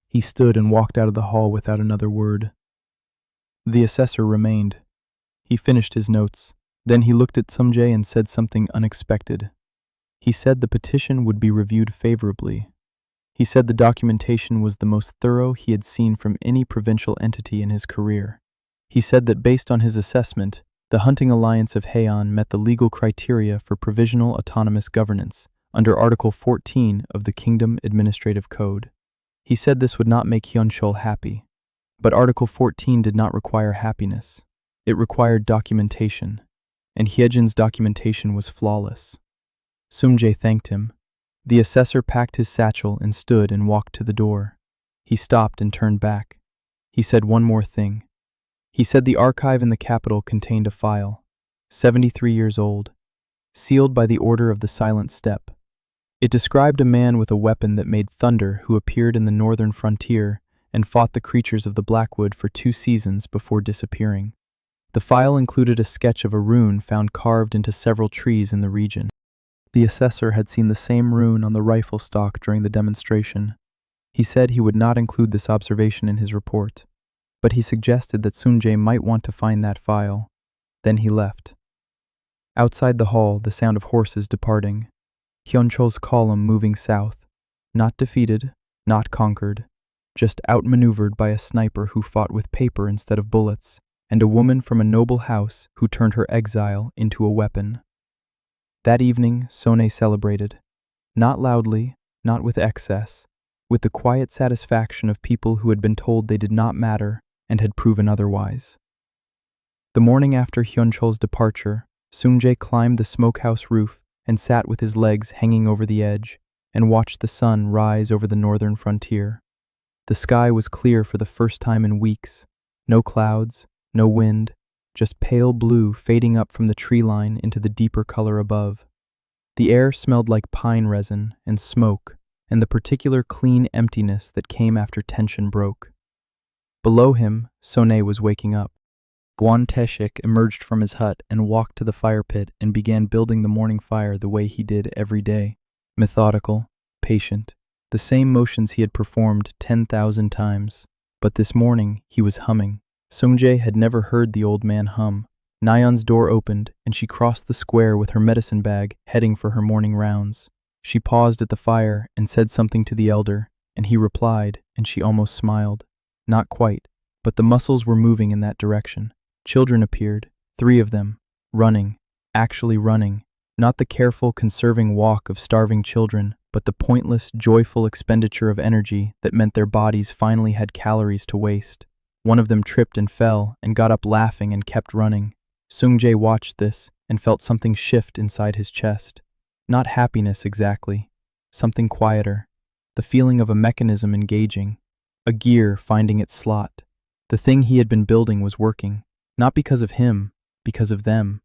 He stood and walked out of the hall without another word. The assessor remained. He finished his notes. Then he looked at Seung-jae and said something unexpected. He said the petition would be reviewed favorably. He said the documentation was the most thorough he had seen from any provincial entity in his career. He said that based on his assessment, the hunting alliance of Haean met the legal criteria for provisional autonomous governance under Article 14 of the Kingdom Administrative Code. He said this would not make Hyunchol happy. But Article 14 did not require happiness. It required documentation, and Hyejin's documentation was flawless. Seung-jae thanked him. The assessor packed his satchel and stood and walked to the door. He stopped and turned back. He said one more thing. He said the archive in the capital contained a file, 73 years old, sealed by the order of the Silent Steppe. It described a man with a weapon that made thunder who appeared in the northern frontier and fought the creatures of the Blackwood for 2 seasons before disappearing. The file included a sketch of a rune found carved into several trees in the region. The assessor had seen the same rune on the rifle stock during the demonstration. He said he would not include this observation in his report, but he suggested that Seung-jae might want to find that file. Then he left. Outside the hall, the sound of horses departing. Hyunchol's column moving south, not defeated, not conquered, just outmaneuvered by a sniper who fought with paper instead of bullets, and a woman from a noble house who turned her exile into a weapon. That evening, Sonne celebrated, not loudly, not with excess, with the quiet satisfaction of people who had been told they did not matter and had proven otherwise. The morning after Hyunchol's departure, Seung-jae climbed the smokehouse roof and sat with his legs hanging over the edge and watched the sun rise over the northern frontier. The sky was clear for the first time in weeks. No clouds, no wind, just pale blue fading up from the tree line into the deeper color above. The air smelled like pine resin and smoke and the particular clean emptiness that came after tension broke. Below him, Sonne was waking up. Guanteshik emerged from his hut and walked to the fire pit and began building the morning fire the way he did every day. Methodical, patient, the same motions he had performed 10,000 times. But this morning he was humming. Sungjae had never heard the old man hum. Nyeon's door opened, and she crossed the square with her medicine bag, heading for her morning rounds. She paused at the fire and said something to the elder, and he replied, and she almost smiled. Not quite, but the muscles were moving in that direction. Children appeared, 3 of them, running, actually running, not the careful, conserving walk of starving children, but the pointless, joyful expenditure of energy that meant their bodies finally had calories to waste. One of them tripped and fell and got up laughing and kept running. Sungjae watched this and felt something shift inside his chest. Not happiness exactly, something quieter, the feeling of a mechanism engaging, a gear finding its slot. The thing he had been building was working, not because of him, because of them.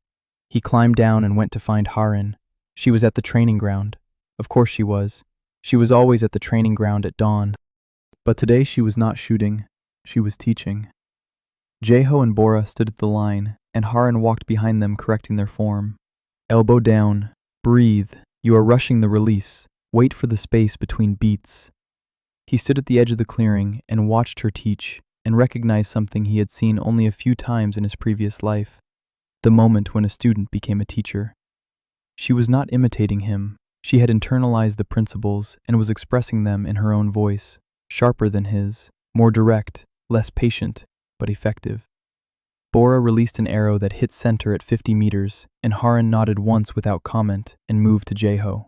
He climbed down and went to find Harin. She was at the training ground. Of course she was. She was always at the training ground at dawn. But today she was not shooting, she was teaching. Jaeho and Bora stood at the line, and Harin walked behind them, correcting their form. Elbow down. Breathe. You are rushing the release. Wait for the space between beats. He stood at the edge of the clearing and watched her teach, and recognized something he had seen only a few times in his previous life. The moment when a student became a teacher. She was not imitating him. She had internalized the principles and was expressing them in her own voice, sharper than his, more direct, less patient, but effective. Bora released an arrow that hit center at 50 meters, and Harin nodded once without comment and moved to Jaeho.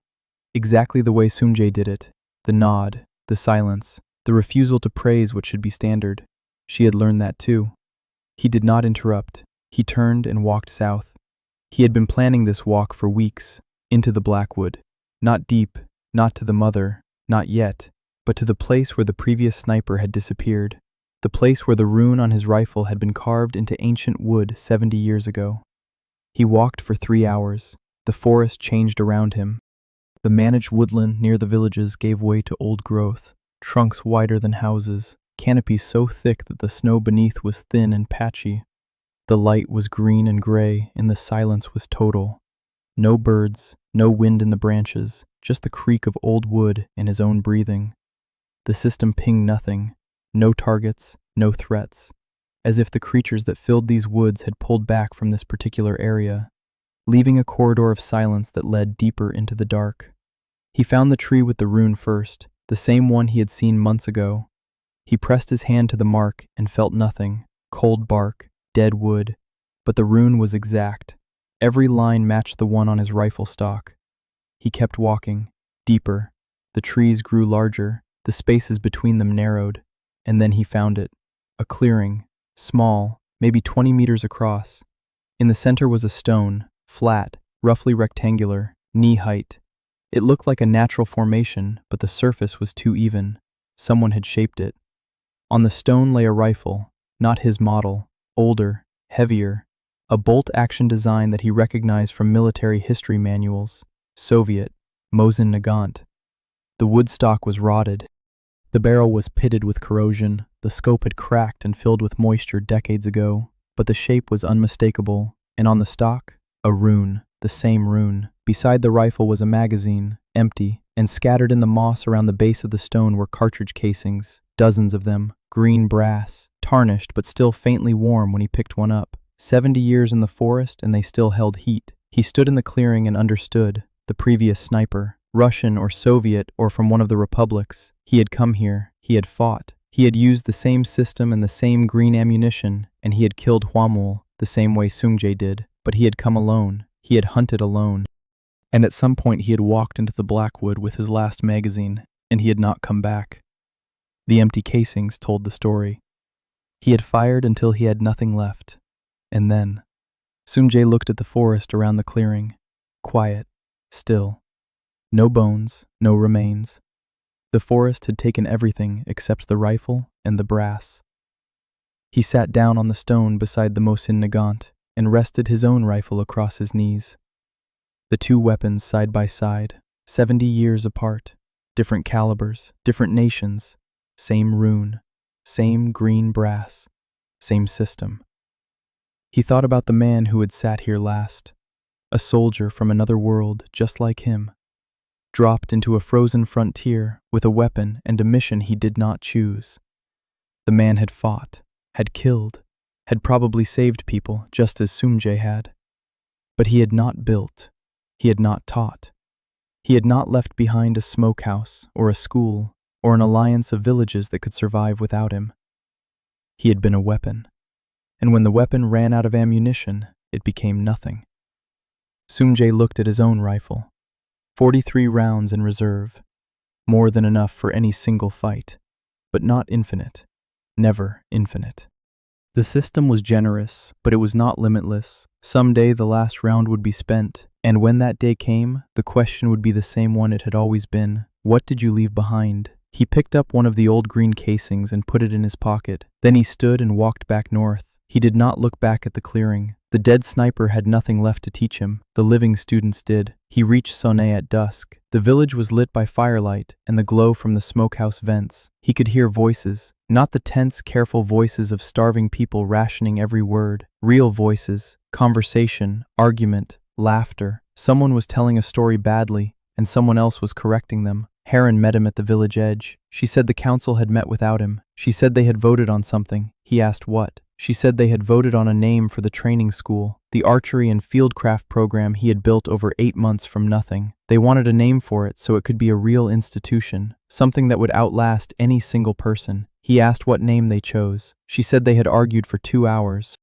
Exactly the way Sungjae did it. The nod, the silence, the refusal to praise what should be standard. She had learned that too. He did not interrupt. He turned and walked south. He had been planning this walk for weeks, into the Blackwood. Not deep, not to the mother, not yet, but to the place where the previous sniper had disappeared. The place where the rune on his rifle had been carved into ancient wood 70 years ago. He walked for 3 hours. The forest changed around him. The managed woodland near the villages gave way to old growth, trunks wider than houses, canopies so thick that the snow beneath was thin and patchy. The light was green and gray, and the silence was total. No birds, no wind in the branches, just the creak of old wood and his own breathing. The system pinged nothing. No targets, no threats, as if the creatures that filled these woods had pulled back from this particular area, leaving a corridor of silence that led deeper into the dark. He found the tree with the rune first, the same one he had seen months ago. He pressed his hand to the mark and felt nothing, cold bark, dead wood, but the rune was exact. Every line matched the one on his rifle stock. He kept walking, deeper. The trees grew larger, the spaces between them narrowed. And then he found it, a clearing, small, maybe 20 meters across. In the center was a stone, flat, roughly rectangular, knee-height. It looked like a natural formation, but the surface was too even. Someone had shaped it. On the stone lay a rifle, not his model, older, heavier, a bolt-action design that he recognized from military history manuals, Soviet, Mosin Nagant. The wood stock was rotted. The barrel was pitted with corrosion, the scope had cracked and filled with moisture decades ago, but the shape was unmistakable, and on the stock, a rune, the same rune. Beside the rifle was a magazine, empty, and scattered in the moss around the base of the stone were cartridge casings, dozens of them, green brass, tarnished but still faintly warm when he picked one up. 70 years in the forest and they still held heat. He stood in the clearing and understood, the previous sniper. Russian or Soviet or from one of the republics. He had come here, he had fought, he had used the same system and the same green ammunition, and he had killed Hwamul the same way Sungjae did, but he had come alone, he had hunted alone. And at some point he had walked into the Blackwood with his last magazine, and he had not come back. The empty casings told the story. He had fired until he had nothing left, and then Sungjae looked at the forest around the clearing, quiet, still. No bones, no remains. The forest had taken everything except the rifle and the brass. He sat down on the stone beside the Mosin Nagant and rested his own rifle across his knees. The 2 weapons side by side, 70 years apart, different calibers, different nations, same rune, same green brass, same system. He thought about the man who had sat here last, a soldier from another world just like him, dropped into a frozen frontier with a weapon and a mission he did not choose. The man had fought, had killed, had probably saved people just as Sumje had. But he had not built, he had not taught. He had not left behind a smokehouse or a school or an alliance of villages that could survive without him. He had been a weapon, and when the weapon ran out of ammunition, it became nothing. Sumje looked at his own rifle. 43 rounds in reserve, more than enough for any single fight, but not infinite, never infinite. The system was generous, but it was not limitless. Someday the last round would be spent, and when that day came, the question would be the same one it had always been. What did you leave behind? He picked up one of the old green casings and put it in his pocket. Then he stood and walked back north. He did not look back at the clearing. The dead sniper had nothing left to teach him. The living students did. He reached Sonnet at dusk. The village was lit by firelight and the glow from the smokehouse vents. He could hear voices, not the tense, careful voices of starving people rationing every word. Real voices, conversation, argument, laughter. Someone was telling a story badly, and someone else was correcting them. Heron met him at the village edge. She said the council had met without him. She said they had voted on something. He asked what. She said they had voted on a name for the training school, the archery and fieldcraft program he had built over 8 months from nothing. They wanted a name for it so it could be a real institution, something that would outlast any single person. He asked what name they chose. She said they had argued for 2 hours.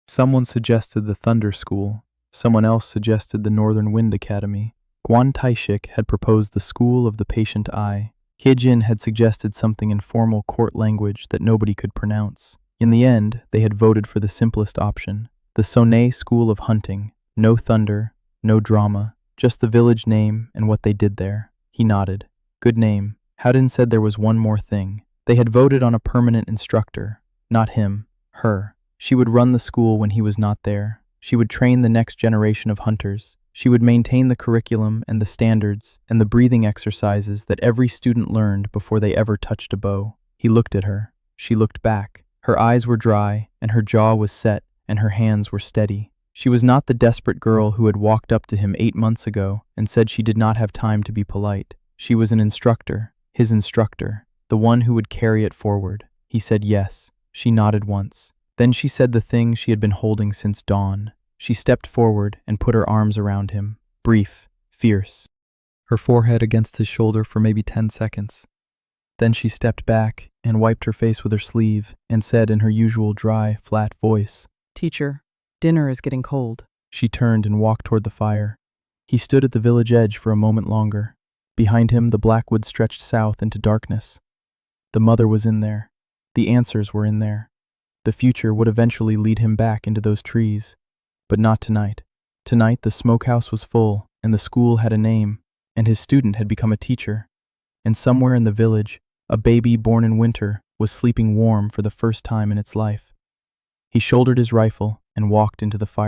Someone suggested the Thunder School. Someone else suggested the Northern Wind Academy. Guan Taishik had proposed the School of the Patient Eye. Hejin had suggested something in formal court language that nobody could pronounce. In the end, they had voted for the simplest option, the Sonnet School of Hunting. No thunder, no drama, just the village name and what they did there. He nodded. Good name. Howden said there was one more thing. They had voted on a permanent instructor. Not him, her. She would run the school when he was not there. She would train the next generation of hunters. She would maintain the curriculum and the standards and the breathing exercises that every student learned before they ever touched a bow. He looked at her. She looked back. Her eyes were dry, and her jaw was set, and her hands were steady. She was not the desperate girl who had walked up to him 8 months ago and said she did not have time to be polite. She was an instructor, his instructor, the one who would carry it forward. He said yes. She nodded once. Then she said the thing she had been holding since dawn. She stepped forward and put her arms around him, brief, fierce, her forehead against his shoulder for maybe 10 seconds. Then she stepped back and wiped her face with her sleeve and said in her usual dry, flat voice, Teacher, dinner is getting cold. She turned and walked toward the fire. He stood at the village edge for a moment longer. Behind him, the Blackwood stretched south into darkness. The mother was in there. The answers were in there. The future would eventually lead him back into those trees. But not tonight. Tonight, the smokehouse was full, and the school had a name, and his student had become a teacher. And somewhere in the village, a baby born in winter was sleeping warm for the first time in its life. He shouldered his rifle and walked into the fire.